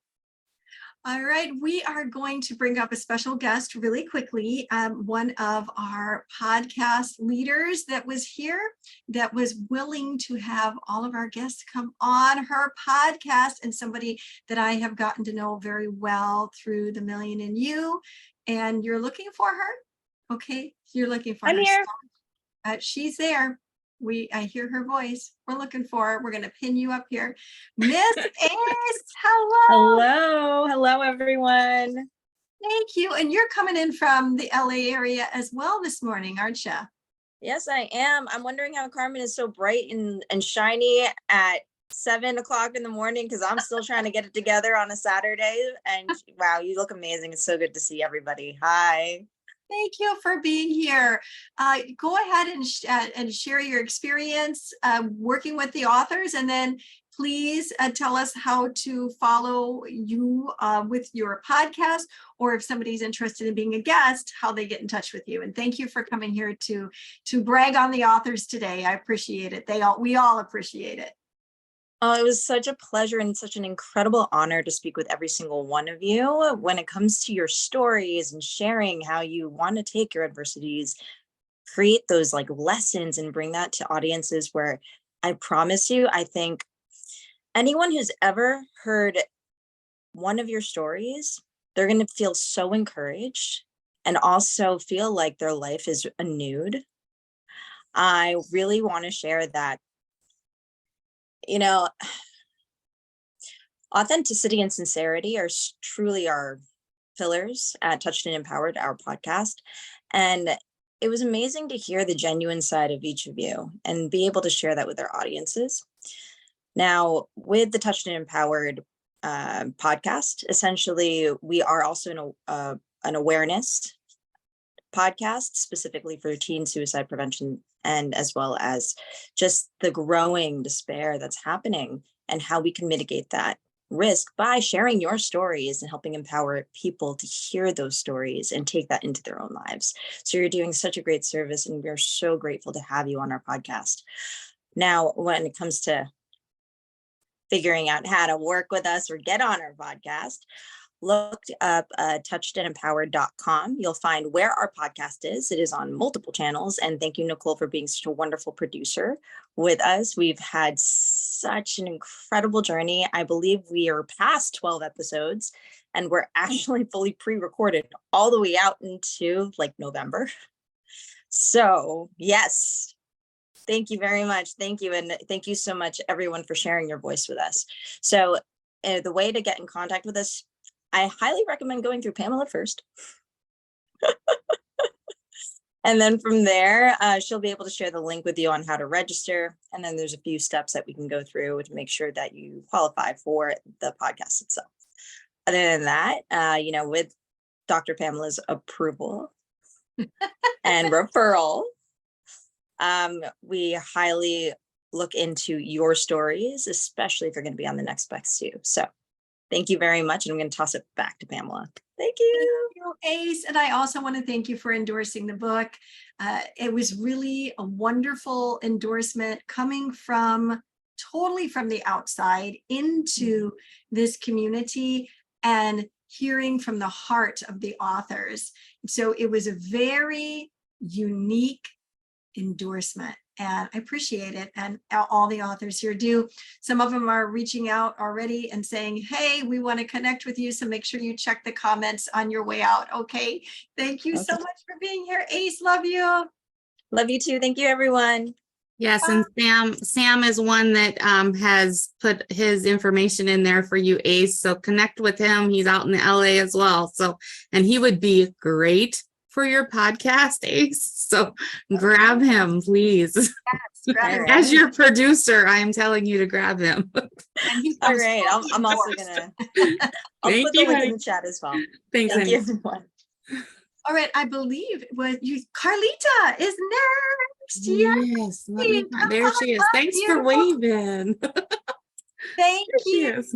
All right, we are going to bring up a special guest really quickly. One of our podcast leaders that was here, that was willing to have all of our guests come on her podcast, and somebody that I have gotten to know very well through The Million in You. And you're looking for her? Okay, you're looking for her. I'm here. She's there. I hear her voice. We're looking for her. We're going to pin you up here. Miss Ace, hello. Hello, everyone. Thank you. And you're coming in from the LA area as well this morning, aren't you? Yes, I am. I'm wondering how Carmen is so bright and shiny at 7 o'clock in the morning, because I'm still trying to get it together on a Saturday. And wow, you look amazing. It's so good to see everybody. Hi. Thank you for being here. Go ahead and share your experience working with the authors, and then please tell us how to follow you with your podcast, or if somebody's interested in being a guest, how they get in touch with you. And thank you for coming here to brag on the authors today. I appreciate it. We all appreciate it. Oh, it was such a pleasure and such an incredible honor to speak with every single one of you. When it comes to your stories and sharing how you want to take your adversities, create those like lessons and bring that to audiences, where I promise you, I think anyone who's ever heard one of your stories, they're going to feel so encouraged and also feel like their life is renewed. I really want to share that, you know, authenticity and sincerity are truly our pillars at Touched and Empowered, our podcast. And it was amazing to hear the genuine side of each of you and be able to share that with our audiences. Now, with the Touched and Empowered podcast, essentially, we are also an awareness podcast specifically for teen suicide prevention, and as well as just the growing despair that's happening and how we can mitigate that risk by sharing your stories and helping empower people to hear those stories and take that into their own lives. So you're doing such a great service, and we're so grateful to have you on our podcast. Now, when it comes to figuring out how to work with us or get on our podcast, look up touchedandempowered.com. You'll find where our podcast is. It is on multiple channels. And thank you, Nicole, for being such a wonderful producer with us. We've had such an incredible journey. I believe we are past 12 episodes, and we're actually fully pre-recorded all the way out into like November. So yes, thank you very much. Thank you. And thank you so much, everyone, for sharing your voice with us. So the way to get in contact with us, I highly recommend going through Pamela first. And then from there, she'll be able to share the link with you on how to register. And then there's a few steps that we can go through to make sure that you qualify for the podcast itself. Other than that, with Dr. Pamela's approval and referral, we highly look into your stories, especially if you're going to be on the next Best You. So thank you very much. And I'm going to toss it back to Pamela. Thank you. Thank you, Ace. And I also want to thank you for endorsing the book. It was really a wonderful endorsement coming totally from the outside into this community and hearing from the heart of the authors. So it was a very unique endorsement, and I appreciate it. And all the authors here do. Some of them are reaching out already and saying, hey, we want to connect with you. So make sure you check the comments on your way out. Okay. Thank you so much for being here. Ace, love you. Love you too. Thank you, everyone. Yes, and Sam is one that has put his information in there for you, Ace. So connect with him. He's out in the LA as well. So, and he would be great for your podcast, Ace. So grab him, please. Yes, grab him. As your producer, I am telling you to grab him. And he's all right. I'm also gonna. I'll Thank put the you, link honey. in the chat as well. Thanks, Thank honey. you, everyone. All right, I believe it was you. Carlita is next. Yes, There she is. Thanks for beautiful. waving. Thank There she you. is.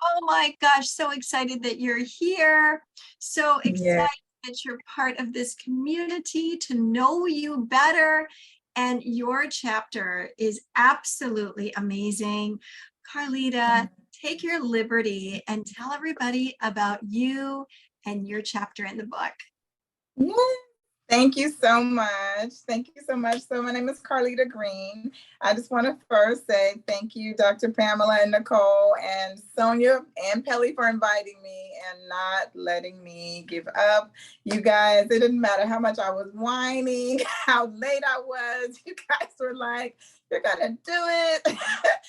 Oh my gosh, so excited that you're here. So excited Yeah. that you're part of this community, to know you better. And your chapter is absolutely amazing. Carlita, take your liberty and tell everybody about you and your chapter in the book. Yeah. Thank you so much. Thank you so much. So my name is Carlita Green. I just want to first say thank you, Dr. Pamela and Nicole and Sonia and Pelly, for inviting me and not letting me give up. You guys, it didn't matter how much I was whining, how late I was. You guys were like, you're gonna do it. I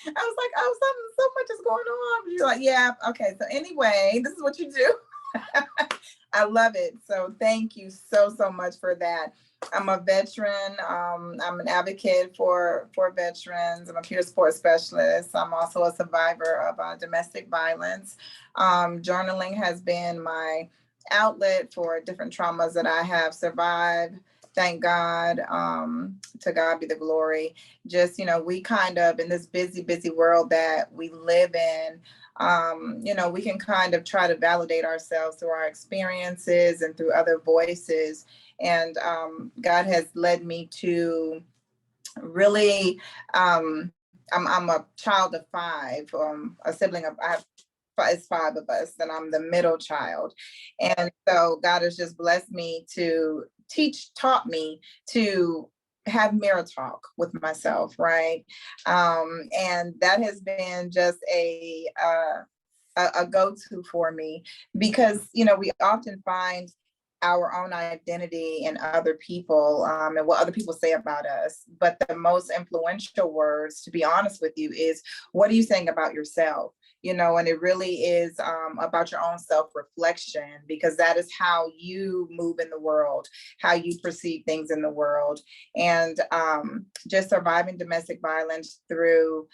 was like, oh, so much is going on. You're like, yeah, okay. So anyway, this is what you do. I love it. So thank you so much for that. I'm a veteran. I'm an advocate for veterans. I'm a peer support specialist. I'm also a survivor of domestic violence. Journaling has been my outlet for different traumas that I have survived. Thank God. To God be the glory. Just, we kind of, in this busy world that we live in, we can kind of try to validate ourselves through our experiences and through other voices. And God has led me to really, I'm a child of five, a sibling of, it's five of us, and I'm the middle child. And so God has just blessed me to taught me to have mirror talk with myself, right? And that has been just a go-to for me, because we often find our own identity in other people, and what other people say about us. But the most influential words, to be honest with you, is, what are you saying about yourself? And it really is about your own self-reflection, because that is how you move in the world, how you perceive things in the world. And just surviving domestic violence through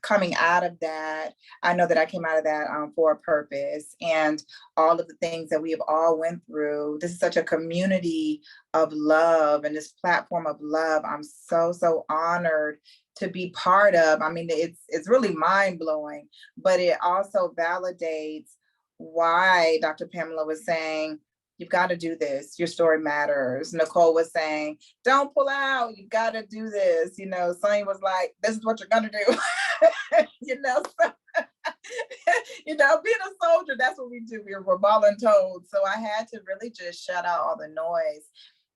coming out of that. I know that I came out of that for a purpose, and all of the things that we have all went through. This is such a community of love, and this platform of love. I'm so honored to be part of. I mean, it's really mind blowing, but it also validates why Dr. Pamela was saying, you've got to do this. Your story matters. Nicole was saying, don't pull out. You got to do this. Sonia was like, this is what you're going to do. Being a soldier, that's what we do. We're voluntold. So I had to really just shut out all the noise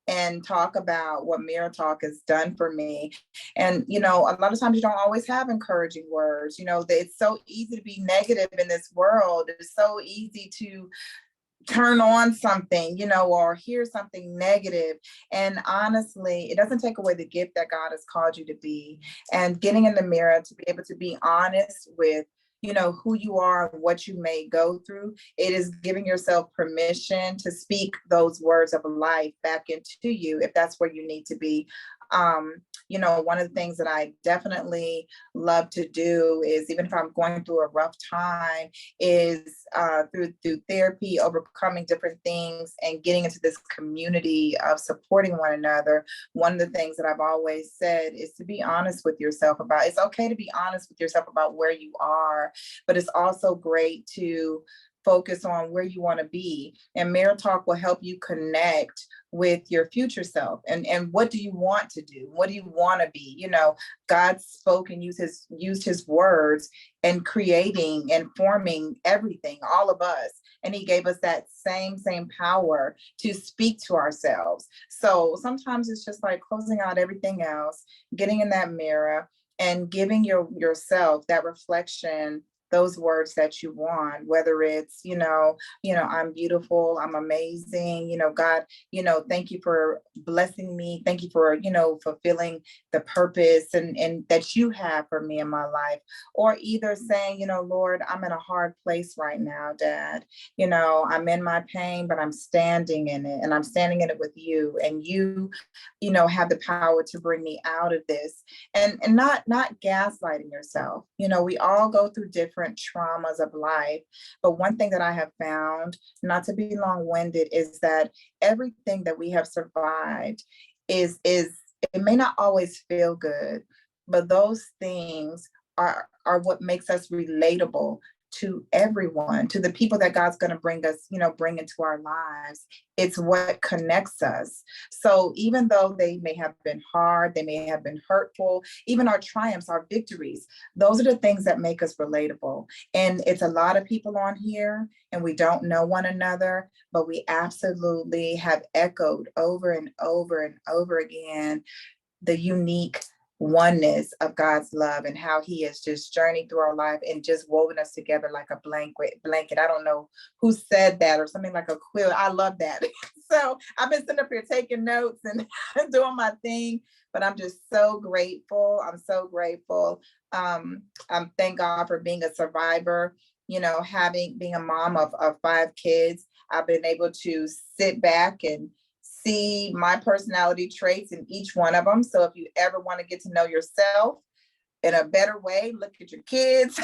and talk about what Mirror Talk has done for me. And, a lot of times you don't always have encouraging words. It's so easy to be negative in this world. It's so easy to turn on something, or hear something negative. And honestly, it doesn't take away the gift that God has called you to be. And getting in the mirror to be able to be honest with, who you are and what you may go through. It is giving yourself permission to speak those words of life back into you, if that's where you need to be. One of the things that I definitely love to do is, even if I'm going through a rough time, is through therapy, overcoming different things and getting into this community of supporting one another. One of the things that I've always said is to be honest with yourself about, it's okay to be honest with yourself about where you are, but it's also great to focus on where you want to be. And Mirror Talk will help you connect with your future self. And what do you want to do? What do you want to be? God spoke and used his words and creating and forming everything, all of us. And he gave us that same power to speak to ourselves. So sometimes it's just like closing out everything else, getting in that mirror and giving yourself that reflection, those words that you want, whether it's, I'm beautiful, I'm amazing, God, thank you for blessing me. Thank you for, fulfilling the purpose and that you have for me in my life. Or either saying, Lord, I'm in a hard place right now, Dad. I'm in my pain, but I'm standing in it, and I'm standing in it with you. And you have the power to bring me out of this, and not gaslighting yourself. We all go through different traumas of life. But one thing that I have found, not to be long-winded, is that everything that we have survived is it may not always feel good, but those things are what makes us relatable to everyone, to the people that God's going to bring us, bring into our lives. It's what connects us. So even though they may have been hard, they may have been hurtful, even our triumphs, our victories, those are the things that make us relatable. And it's a lot of people on here and we don't know one another, but we absolutely have echoed over and over and over again the unique oneness of God's love and how he has just journeyed through our life and just woven us together like a blanket. I don't know who said that, or something like a quilt. I love that. So I've been sitting up here taking notes and doing my thing, but I'm just so grateful. I'm so grateful. Thank God for being a survivor, being a mom of 5 kids. I've been able to sit back and see my personality traits in each one of them. So if you ever want to get to know yourself in a better way, look at your kids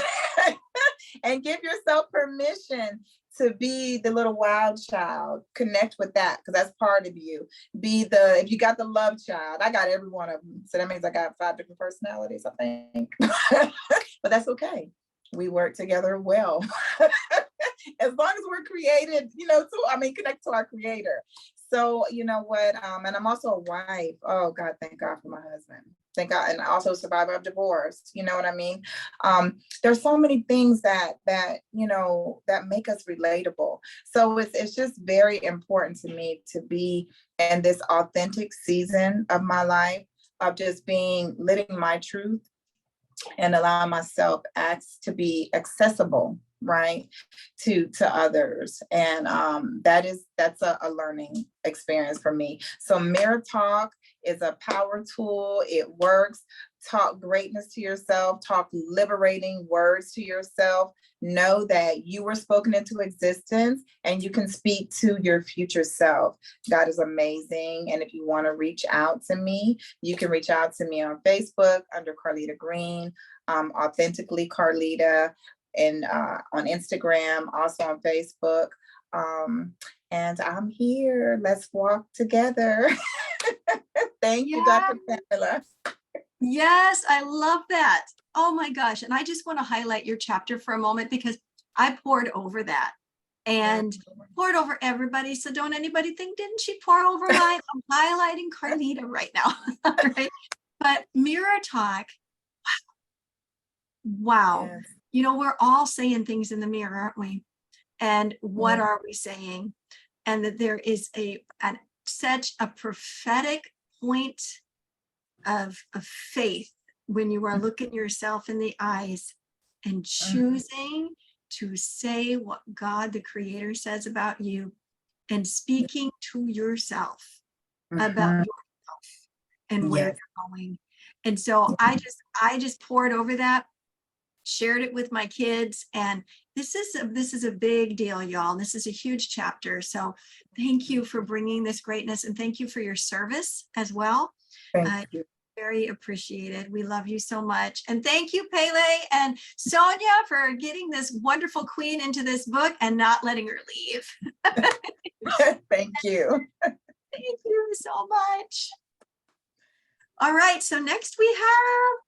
and give yourself permission to be the little wild child. Connect with that, because that's part of you. If you got the love child, I got every one of them. So that means I got 5 different personalities, I think. But that's okay. We work together well. As long as we're created, connect to our creator. So you know what, and I'm also a wife. Oh God, thank God for my husband. Thank God. And also a survivor of divorce. You know what I mean? There's so many things that make us relatable. So it's just very important to me to be in this authentic season of my life of just living my truth and allow myself to be accessible, right, to others. And that's a learning experience for me. So Mirror Talk is a power tool. It works. Talk greatness to yourself, talk liberating words to yourself. Know that you were spoken into existence and you can speak to your future self. God is amazing. And if you want to reach out to me, you can reach out to me on Facebook under Carlita Green, Authentically Carlita, and on Instagram, also on Facebook. And I'm here. Let's walk together. Thank you, Dr. Pamela. Yes, I love that. Oh my gosh. And I just want to highlight your chapter for a moment because I poured over that and poured over everybody. So don't anybody think, didn't she pour over mine? I'm highlighting Carlita right now. Right? But Mirror Talk, wow. Yes. We're all saying things in the mirror, aren't we? And what are we saying? And that there is such a prophetic point of faith when you are looking yourself in the eyes and choosing to say what God, the Creator, says about you and speaking to yourself about yourself and where you're going. And so I just poured over that, shared it with my kids, and this is a big deal, y'all. This is a huge chapter. So thank you for bringing this greatness, and thank you for your service as well. Thank you. Very appreciated. We love you so much. And thank you, Pele and Sonia, for getting this wonderful queen into this book and not letting her leave. Thank you. Thank you so much. All right, so next we have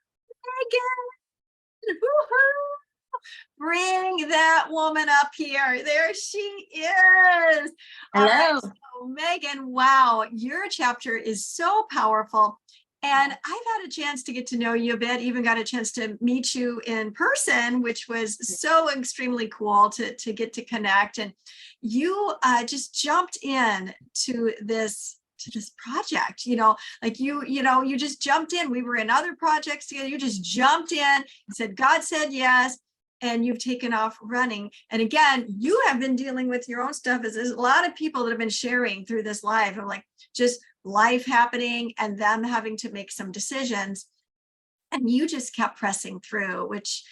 Megan. Woo-hoo. Bring that woman up here. There she is. Hello. All right, so Megan, wow, your chapter is so powerful. And I've had a chance to get to know you a bit, even got a chance to meet you in person, which was so extremely cool to get to connect. And you just jumped in to this project, you just jumped in. We were in other projects together. You just jumped in and said, God said yes. And you've taken off running. And again, you have been dealing with your own stuff. There's a lot of people that have been sharing through this live of just life happening and them having to make some decisions. And you just kept pressing through, which,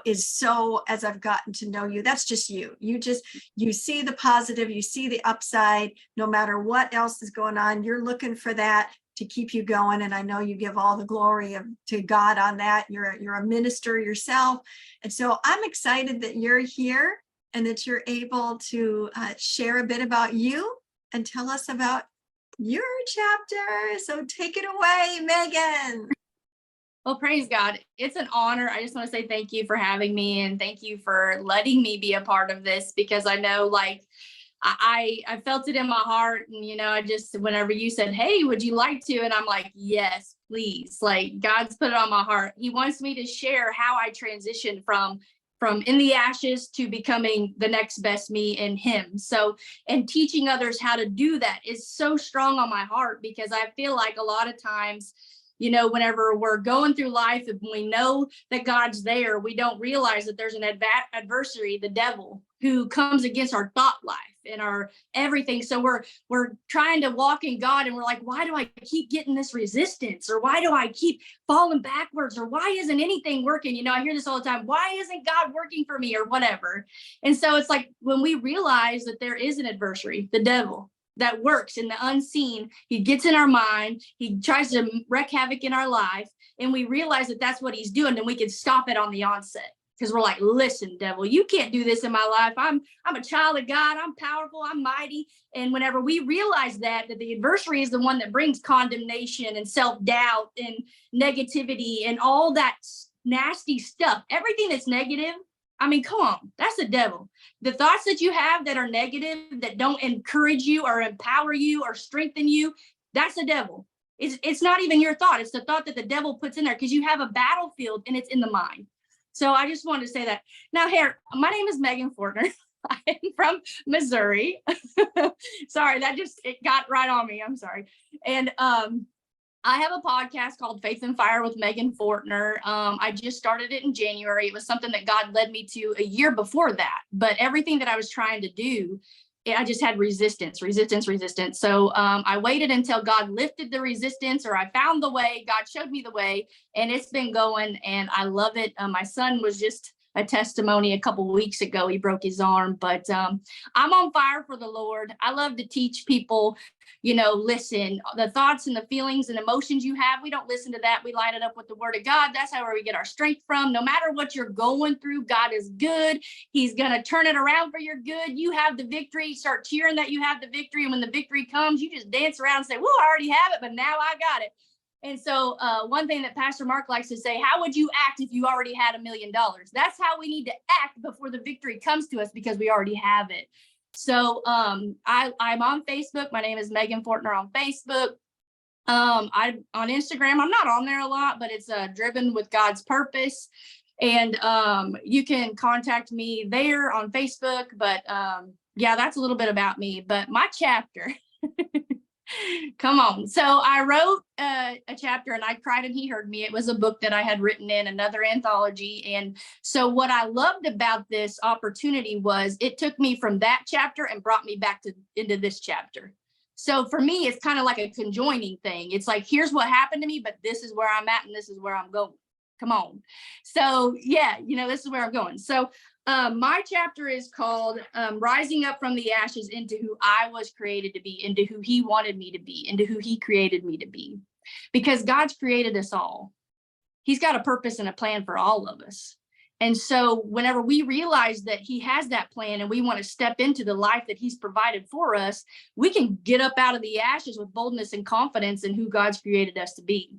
is so, as I've gotten to know you, that's just you. You see the positive, you see the upside, no matter what else is going on, you're looking for that to keep you going. And I know you give all the glory to God on that. You're a minister yourself. And so I'm excited that you're here and that you're able to share a bit about you and tell us about your chapter. So take it away, Megan. Well, praise God. It's an honor. I just want to say thank you for having me and thank you for letting me be a part of this, because I know, like, I felt it in my heart. And, you know, I just, whenever you said, hey, would you like to? And I'm like, yes, please. Like, God's put it on my heart. He wants me to share how I transitioned from in the ashes to becoming the next best me in him. So, and teaching others how to do that is so strong on my heart, because I feel like a lot of times, you know, whenever we're going through life and we know that God's there, we don't realize that there's an adversary, the devil, who comes against our thought life and our everything. So we're trying to walk in God and we're like, why do I keep getting this resistance? Or why do I keep falling backwards? Or why isn't anything working? You know, I hear this all the time. Why isn't God working for me, or whatever? And so it's like, when we realize that there is an adversary, the devil, that works in the unseen, he gets in our mind, he tries to wreak havoc in our life, and we realize that that's what he's doing, then we can stop it on the onset. Because we're like, listen, devil, you can't do this in my life. I'm a child of God. I'm powerful. I'm mighty. And whenever we realize that the adversary is the one that brings condemnation and self-doubt and negativity and all that nasty stuff, everything that's negative, I mean, come on, that's the devil. The thoughts that you have that are negative, that don't encourage you or empower you or strengthen you, that's the devil. It's not even your thought. It's the thought that the devil puts in there, because you have a battlefield and it's in the mind. So I just wanted to say that. Now, here, my name is Megan Fortner. I'm from Missouri. Sorry, it got right on me. I'm sorry. And I have a podcast called Faith and Fire with Megan Fortner. I just started it in January. It was something that God led me to a year before that. But everything that I was trying to do, I just had resistance. So I waited until God lifted the resistance, or I found the way. God showed me the way, and it's been going, and I love it. My son was just a testimony a couple of weeks ago. He broke his arm, but I'm on fire for the Lord. I love to teach people, you know, listen, the thoughts and the feelings and emotions you have, we don't listen to that. We line it up with the word of God. That's how we get our strength from. No matter what you're going through, God is good. He's going to turn it around for your good. You have the victory. Start cheering that you have the victory. And when the victory comes, you just dance around and say, whoa, I already have it, but now I got it. And so one thing that Pastor Mark likes to say, how would you act if you already had $1 million? That's how we need to act before the victory comes to us, because we already have it. So I'm on Facebook. My name is Megan Fortner on Facebook. I'm on Instagram. I'm not on there a lot, but it's Driven with God's Purpose. And you can contact me there on Facebook. But yeah, that's a little bit about me. But my chapter, come on. So I wrote a chapter, and I Cried and He Heard Me. It was a book that I had written in another anthology. And so what I loved about this opportunity was it took me from that chapter and brought me back into this chapter. So for me, it's kind of like a conjoining thing. It's like, here's what happened to me, but this is where I'm at and this is where I'm going. Come on. So yeah, you know, this is where I'm going. So my chapter is called Rising Up from the Ashes into Who I Was Created to Be, into who He wanted me to be, into who He created me to be. Because God's created us all. He's got a purpose and a plan for all of us. And so whenever we realize that He has that plan and we want to step into the life that He's provided for us, we can get up out of the ashes with boldness and confidence in who God's created us to be.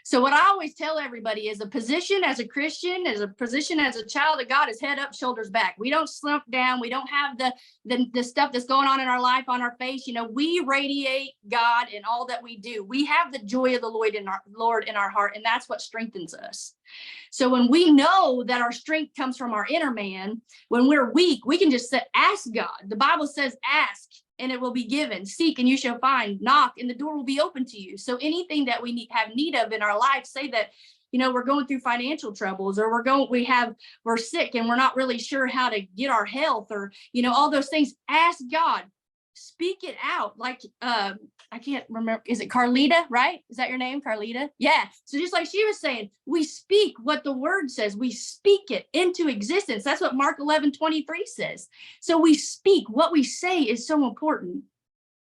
So what I always tell everybody is a position as a Christian, as a position as a child of God, is head up, shoulders back. We don't slump down. We don't have the stuff that's going on in our life on our face. You know, we radiate God in all that we do. We have the joy of the Lord in our heart, and that's what strengthens us. So when we know that our strength comes from our inner man, when we're weak, we can just ask God. The Bible says, ask and it will be given. Seek and you shall find. Knock and the door will be open to you. So anything that we have need of in our life, say that, you know, we're going through financial troubles, or we're sick and we're not really sure how to get our health, or, you know, all those things. Ask God, speak it out. Like, I can't remember. Is it Carlita, right? Is that your name, Carlita? Yeah. So just like she was saying, we speak what the word says. We speak it into existence. That's what Mark 11:23 says. So we speak. What we say is so important.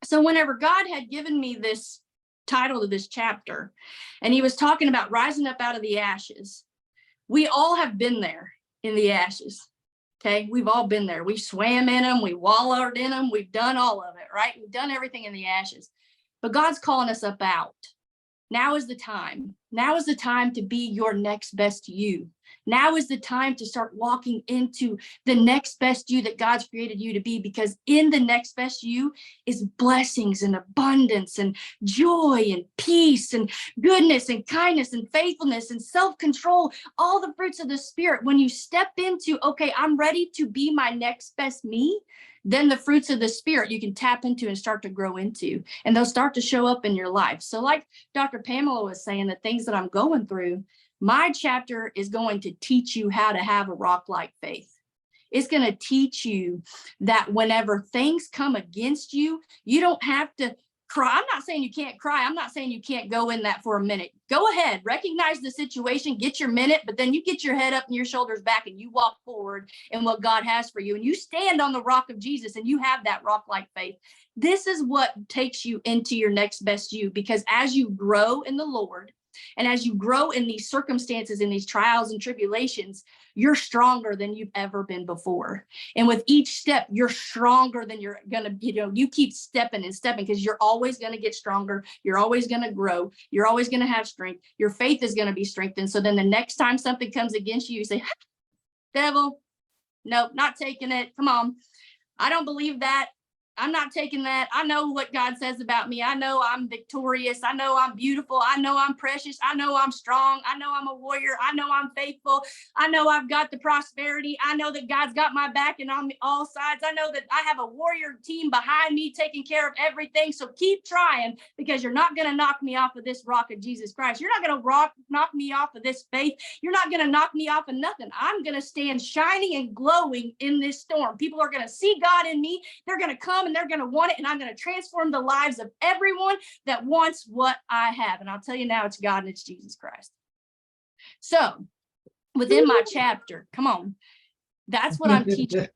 So whenever God had given me this title to this chapter, and He was talking about rising up out of the ashes, we all have been there in the ashes. Okay, we've all been there. We swam in them, we wallowed in them, we've done all of it, right? We've done everything in the ashes. But God's calling us up out. Now is the time. Now is the time to be your next best you. Now is the time to start walking into the next best you that God's created you to be, because in the next best you is blessings and abundance and joy and peace and goodness and kindness and faithfulness and self-control, all the fruits of the Spirit. When you step into, okay, I'm ready to be my next best me, then the fruits of the Spirit you can tap into and start to grow into, and they'll start to show up in your life. So like Dr. Pamela was saying, the things that I'm going through, my chapter is going to teach you how to have a rock-like faith. It's going to teach you that whenever things come against you, you don't have to cry. I'm not saying you can't cry. I'm not saying you can't go in that for a minute. Go ahead, recognize the situation, get your minute, but then you get your head up and your shoulders back and you walk forward in what God has for you. And you stand on the rock of Jesus and you have that rock-like faith. This is what takes you into your next best you, because as you grow in the Lord, and as you grow in these circumstances, in these trials and tribulations, you're stronger than you've ever been before. And with each step, you're stronger than you're going to, you keep stepping and stepping, because you're always going to get stronger. You're always going to grow. You're always going to have strength. Your faith is going to be strengthened. So then the next time something comes against you, you say, devil, nope, not taking it. Come on. I don't believe that. I'm not taking that. I know what God says about me. I know I'm victorious. I know I'm beautiful. I know I'm precious. I know I'm strong. I know I'm a warrior. I know I'm faithful. I know I've got the prosperity. I know that God's got my back and on all sides. I know that I have a warrior team behind me taking care of everything. So keep trying, because you're not going to knock me off of this rock of Jesus Christ. You're not going to knock me off of this faith. You're not going to knock me off of nothing. I'm going to stand shining and glowing in this storm. People are going to see God in me. They're going to come and they're going to want it, and I'm going to transform the lives of everyone that wants what I have. And I'll tell you now, it's God and it's Jesus Christ. So within my chapter, come on, that's what I'm teaching.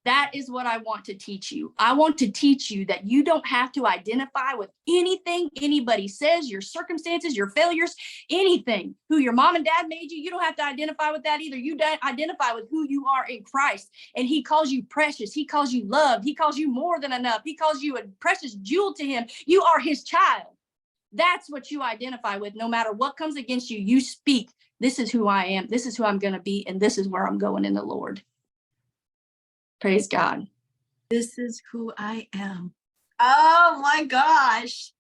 That is what I want to teach you. I want to teach you that you don't have to identify with anything anybody says, your circumstances, your failures, anything. Who your mom and dad made you, you don't have to identify with that either. You identify with who you are in Christ. And he calls you precious. He calls you loved. He calls you more than enough. He calls you a precious jewel to him. You are his child. That's what you identify with. No matter what comes against you, you speak, this is who I am. This is who I'm going to be. And this is where I'm going in the Lord. Praise God. This is who I am. Oh my gosh.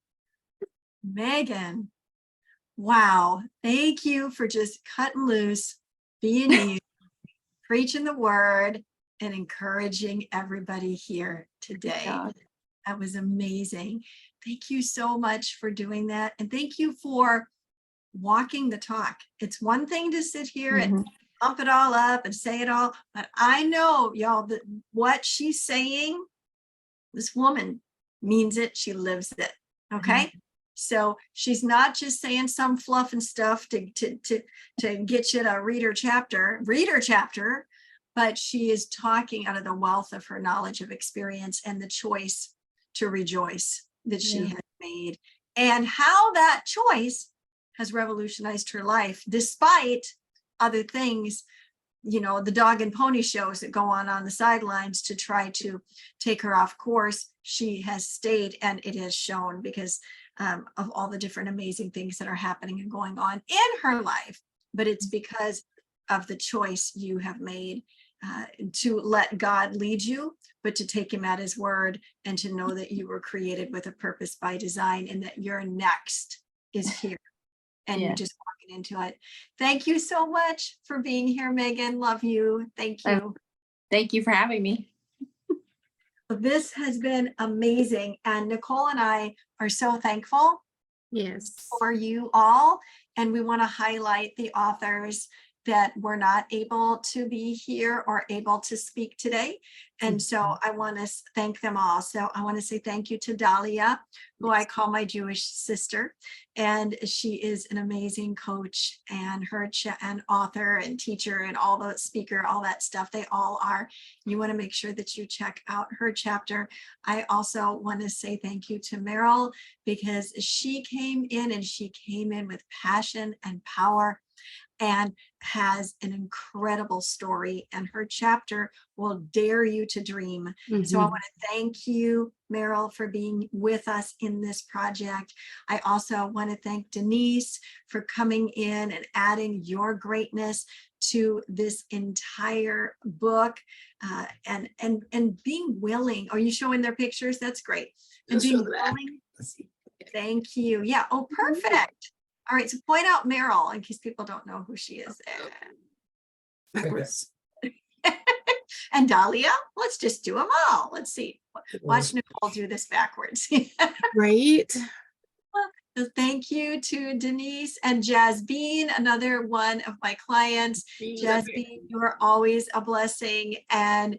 Megan. Wow. Thank you for just cutting loose, being you, preaching the word, and encouraging everybody here today. That was amazing. Thank you so much for doing that. And thank you for walking the talk. It's one thing to sit here and pump it all up and say it all, but I know, y'all, that what she's saying, this woman means it. She lives it. Okay. So she's not just saying some fluff and stuff to get you to read her chapter, but she is talking out of the wealth of her knowledge of experience and the choice to rejoice that she has made, and how that choice has revolutionized her life despite other things, the dog and pony shows that go on the sidelines to try to take her off course. She has stayed, and it has shown, because of all the different amazing things that are happening and going on in her life. But it's because of the choice you have made to let God lead you, but to take him at his word, and to know that you were created with a purpose by design, and that your next is here. And you're just walking into it. Thank you so much for being here, Megan. Love you. Thank you. Thank you for having me. This has been amazing. And Nicole and I are so thankful for you all. And we want to highlight the authors that were not able to be here or able to speak today. And so I want to thank them all. So I want to say thank you to Dahlia, who I call my Jewish sister. And she is an amazing coach and and author and teacher and all the speaker, all that stuff. They all are. You want to make sure that you check out her chapter. I also want to say thank you to Meryl, because she came in with passion and power. and has an incredible story, and her chapter will dare you to dream. So I want to thank you, Meryl, for being with us in this project. I also want to thank Denise for coming in and adding your greatness to this entire book, and being willing. Are you showing their pictures? That's great. And being willing. Thank you. Yeah. Oh, perfect. All right. So point out Meryl in case people don't know who she is. Backwards. And Dahlia. Let's just do them all. Let's see. Watch Nicole do this backwards. Right. So thank you to Denise and Jasbine, another one of my clients. Jasbine, you are always a blessing, and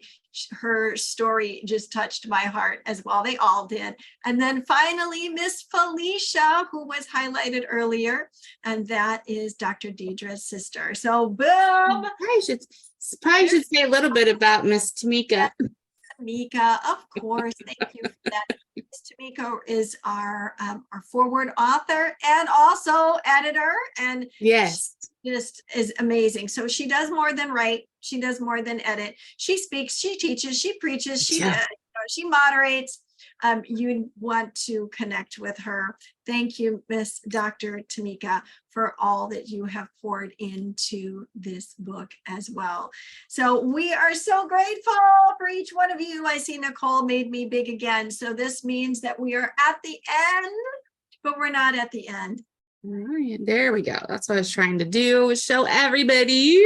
her story just touched my heart as well. They all did. And then finally, Miss Felicia, who was highlighted earlier, and that is Dr. Deidre's sister. So boom. I should say a little bit about Miss Tamika. Tamika, of course. Thank you for that. Miss Tamika is our forward author and also editor, and yes, just is amazing. So she does more than write. She does more than edit. She speaks, she teaches, she preaches, she moderates. You want to connect with her. Thank you, Miss Dr. Tamika, for all that you have poured into this book as well. So we are so grateful for each one of you. I see Nicole made me big again. So this means that we are at the end, but we're not at the end. All right, there we go. That's what I was trying to do, show everybody.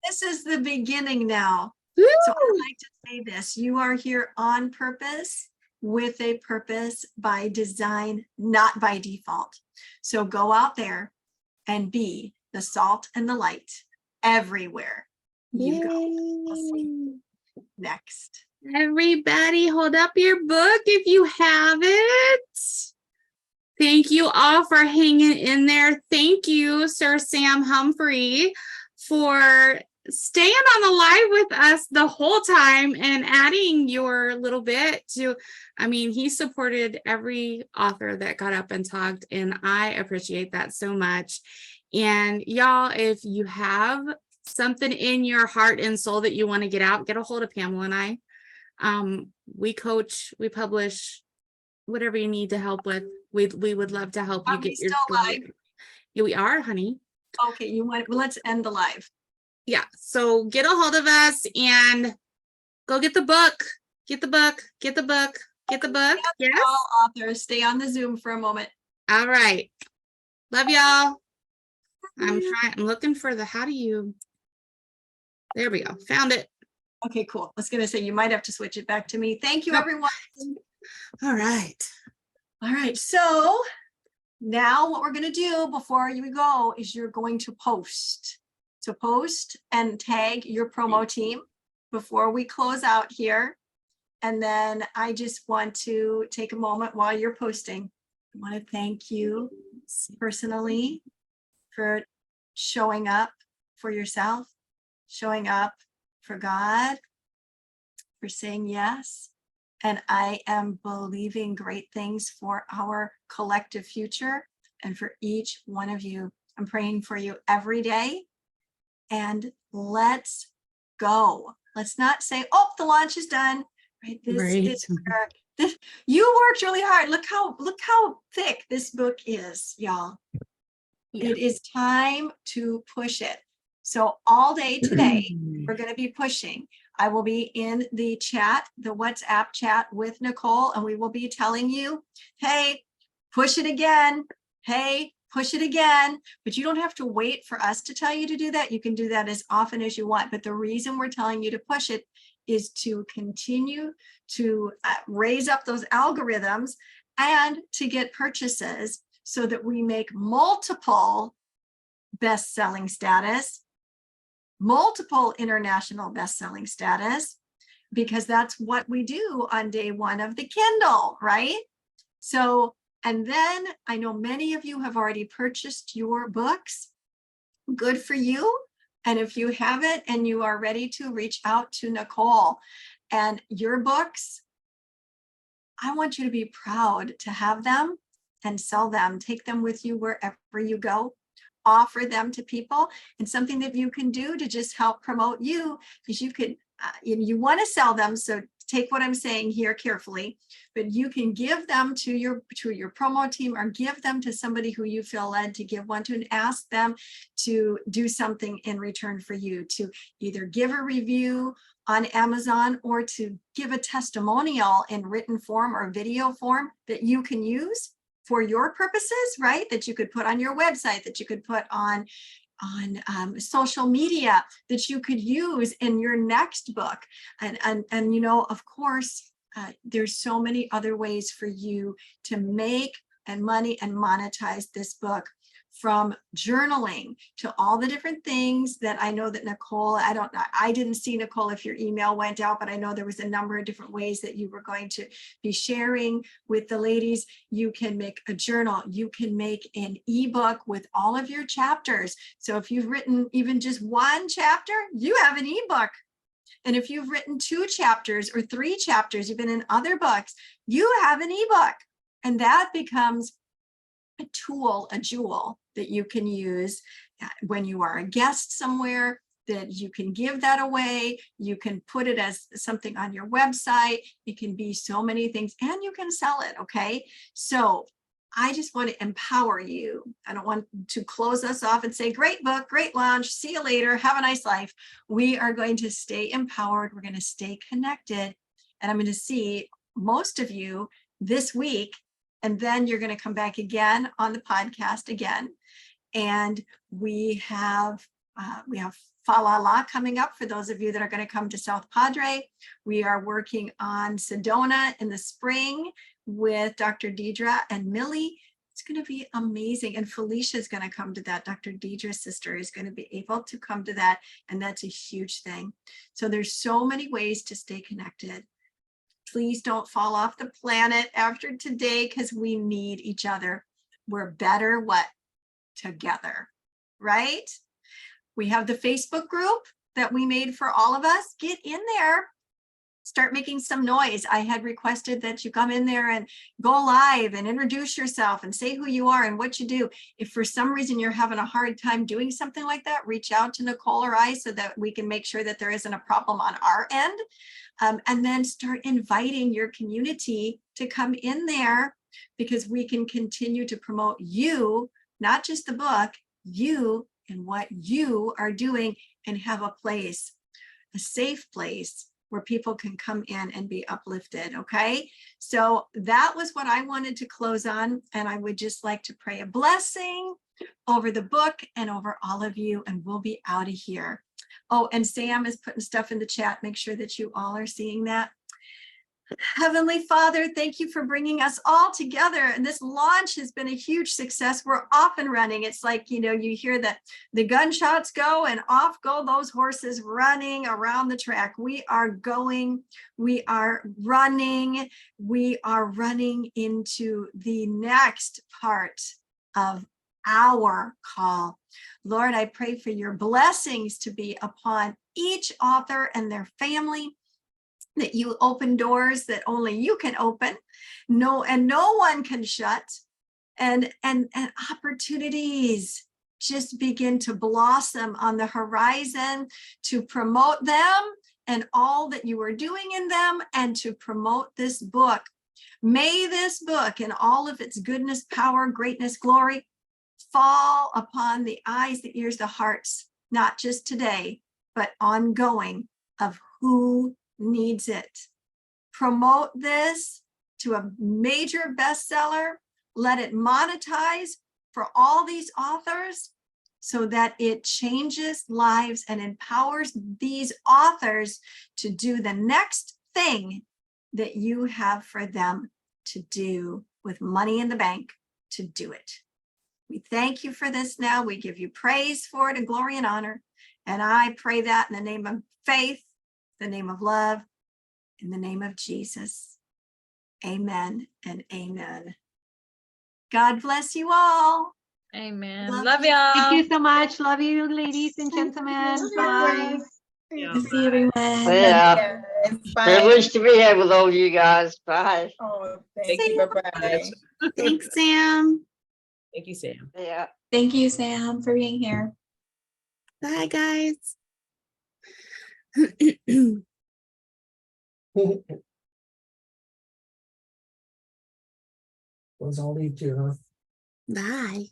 This is the beginning now. Woo! So I like to say this: you are here on purpose, with a purpose, by design, not by default. So go out there and be the salt and the light everywhere you go. We'll see you next. Everybody hold up your book if you have it. Thank you all for hanging in there. Thank you, Sir Sam Humphrey, for staying on the live with us the whole time and adding your little bit to, I mean, he supported every author that got up and talked, and I appreciate that so much. And y'all, if you have something in your heart and soul that you want to get out, get a hold of Pamela and I. We coach, we publish, whatever you need to help with. We would love to help you get your live. Yeah, we are, honey. Okay, you want, well, let's end the live. Yeah, so get a hold of us and go get the book. Get the book. Get the book. Get the book. Yes. All authors, stay on the Zoom for a moment. All right. Love y'all. I'm looking for the, how do you, there we go. Found it. Okay, cool. I was going to say, you might have to switch it back to me. Thank you, everyone. All right. All right. So now what we're going to do before you go is you're going to post. So post and tag your promo team before we close out here. And then I just want to take a moment while you're posting. I want to thank you personally for showing up for yourself, showing up for God, for saying yes. And I am believing great things for our collective future and for each one of you. I'm praying for you every day. And let's go. Let's not say, oh, the launch is done. Right. This you worked really hard. Look how thick this book is, y'all. Yeah. It is time to push it. So all day today, we're going to be pushing. I will be in the chat, the WhatsApp chat with Nicole, and we will be telling you, hey, push it again. Hey, push it again. But you don't have to wait for us to tell you to do that. You can do that as often as you want. But the reason we're telling you to push it is to continue to raise up those algorithms and to get purchases so that we make multiple best-selling status, multiple international best-selling status, because that's what we do on day one of the Kindle, right? So, and then I know many of you have already purchased your books. Good for you. And if you haven't and you are ready to reach out to Nicole and your books, I want you to be proud to have them and sell them. Take them with you wherever you go. offer them to people. And something that you can do to just help promote you, because you could, you want to sell them. So take what I'm saying here carefully, but you can give them to your promo team, or give them to somebody who you feel led to give one to, and ask them to do something in return for you, to either give a review on Amazon or to give a testimonial in written form or video form that you can use for your purposes, right? That you could put on your website, that you could put on social media, that you could use in your next book. And you know, of course, there's so many other ways for you to make money and monetize this book, from journaling to all the different things that I know that Nicole, I didn't see, Nicole, if your email went out, but I know there was a number of different ways that you were going to be sharing with the ladies. You can make a journal, you can make an ebook with all of your chapters. So if you've written even just one chapter, you have an ebook. And if you've written 2 chapters or 3 chapters, you've been in other books, you have an ebook. And that becomes a tool, a jewel that you can use when you are a guest somewhere, that you can give that away. You can put it as something on your website. It can be so many things, and you can sell it. Okay. So I just want to empower you. I don't want to close us off and say, great book, great launch, see you later, have a nice life. We are going to stay empowered. We're going to stay connected. And I'm going to see most of you this week. And then you're going to come back again on the podcast again. And we have Fa La La coming up for those of you that are going to come to South Padre. We are working on Sedona in the spring with Dr. Deidre and Millie. It's going to be amazing. And Felicia is going to come to that. Dr. Deidre's sister is going to be able to come to that. And that's a huge thing. So there's so many ways to stay connected. Please don't fall off the planet after today, because we need each other. We're better together, right? We have the Facebook group that we made for all of us. Get in there. Start making some noise. I had requested that you come in there and go live and introduce yourself and say who you are and what you do. If for some reason you're having a hard time doing something like that, reach out to Nicole or I, so that we can make sure that there isn't a problem on our end. And then start inviting your community to come in there, because we can continue to promote you, not just the book, you and what you are doing, and have a place, a safe place where people can come in and be uplifted. Okay. So that was what I wanted to close on. And I would just like to pray a blessing over the book and over all of you, and we'll be out of here. Oh, and Sam is putting stuff in the chat. Make sure that you all are seeing that. Heavenly Father, thank you for bringing us all together. And this launch has been a huge success. We're off and running. It's like, you know, you hear the gunshots go and off go those horses running around the track. We are going, we are running into the next part of our call. Lord, I pray for your blessings to be upon each author and their family, that you open doors that only you can open, no one can shut, and opportunities just begin to blossom on the horizon to promote them and all that you are doing in them, and to promote this book. May this book and all of its goodness, power, greatness, glory fall upon the eyes, the ears, the hearts, not just today, but ongoing, of who needs it. Promote this to a major bestseller. Let it monetize for all these authors, so that it changes lives and empowers these authors to do the next thing that you have for them to do, with money in the bank to do it. We thank you for this now. We give you praise for it and glory and honor. And I pray that in the name of faith, the name of love, in the name of Jesus. Amen and amen. God bless you all. Amen. Love y'all. Thank you so much. Love you, ladies and gentlemen. Bye. Good to see everyone. Yeah. Bye. Privileged to be here with all you guys. Bye. Oh, thank you. Bye-bye. Thanks, Sam. Thank you, Sam. Yeah. Thank you, Sam, for being here. Bye, guys. Was all leave too, huh? Bye.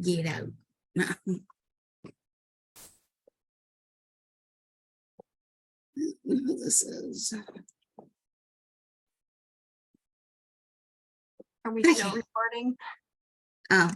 Get out. This is. Are we still recording? Oh.